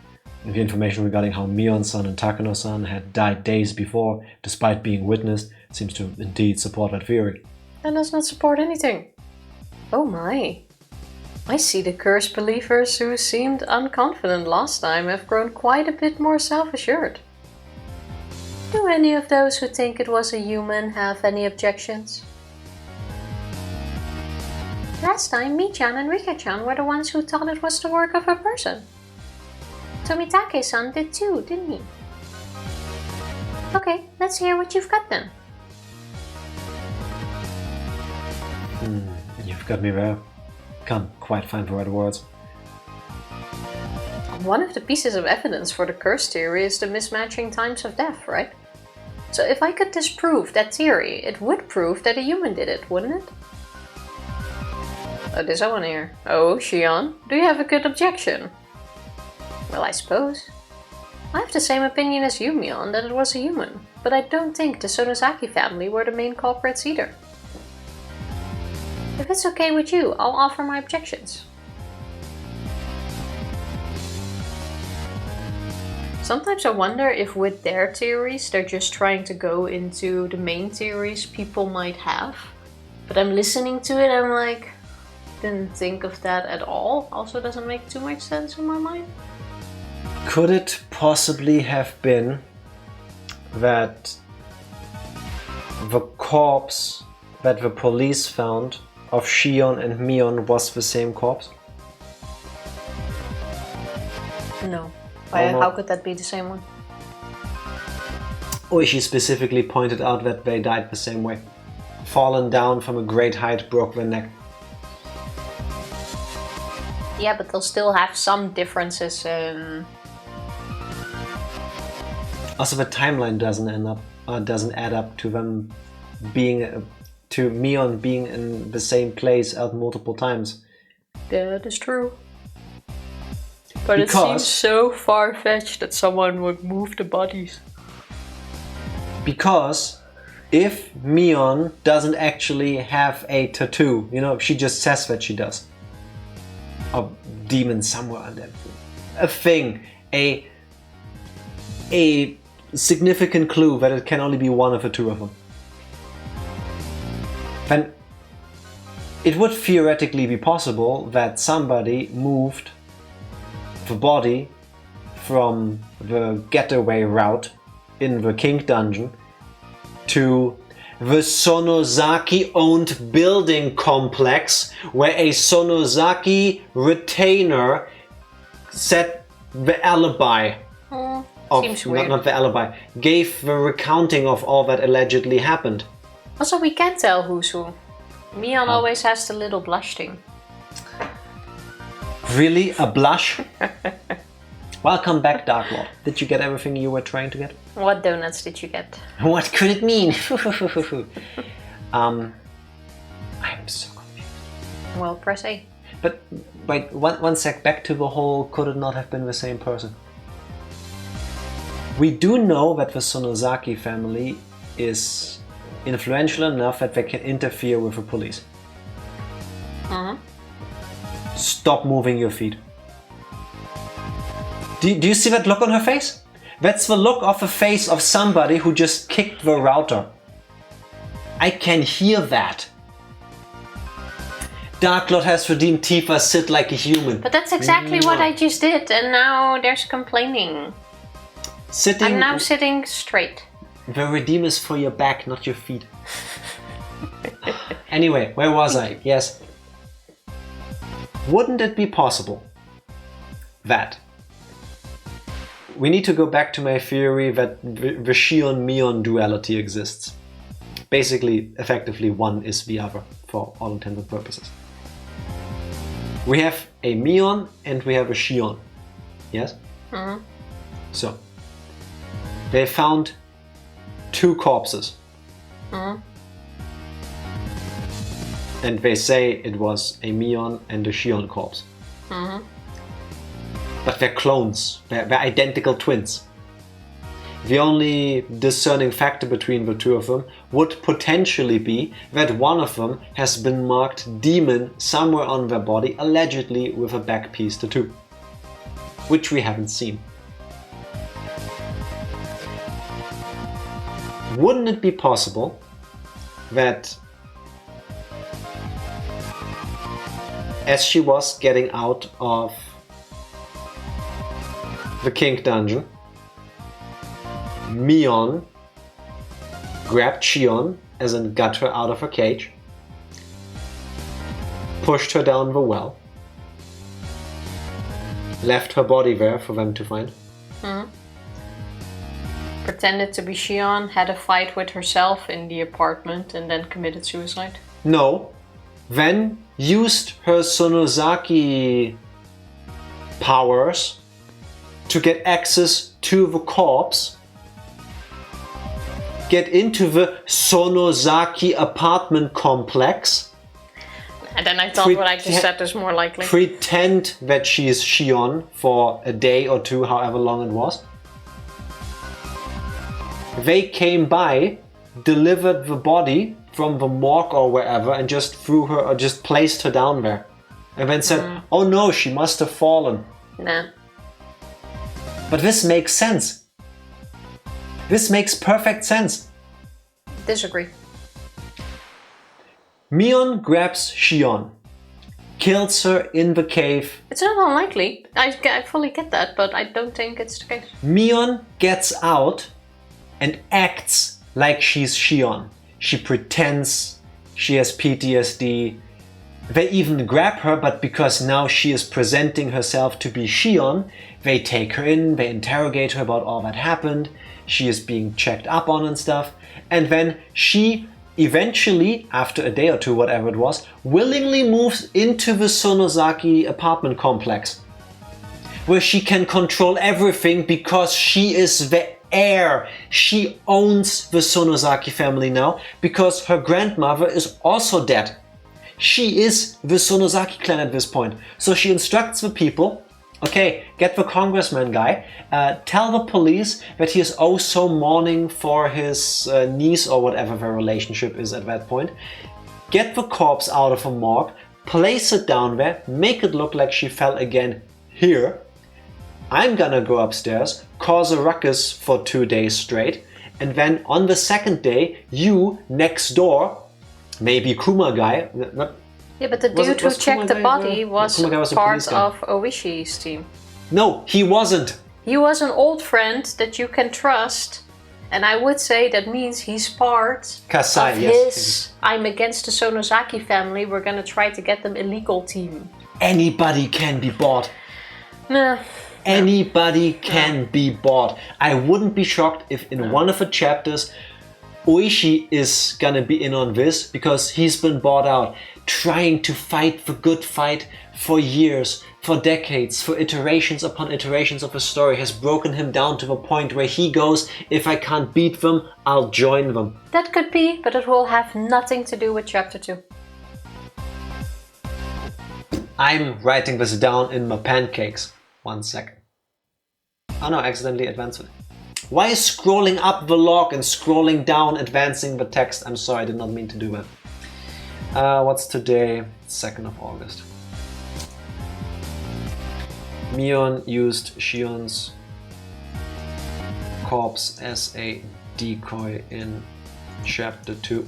the information regarding how Mion-san and Takano-san had died days before, despite being witnessed, seems to indeed support that theory. That does not support anything. Oh my. I see the curse believers who seemed unconfident last time have grown quite a bit more self-assured. Do any of those who think it was a human have any objections? Last time, Mi-chan and Rika-chan were the ones who thought it was the work of a person. Tomitake-san did too, didn't he? Okay, let's hear what you've got then. You've got me there. Can't quite find the right words. One of the pieces of evidence for the curse theory is the mismatching times of death, right? So if I could disprove that theory, it would prove that a human did it, wouldn't it? Oh, this I want to hear. Oh, Shion, do you have a good objection? Well, I suppose. I have the same opinion as you, Mion, that it was a human, but I don't think the Sonosaki family were the main culprits either. If it's okay with you, I'll offer my objections. Sometimes I wonder if with their theories they're just trying to go into the main theories people might have. But I'm listening to it, I'm like, didn't think of that at all. Also doesn't make too much sense in my mind. Could it possibly have been that the corpse that the police found of Shion and Mion was the same corpse? No. Oh, no. How could that be the same one? Ooishi specifically pointed out that they died the same way. Fallen down from a great height, broke their neck. Yeah, but they'll still have some differences in... Also, the timeline doesn't add up to them being to Mion being in the same place at multiple times. That is true. But Because it seems so far-fetched that someone would move the bodies. Because if Mion doesn't actually have a tattoo, you know, she just says that she does. A demon somewhere under a thing, a significant clue that it can only be one of the two of them. Then it would theoretically be possible that somebody moved the body from the getaway route in the King Dungeon to the Sonozaki-owned building complex where a Sonozaki retainer set the alibi. Seems weird. Not the alibi. Gave the recounting of all that allegedly happened. Also, we can't tell who's who. Mion always has the little blush thing. Really? A blush? Welcome back, Dark Lord. Did you get everything you were trying to get? What donuts did you get? What could it mean? I'm so confused. Well, press A. But wait, one sec, back to the whole could it not have been the same person? We do know that the Sonozaki family is influential enough that they can interfere with the police. Stop moving your feet. Do you see that look on her face? That's the look of the face of somebody who just kicked the router. I can hear that. Dark Lord has redeemed Tifa, sit like a human. But that's exactly what I just did, and now there's complaining. I'm now sitting straight. The redeem is for your back, not your feet. Anyway, where was I? Yes. Wouldn't it be possible that we need to go back to my theory that the Shion-Mion duality exists? Basically, effectively, one is the other for all intents and purposes. We have a Mion and we have a Shion. Yes? So, they found 2 corpses. And they say it was a Mion and a Shion corpse. But they're clones. They're identical twins. The only discerning factor between the 2 of them would potentially be that one of them has been marked demon somewhere on their body, allegedly with a back piece tattoo, which we haven't seen. Wouldn't it be possible that as she was getting out of the King Dungeon, Mion grabbed Shion, as in got her out of her cage, pushed her down the well, left her body there for them to find. Pretended to be Shion, had a fight with herself in the apartment, and then committed suicide? No. Then used her Sonozaki powers to get access to the corpse, get into the Sonozaki apartment complex. And then I thought what I just said is more likely. Pretend that she is Shion for a day or 2, however long it was. They came by, delivered the body from the morgue or wherever, and just threw her or just placed her down there. And then said, oh no, she must have fallen. Nah. But this makes sense. This makes perfect sense. Disagree. Mion grabs Shion, kills her in the cave. It's not unlikely. I fully get that, but I don't think it's the case. Mion gets out and acts like she's Shion. She pretends she has PTSD. They even grab her, but because now she is presenting herself to be Shion, they take her in, they interrogate her about all that happened. She is being checked up on and stuff. And then she eventually, after a day or 2, whatever it was, willingly moves into the Sonozaki apartment complex, where she can control everything because she is the heir. She owns the Sonozaki family now because her grandmother is also dead. She is the Sonozaki clan at this point. So she instructs the people, okay, get the congressman guy, tell the police that he is also mourning for his niece or whatever their relationship is at that point. Get the corpse out of a morgue, place it down there, make it look like she fell again here. I'm gonna go upstairs, cause a ruckus for 2 days straight, and then on the 2nd day, you next door, maybe Kuma guy. Yeah, but the dude who checked the body was part of Oishi's team. No, he wasn't. He was an old friend that you can trust. And I would say that means he's part Kasai, of yes. his I'm against the Sonozaki family, we're gonna try to get them illegal team. Anybody can be bought. Nah. Anybody can be bought. I wouldn't be shocked if in one of the chapters Ooishi is gonna be in on this because he's been bought out, trying to fight the good fight for years, for decades, for iterations upon iterations of a story, has broken him down to the point where he goes, if I can't beat them, I'll join them. That could be, but it will have nothing to do with chapter 2. I'm writing this down in my pancakes. 1 second. Oh no, I accidentally advanced it. Why is scrolling up the log and scrolling down advancing the text? I'm sorry, I did not mean to do that. What's today? 2nd of August. Mion used Shion's corpse as a decoy in chapter 2.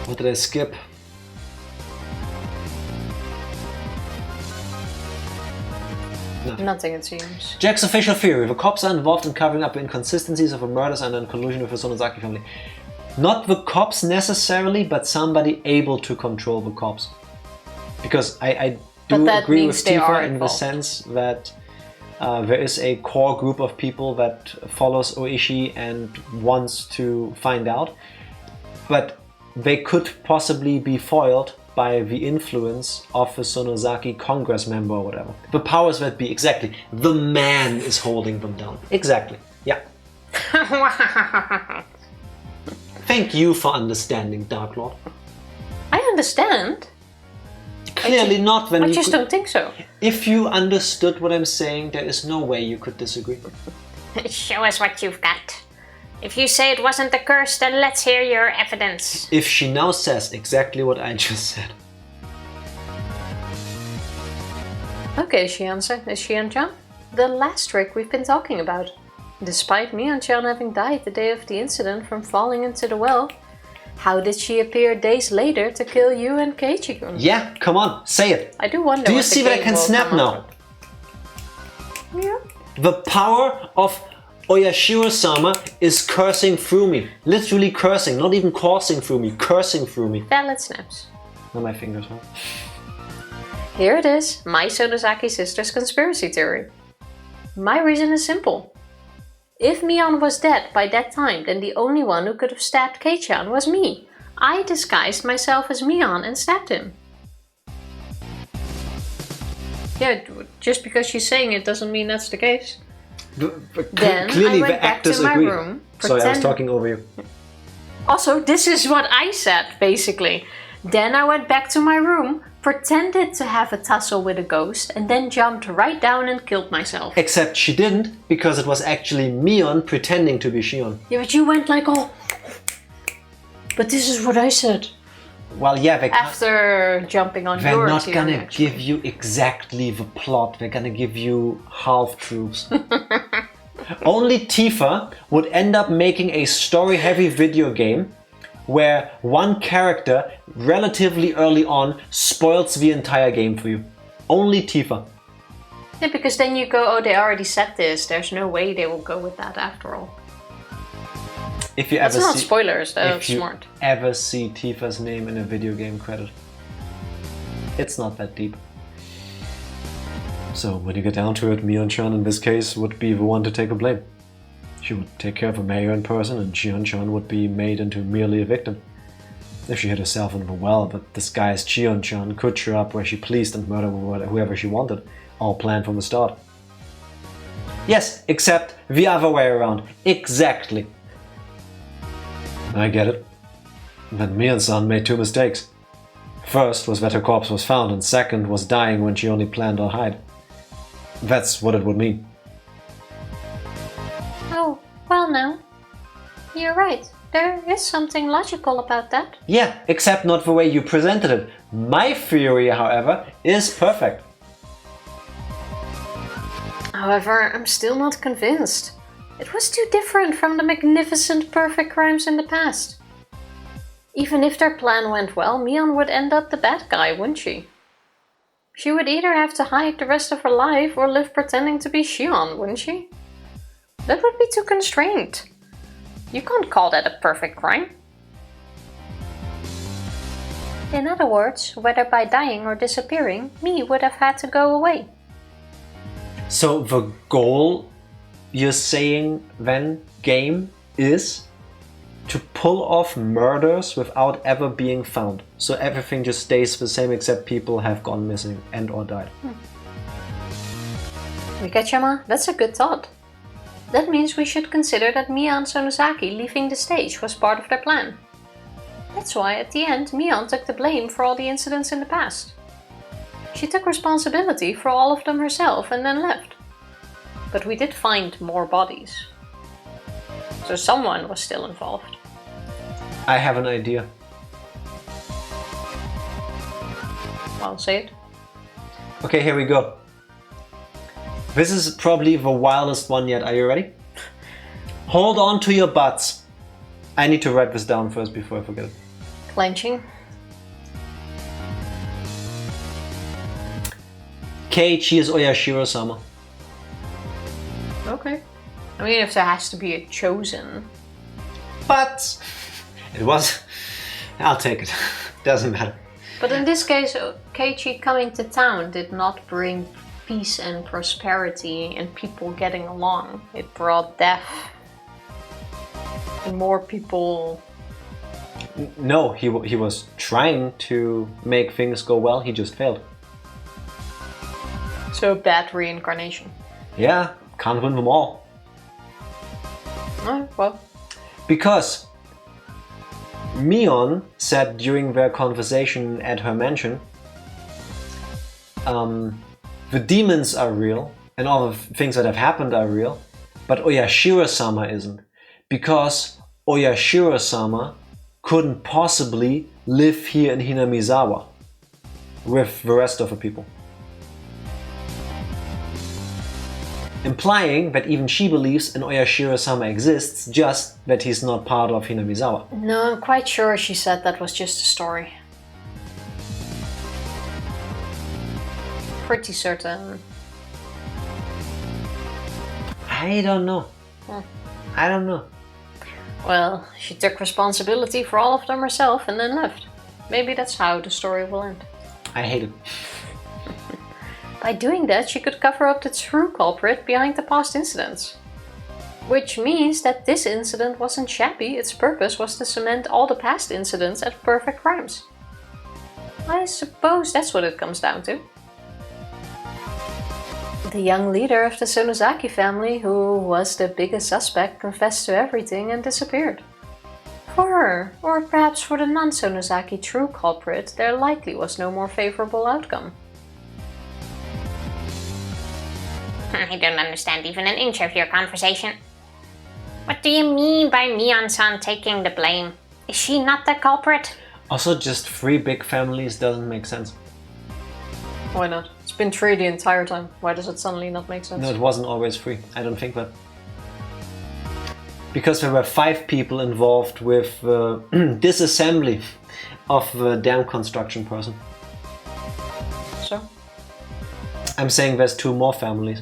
What did I skip? Nothing, it seems. Jack's official theory. The cops are involved in covering up the inconsistencies of the murders and in collusion with the Sonozaki family. Not the cops necessarily, but somebody able to control the cops. Because I do agree with Tifa in the sense that there is a core group of people that follows Ooishi and wants to find out. But they could possibly be foiled by the influence of a Sonozaki Congress member or whatever. The powers that be, exactly. The man is holding them down. Exactly, yeah. Thank you for understanding, Dark Lord. I understand. Clearly not when I you just could, don't think so. If you understood what I'm saying, there is no way you could disagree. Show us what you've got. If you say it wasn't the curse, then let's hear your evidence. If she now says exactly what I just said. Okay, Shion-chan. The last trick we've been talking about. Despite Mion-chan having died the day of the incident from falling into the well, how did she appear days later to kill you and Keiichi-kun? Yeah, come on, say it. I do wonder. Do you see that I can snap now? Yeah. The power of Oyashiro-sama is cursing through me. Literally cursing, not even coursing through me, cursing through me. Valid snaps. Now my fingers hurt. Here it is, my Sonozaki sister's conspiracy theory. My reason is simple. If Mion was dead by that time, then the only one who could have stabbed Kei-chan was me. I disguised myself as Mion and stabbed him. Yeah, just because she's saying it doesn't mean that's the case. Then clearly I went the actors back to agree. my room, Sorry, I was talking over you. Also, this is what I said, basically. Then I went back to my room, pretended to have a tussle with a ghost, and then jumped right down and killed myself. Except she didn't, because it was actually Mion pretending to be Shion. Yeah, but you went like, oh... But this is what I said. Well, yeah, they can't... After jumping on They're your not theory, gonna actually. give you exactly the plot. They're gonna give you half-truths. Only Tifa would end up making a story-heavy video game where one character, relatively early on, spoils the entire game for you. Only Tifa. Yeah, because then you go, oh, they already said this. There's no way they will go with that after all. If you That's ever not see, spoilers, that's if you smart. ever see Tifa's name in a video game credit, it's not that deep. So when you get down to it, Mion-chan in this case would be the one to take the blame. She would take care of the mayor in person, and Shion-chan would be made into merely a victim. If she hid herself in the well, but disguised Shion-chan could show up where she pleased and murder whoever she wanted, all planned from the start. Yes, except the other way around. Exactly. I get it. Then Mion-san made two mistakes. First was that her corpse was found, and second was dying when she only planned on hide. That's what it would mean. Oh, well no. You're right. There is something logical about that. Yeah, except not the way you presented it. My theory, however, is perfect. However, I'm still not convinced. It was too different from the magnificent perfect crimes in the past. Even if their plan went well, Mion would end up the bad guy, wouldn't she? She would either have to hide the rest of her life or live pretending to be Shion, wouldn't she? That would be too constrained. You can't call that a perfect crime. In other words, whether by dying or disappearing, Mi would have had to go away. So the goal, you're saying then, game, is to pull off murders without ever being found. So everything just stays the same except people have gone missing and or died. Mikachama, that's a good thought. That means we should consider that Mia and Sonozaki leaving the stage was part of their plan. That's why at the end Mian took the blame for all the incidents in the past. She took responsibility for all of them herself and then left. But we did find more bodies. So someone was still involved. I have an idea. I'll say it. Okay, here we go. This is probably the wildest one yet. Are you ready? Hold on to your butts. I need to write this down first before I forget it. Clenching. Keiichi is oyashiro-sama. Okay. I mean, if there has to be a chosen. But it was. I'll take it. Doesn't matter. But in this case, Keiichi coming to town did not bring peace and prosperity and people getting along. It brought death. And more people. No, he was trying to make things go well, he just failed. So bad reincarnation. Yeah, can't win them all. Oh, well. Because Mion said during their conversation at her mansion, the demons are real and all the things that have happened are real, but Oyashiro-sama isn't. Because Oyashiro-sama couldn't possibly live here in Hinamizawa with the rest of the people. Implying that even she believes an Oyashiro-sama exists, just that he's not part of Hinamizawa. No, I'm quite sure she said that was just a story. Pretty certain. I don't know. I don't know. Well, she took responsibility for all of them herself and then left. Maybe that's how the story will end. I hate it. By doing that, she could cover up the true culprit behind the past incidents. Which means that this incident wasn't shabby, its purpose was to cement all the past incidents as perfect crimes. I suppose that's what it comes down to. The young leader of the Sonozaki family, who was the biggest suspect, confessed to everything and disappeared. For her, or perhaps for the non-Sonozaki true culprit, there likely was no more favorable outcome. I don't understand even an inch of your conversation. What do you mean by Mian-san taking the blame? Is she not the culprit? Also, just 3 big families doesn't make sense. Why not? It's been 3 the entire time. Why does it suddenly not make sense? No, it wasn't always 3. I don't think that. Because there were 5 people involved with the disassembly of the dam construction person. So? I'm saying there's 2 more families.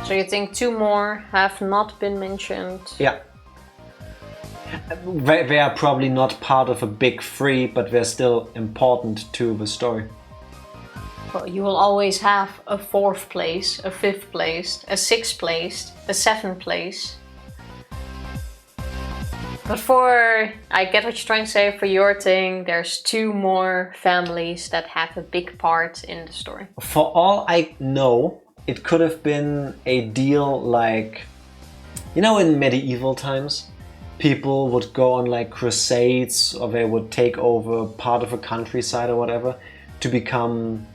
So you think 2 more have not been mentioned? Yeah. They are probably not part of a big 3, but they're still important to the story. Well, you will always have a 4th place, a 5th place, a 6th place, a 7th place. But I get what you're trying to say, for your thing, there's 2 more families that have a big part in the story. For all I know, it could have been a deal like, you know, in medieval times, people would go on like crusades, or they would take over part of a countryside or whatever to become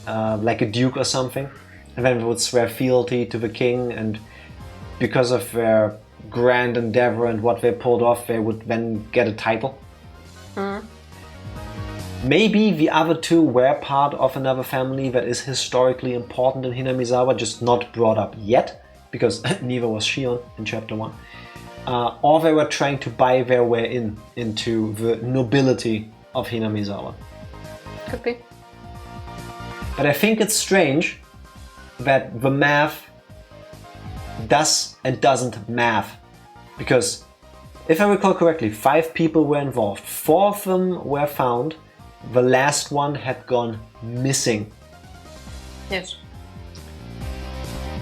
like a duke or something, and then they would swear fealty to the king, and because of their grand endeavor and what they pulled off, they would then get a title. Maybe the other 2 were part of another family that is historically important in Hinamizawa, just not brought up yet, because neither was Shion in chapter 1. Or they were trying to buy their way into the nobility of Hinamizawa. Could be. But I think it's strange that the math does and doesn't math. Because if I recall correctly, 5 people were involved. 4 of them were found. The last one had gone missing. Yes.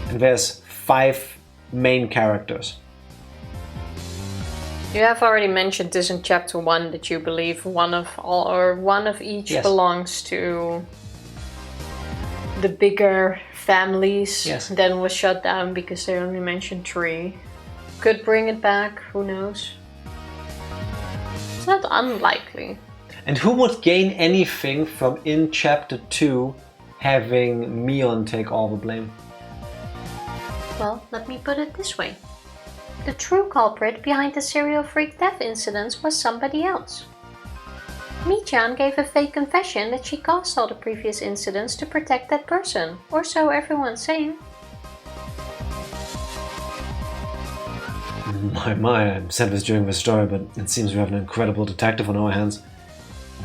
And there's 5 main characters. You have already mentioned this in chapter 1 that you believe one of each Yes. belongs to the bigger families. Yes. Then was shut down because they only mentioned 3. Could bring it back, who knows? It's not unlikely. And who would gain anything from in chapter 2 having Mion take all the blame? Well, let me put it this way. The true culprit behind the serial freak death incidents was somebody else. Mi-chan gave a fake confession that she caused all the previous incidents to protect that person, or so everyone's saying. My, I said this during the story, but it seems we have an incredible detective on our hands.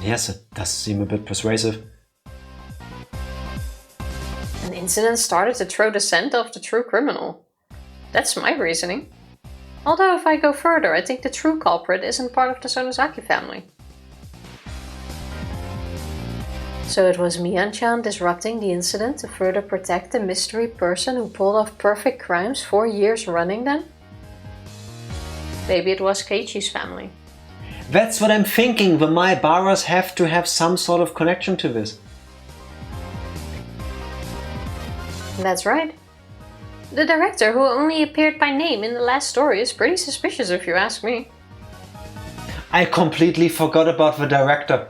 Yes, it does seem a bit persuasive. An incident started to throw the scent off the true criminal. That's my reasoning. Although if I go further, I think the true culprit isn't part of the Sonozaki family. So it was Mian-chan disrupting the incident to further protect the mystery person who pulled off perfect crimes 4 years running then? Maybe it was Keiichi's family. That's what I'm thinking. The Maebaras have to have some sort of connection to this. That's right. The director, who only appeared by name in the last story, is pretty suspicious if you ask me. I completely forgot about the director.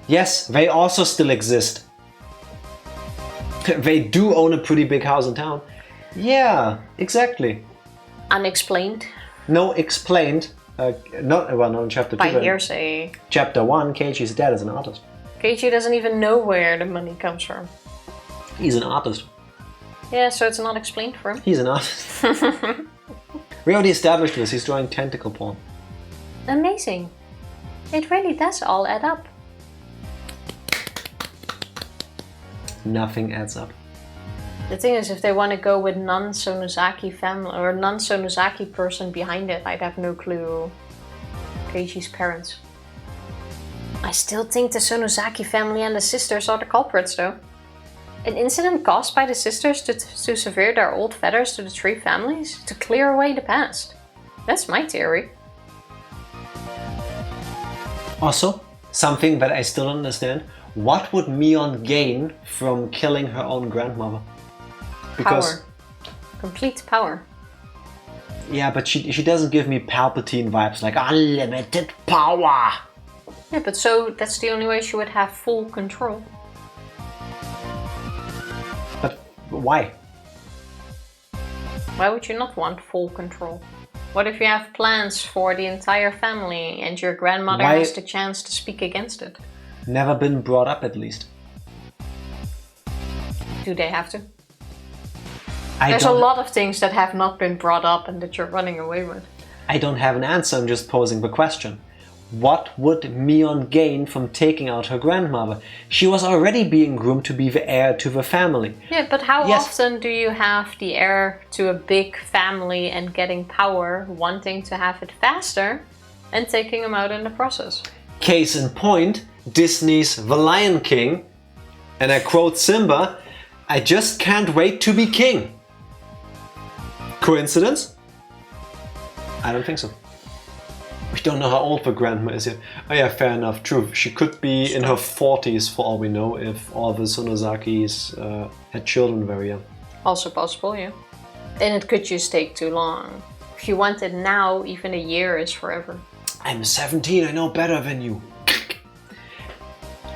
Yes, they also still exist. They do own a pretty big house in town. Yeah, exactly. Unexplained. No, explained. Not in chapter 2. By but hearsay. Chapter 1, Keiichi's dad is an artist. Keiichi doesn't even know where the money comes from. He's an artist. Yeah, so it's not explained for him. He's an artist. We already established this. He's drawing tentacle porn. Amazing. It really does all add up. Nothing adds up. The thing is, if they want to go with non-Sonozaki family or non-Sonozaki person behind it, I'd have no clue. Keiichi's parents. I still think the Sonozaki family and the sisters are the culprits, though. An incident caused by the sisters to sever their old fetters to the 3 families to clear away the past. That's my theory. Also, something that I still don't understand. What would Mion gain from killing her own grandmother? Power. Complete power. Yeah, but she doesn't give me Palpatine vibes, like unlimited power. Yeah, but so that's the only way she would have full control. But why? Why would you not want full control? What if you have plans for the entire family and your grandmother Why- has the chance to speak against it? Never been brought up, at least. Do they have to? I There's a don't- lot of things that have not been brought up and that you're running away with. I don't have an answer, I'm just posing the question. What would Mion gain from taking out her grandmother? She was already being groomed to be the heir to the family. Yeah, but how Yes. often do you have the heir to a big family and getting power, wanting to have it faster, and taking them out in the process? Case in point, Disney's The Lion King, and I quote Simba, "I just can't wait to be king." Coincidence? I don't think so. We don't know how old the grandma is yet. Oh yeah, fair enough, true. She could be in her 40s for all we know if all the Sonozakis had children very young. Also possible, yeah. And it could just take too long. If you want it now, even a year is forever. I'm 17, I know better than you.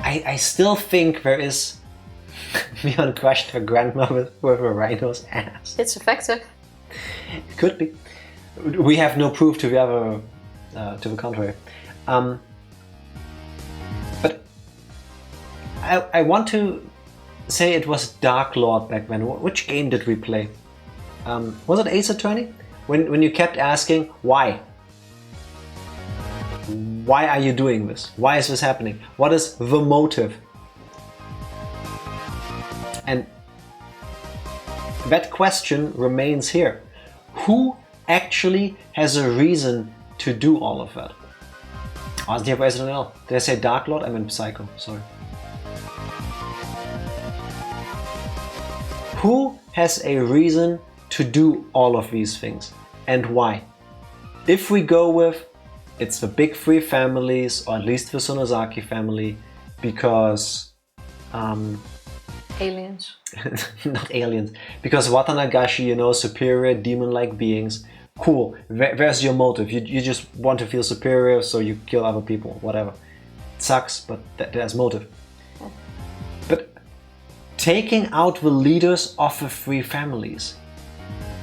I still think there is... Mion crushed her grandmother with a rhino's ass. It's effective. It could be. We have no proof to the other, to the contrary. But I want to say it was Dark Lord back then. Which game did we play? Was it Ace Attorney? When you kept asking why? Why are you doing this? Why is this happening? What is the motive? And that question remains here. Who actually has a reason to do all of that? Oh, did I say Dark Lord? I meant Psycho, sorry. Who has a reason to do all of these things, and why? If we go with, it's the big three families, or at least the Sonozaki family, because... aliens. Not aliens. Because Watanagashi, you know, superior demon-like beings. Cool, there's your motive. You just want to feel superior, so you kill other people, whatever. It sucks, but there's motive. But taking out the leaders of the three families,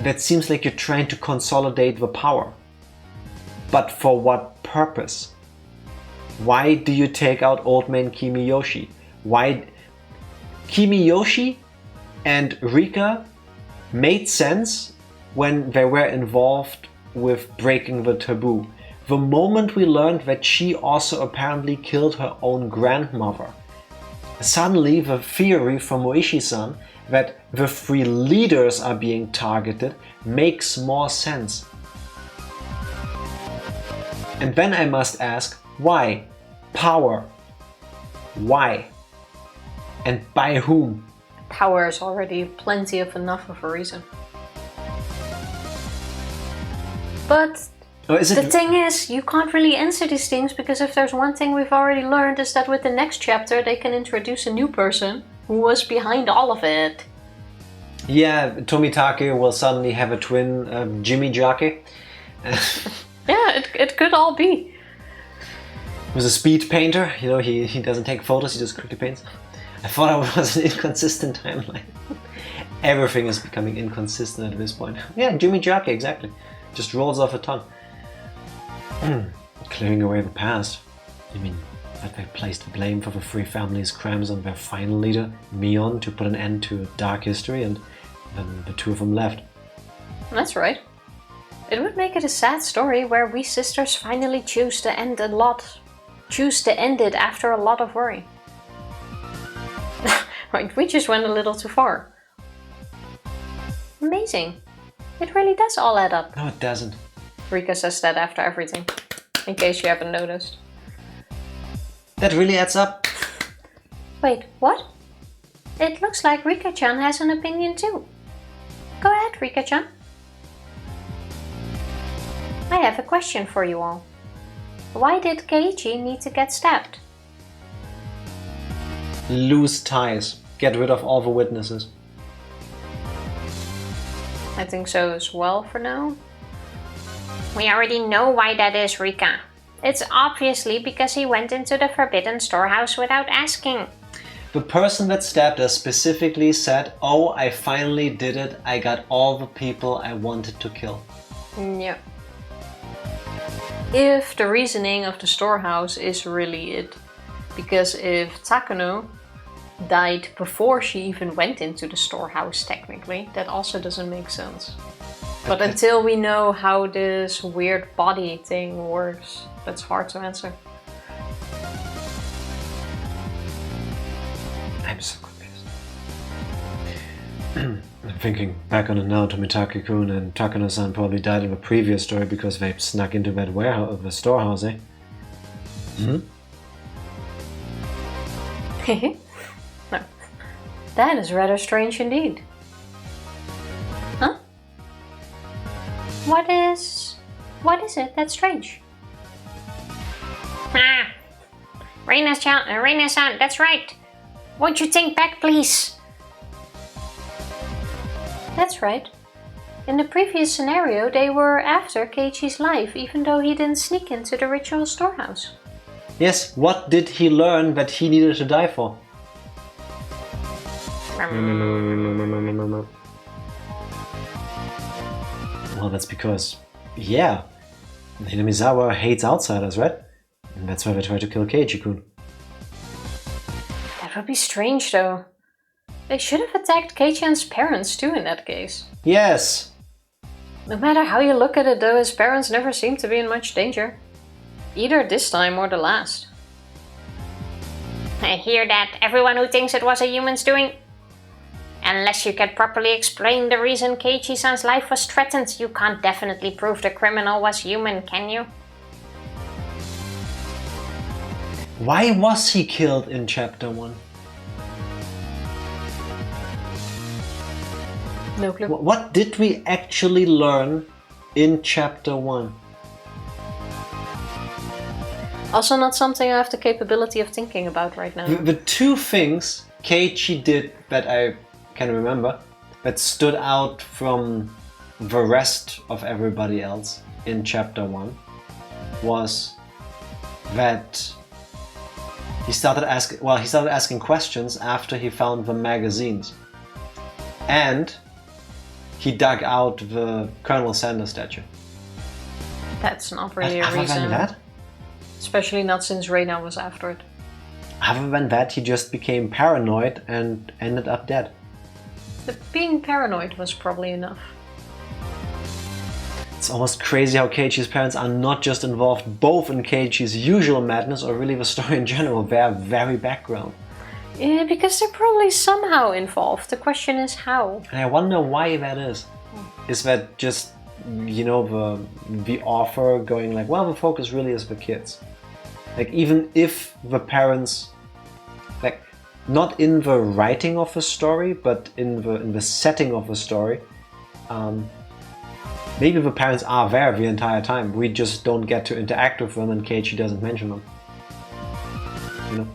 that seems like you're trying to consolidate the power. But for what purpose? Why do you take out old man Kimiyoshi? Why? Kimiyoshi and Rika made sense when they were involved with breaking the taboo. The moment we learned that she also apparently killed her own grandmother, suddenly the theory from ooishi-san that the three leaders are being targeted makes more sense. And then I must ask, why? Power. Why? And by whom? Power is already plenty of enough of a reason. But the thing is, you can't really answer these things, because if there's one thing we've already learned is that with the next chapter they can introduce a new person who was behind all of it. Yeah, Tomitake will suddenly have a twin Jimmy Jake. Yeah, it could all be. He was a speed painter, you know, he doesn't take photos, he just quickly paints. I thought it was an inconsistent timeline. Everything is becoming inconsistent at this point. Yeah, Jimmy Jake, exactly. Just rolls off a tongue. Clearing away the past. You mean that they placed the blame for the three families' crimes on their final leader, Mion, to put an end to dark history, and then the two of them left. That's right. It would make it a sad story where we sisters finally choose to end it after a lot of worry. Right, we just went a little too far. Amazing. It really does all add up. No, it doesn't. Rika says that after everything, in case you haven't noticed. That really adds up. Wait, what? It looks like Rika-chan has an opinion too. Go ahead, Rika-chan. I have a question for you all. Why did Keiichi need to get stabbed? Loose ties. Get rid of all the witnesses. I think so as well for now. We already know why that is, Rika. It's obviously because he went into the forbidden storehouse without asking. The person that stabbed us specifically said, "Oh, I finally did it. I got all the people I wanted to kill." Yeah. If the reasoning of the storehouse is really it. Because if Takano died before she even went into the storehouse, technically, that also doesn't make sense. But until we know how this weird body thing works, that's hard to answer. I'm so confused. I'm thinking back on it now, Tomitake-kun and Takano-san probably died in the previous story because they snuck into that warehouse, the storehouse, eh? Hmm? No. That is rather strange indeed. Huh? What is it that's strange? Ah, Reina-san, that's right. Won't you think back, please? That's right. In the previous scenario, they were after Keiichi's life, even though he didn't sneak into the ritual storehouse. Yes, what did he learn that he needed to die for? Well, that's because, yeah, Hinamizawa hates outsiders, right? And that's why they try to kill Keiichi-kun. That would be strange, though. They should have attacked Kei-chan's parents too in that case. Yes! No matter how you look at it though, his parents never seem to be in much danger. Either this time or the last. I hear that. Everyone who thinks it was a human's doing. Unless you can properly explain the reason Keiichi-san's life was threatened, you can't definitely prove the criminal was human, can you? Why was he killed in chapter 1? No clue. What did we actually learn in chapter 1? Also not something I have the capability of thinking about right now. The two things Keiichi did that I can remember that stood out from the rest of everybody else in chapter 1 was that he started asking questions after he found the magazines, and he dug out the Colonel Sanders statue. That's not really a Other reason. than that, Especially not since Reina was after it. other than that, he just became paranoid and ended up dead. But being paranoid was probably enough. It's almost crazy how Keiichi's parents are not just involved both in Keiichi's usual madness or really the story in general, their very background. Yeah, because they're probably somehow involved. The question is how. And I wonder why that is. Is that just, you know, the author going like, well, the focus really is the kids. Like, even if the parents, like, not in the writing of the story, but in the setting of the story, maybe the parents are there the entire time. We just don't get to interact with them and Keiichi doesn't mention them. You know?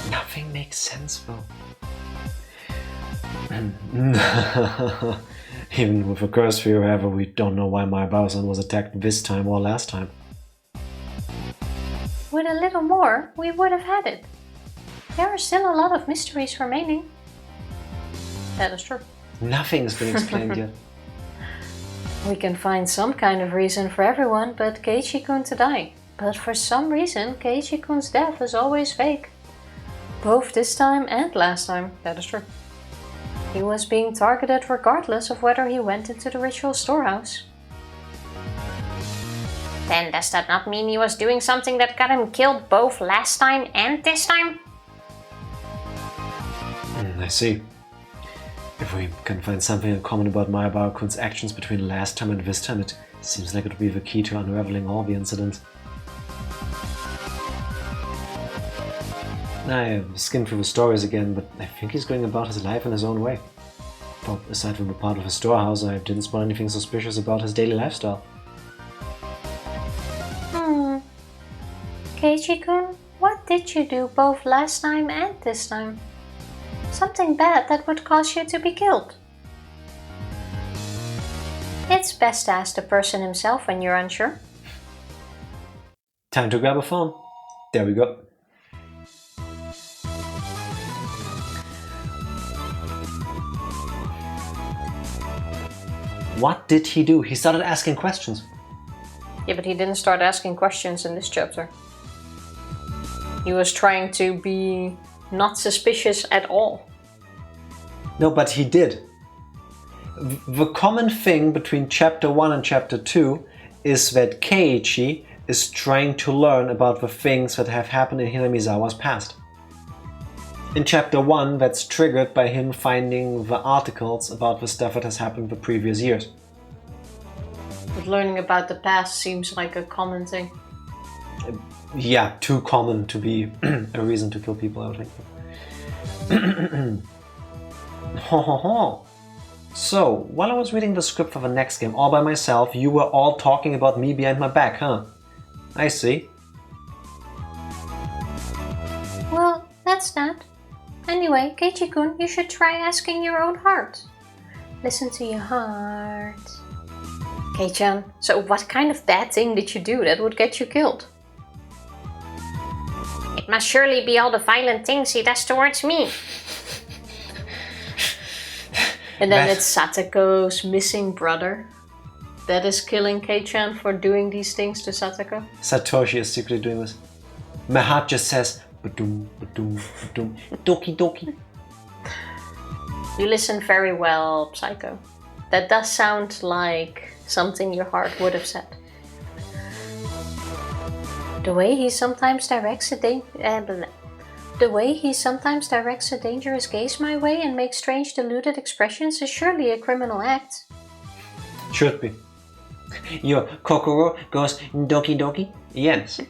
Nothing makes sense though. Even with a curse theory, however, we don't know why Maebara-san was attacked this time or last time. With a little more, we would have had it. There are still a lot of mysteries remaining. That is true. Nothing's been explained yet. We can find some kind of reason for everyone but Keiichi-kun to die. But for some reason, Keiichi-kun's death is always fake. Both this time and last time. That is true. He was being targeted regardless of whether he went into the ritual storehouse. Then does that not mean he was doing something that got him killed both last time and this time? I see. If we can find something in common about Maebara-kun's actions between last time and this time, it seems like it would be the key to unraveling all the incidents. I skimmed through the stories again, but I think he's going about his life in his own way. But aside from the part of his storehouse, I didn't spot anything suspicious about his daily lifestyle. Keiichi-kun, what did you do both last time and this time? Something bad that would cause you to be killed. It's best to ask the person himself when you're unsure. Time to grab a phone. There we go. What did he do? He started asking questions. Yeah, but he didn't start asking questions in this chapter. He was trying to be not suspicious at all. No, but he did. The common thing between chapter 1 and chapter 2 is that Keiichi is trying to learn about the things that have happened in Hinamizawa's past. In chapter 1, that's triggered by him finding the articles about the stuff that has happened the previous years. But learning about the past seems like a common thing. Yeah, too common to be a reason to kill people, I would think. So, while I was reading the script for the next game all by myself, you were all talking about me behind my back, huh? I see. Well, that's that. Anyway, Keiichi-kun, you should try asking your own heart. Listen to your heart. Kei-chan, so what kind of bad thing did you do that would get you killed? It must surely be all the violent things he does towards me. And then it's Satako's missing brother that is killing Kei-chan for doing these things to Satako. Satoshi is secretly doing this. My heart just says, ba-doom, ba-doom, ba-doom, doki doki. You listen very well, Psycho. That does sound like something your heart would have said. The way he sometimes directs The way he sometimes directs a dangerous gaze my way and makes strange deluded expressions is surely a criminal act. Should be. Your kokoro goes doki doki? Yes.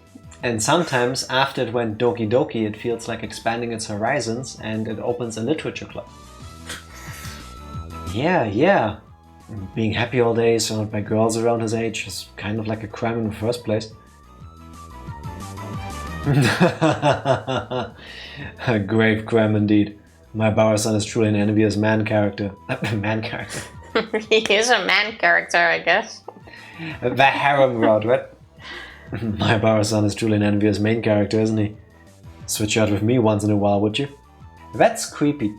And sometimes after it went doki doki, it feels like expanding its horizons and it opens a literature club. Yeah. Being happy all day, surrounded by girls around his age, is kind of like a crime in the first place. A grave crime indeed. Maebara-san is truly an envious man character. Man character. He is a man character, I guess. The harem route, right? Maebara-san is truly an envious main character, isn't he? Switch out with me once in a while, would you? That's creepy.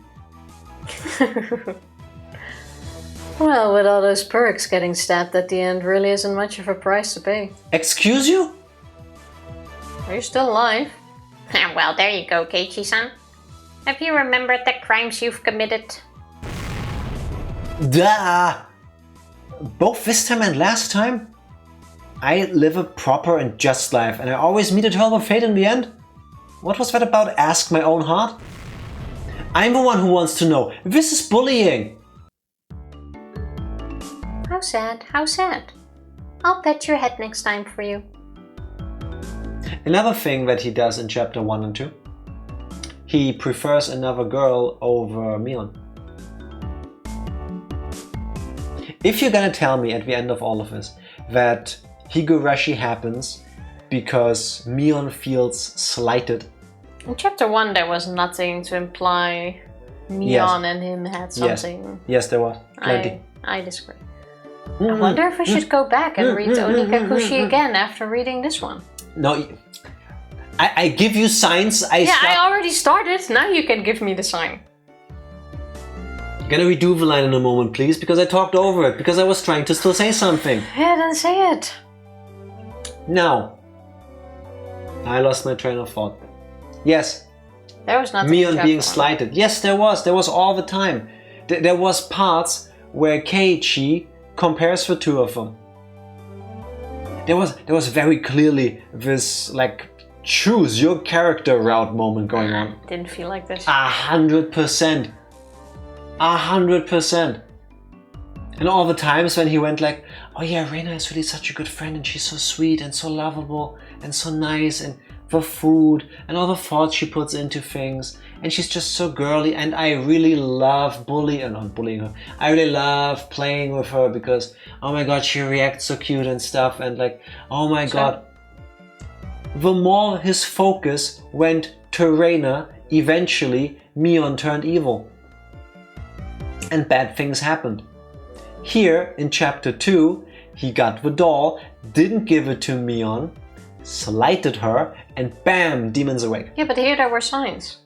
Well, with all those perks, getting stabbed at the end really isn't much of a price to pay. Excuse you? Are you still alive? Well, there you go, Keiichi-san. Have you remembered the crimes you've committed? Duh! Both this time and last time? I live a proper and just life, and I always meet a terrible fate in the end? What was that about ask my own heart? I'm the one who wants to know. This is bullying! How sad, how sad. I'll pet your head next time for you. Another thing that he does in chapter 1 and 2. He prefers another girl over Mion. If you're gonna tell me at the end of all of this that Higurashi happens because Mion feels slighted. In chapter 1 there was nothing to imply Mion and him had something. Yes, there was. Plenty. I disagree. I wonder if we should go back and read Onikakushi again after reading this one. No, I give you signs. I already started. Now you can give me the sign. Gonna redo the line in a moment, please, because I talked over it, because I was trying to still say something. Yeah, then say it. Now, I lost my train of thought. Yes. There was nothing. Mion being slighted. Yes, there was. There was all the time. There was parts where Keiichi compares the two of them. There was very clearly this like choose your character route moment going on. Didn't feel like this. 100%. 100%. And all the times when he went like, oh yeah, Reina is really such a good friend and she's so sweet and so lovable and so nice, and the food and all the thoughts she puts into things, and she's just so girly, and I really love not bullying her. I really love playing with her because, oh my god, she reacts so cute and stuff, and like, oh my god. The more his focus went to Reina, eventually Mion turned evil. And bad things happened. Here in chapter 2, he got the doll, didn't give it to Mion, slighted her, and bam, demons awake. Yeah, but here there were signs.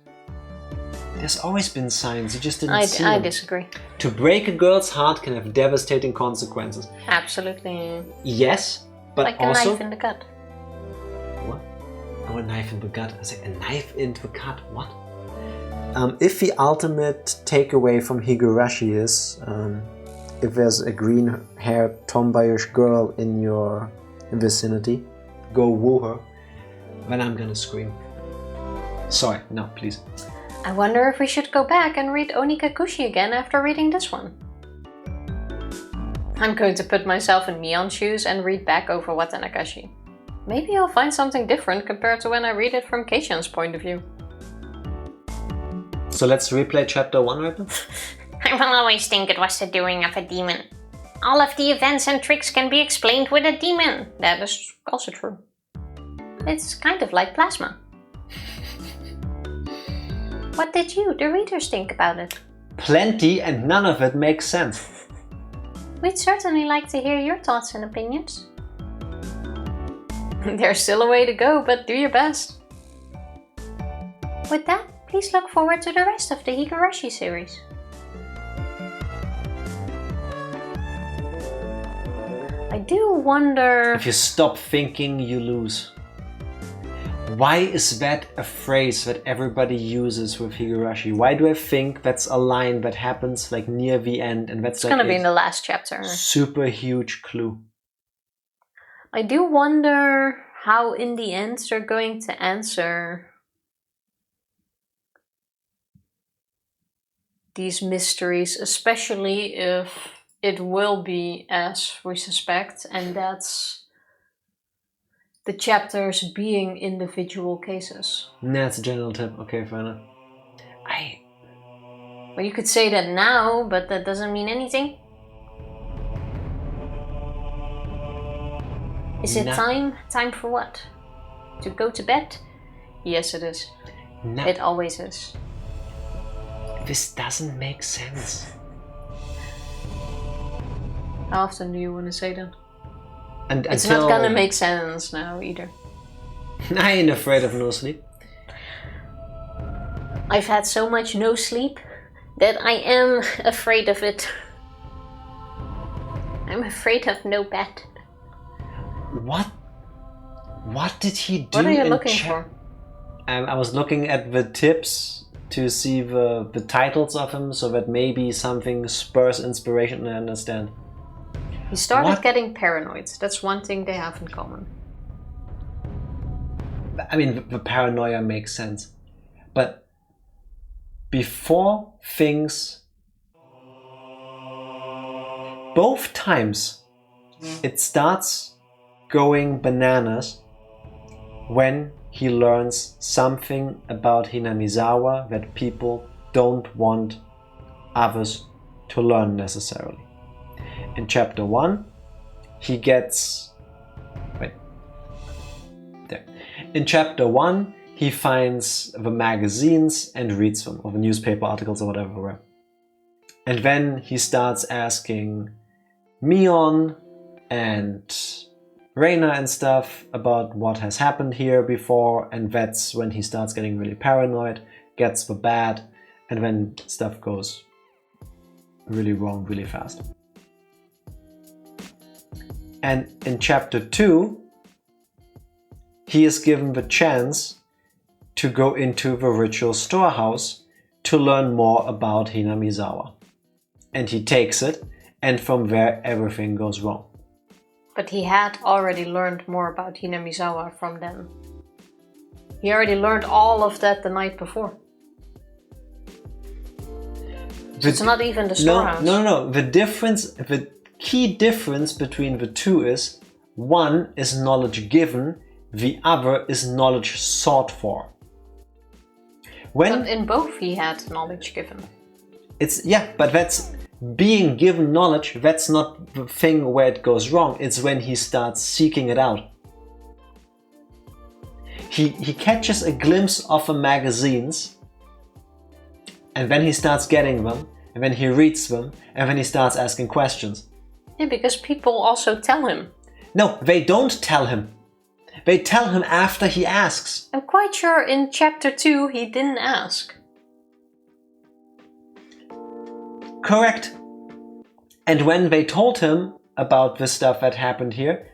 There's always been signs, you just didn't see them. I disagree. To break a girl's heart can have devastating consequences. Absolutely. Yes, but like also... Like a knife in the gut. What? Oh, a knife in the gut. I said a knife in the gut. What? If the ultimate takeaway from Higurashi is if there's a green-haired tomboyish girl in your vicinity, go woo her, then I'm gonna scream. Sorry, no, please. I wonder if we should go back and read Onikakushi again after reading this one. I'm going to put myself in Mion's shoes and read back over Watanagashi. Maybe I'll find something different compared to when I read it from Keishan's point of view. So let's replay chapter 1 right now? I will always think it was the doing of a demon. All of the events and tricks can be explained with a demon. That is also true. It's kind of like plasma. What did you, the readers, think about it? Plenty, and none of it makes sense. We'd certainly like to hear your thoughts and opinions. There's still a way to go, but do your best. With that, please look forward to the rest of the Higurashi series. I do wonder... If you stop thinking, you lose. Why is that a phrase that everybody uses with Higurashi? Why do I think that's a line that happens like near the end, and that's it's gonna be in the last chapter. Super huge clue. I do wonder how in the end they're going to answer these mysteries, especially if it will be as we suspect, and that's the chapters being individual cases. That's a general tip. Okay, fair enough. Well, you could say that now, but that doesn't mean anything. Is it time? Time for what? To go to bed? Yes, it is. No. It always is. This doesn't make sense. How often do you want to say that? And it's not gonna make sense now either. I ain't afraid of no sleep. I've had so much no sleep that I am afraid of it. I'm afraid of no bed. What? What did he do? What are you looking for? I was looking at the tips to see the titles of him, so that maybe something spurs inspiration. I understand. He started getting paranoid. That's one thing they have in common. I mean, the paranoia makes sense. But before things... Both times it starts going bananas when he learns something about Hinamizawa that people don't want others to learn necessarily. In chapter 1, he gets... Wait. There. In chapter 1, he finds the magazines and reads them, or the newspaper articles or whatever. And then he starts asking Mion and Reina and stuff about what has happened here before, and that's when he starts getting really paranoid, gets the bad, and then stuff goes really wrong really fast. And in chapter 2, he is given the chance to go into the ritual storehouse to learn more about Hinamizawa. And he takes it, and from there everything goes wrong. But he had already learned more about Hinamizawa from them. He already learned all of that the night before. So it's not even the storehouse. No. The key difference between the two is one is knowledge given, the other is knowledge sought for. But in both he had knowledge given. But that's being given knowledge, that's not the thing where it goes wrong, it's when he starts seeking it out. He catches a glimpse of the magazines, and then he starts getting them, and then he reads them, and then he starts asking questions. Yeah, because people also tell him. No, they don't tell him. They tell him after he asks. I'm quite sure in chapter 2 he didn't ask. Correct. And when they told him about the stuff that happened here,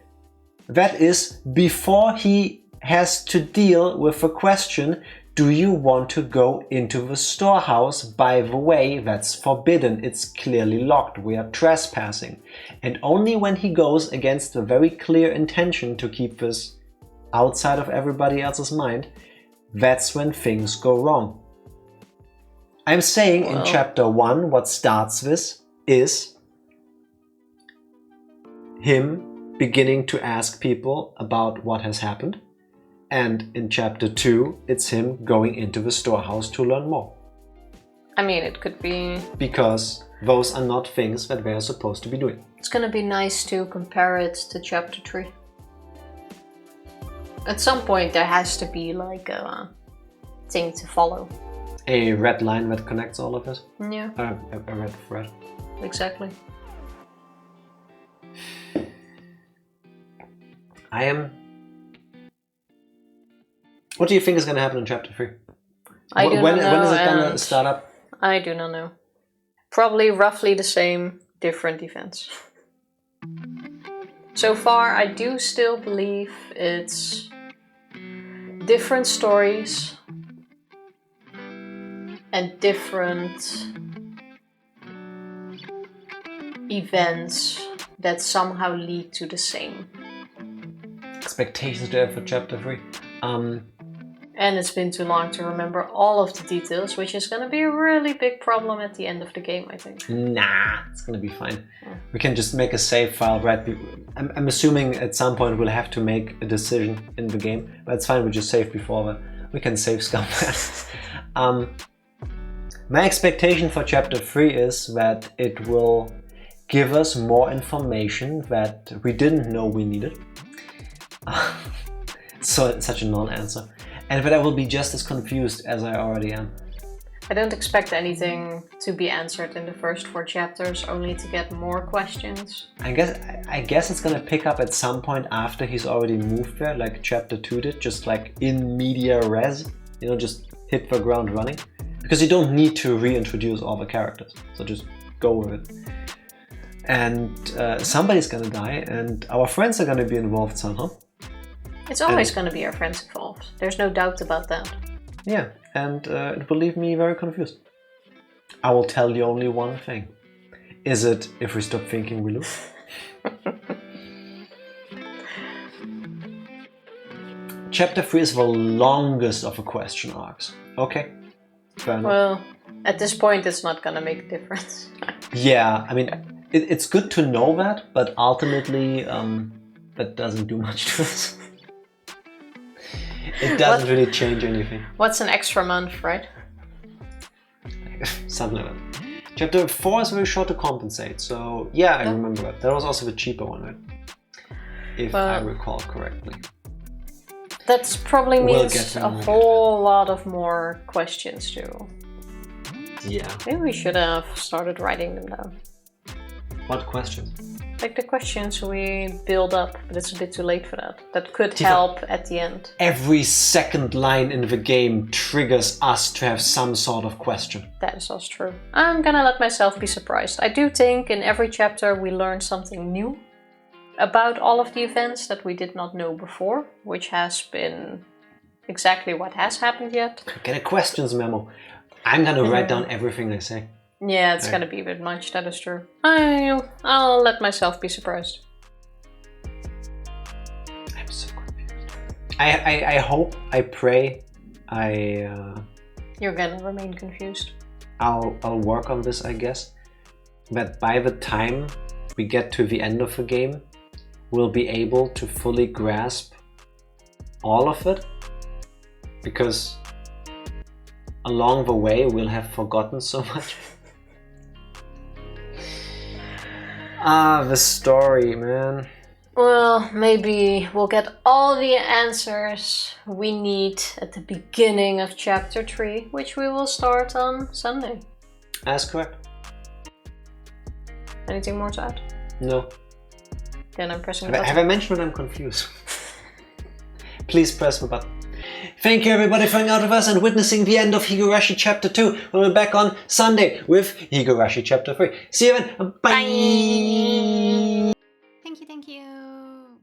that is before he has to deal with the question, do you want to go into the storehouse? By the way, that's forbidden. It's clearly locked. We are trespassing. And only when he goes against the very clear intention to keep this outside of everybody else's mind, that's when things go wrong. I'm saying in chapter 1, what starts this is him beginning to ask people about what has happened. And in chapter 2, it's him going into the storehouse to learn more. I mean, it could be... Because those are not things that they're supposed to be doing. It's gonna be nice to compare it to chapter 3. At some point there has to be like a thing to follow. A red line that connects all of it? Yeah. A red thread. Exactly. What do you think is going to happen in chapter 3? I do not know. When is it going to start up? I do not know. Probably roughly the same, different events. So far, I do still believe it's different stories and different events that somehow lead to the same. Expectations do you have for chapter 3? And it's been too long to remember all of the details, which is going to be a really big problem at the end of the game, I think. Nah, it's gonna be fine. We can just make a save file right. I'm assuming at some point we'll have to make a decision in the game, but it's fine. We just save before that. We can save Scumbag. My expectation for Chapter 3 is that it will give us more information that we didn't know we needed. So it's such a non-answer. And that I will be just as confused as I already am. I don't expect anything to be answered in the first 4 chapters, only to get more questions. I guess it's gonna pick up at some point after he's already moved there, like Chapter 2 did, just like in media res, you know, just hit the ground running. Because you don't need to reintroduce all the characters, so just go with it. And somebody's gonna die, and our friends are gonna be involved somehow. It's always going to be our friends involved. There's no doubt about that. Yeah, and it will leave me very confused. I will tell you only one thing. Is it if we stop thinking we lose? Chapter 3 is the longest of the question arcs. Okay, fair enough. Well, at this point it's not going to make a difference. Yeah, I mean, it's good to know that, but ultimately that doesn't do much to us. It doesn't really change anything. What's an extra month, right? Something like that. Chapter 4 is very short to compensate, so yeah, I remember that. That was also the cheaper one, right? If I recall correctly. That probably means a whole lot of more questions too. Yeah. Maybe we should have started writing them down. What questions? Like the questions we build up, but it's a bit too late for that. That could help at the end. Every second line in the game triggers us to have some sort of question. That is also true. I'm gonna let myself be surprised. I do think in every chapter we learn something new about all of the events that we did not know before, which has been exactly what has happened yet. Get a questions memo. I'm gonna write down everything they say. Yeah, it's gonna be a bit much, that is true. I'll let myself be surprised. I'm so confused. I hope, I pray, You're gonna remain confused. I'll work on this, I guess. That by the time we get to the end of the game, we'll be able to fully grasp all of it. Because along the way, we'll have forgotten so much. The story, man. Well, maybe we'll get all the answers we need at the beginning of chapter 3, which we will start on Sunday. That's correct. Anything more to add? No. Then I'm pressing the button. Have I mentioned that I'm confused? Please press the button. Thank you everybody for hanging out with us and witnessing the end of Higurashi Chapter 2. We'll be back on Sunday with Higurashi Chapter 3. See you then. Bye! Thank you.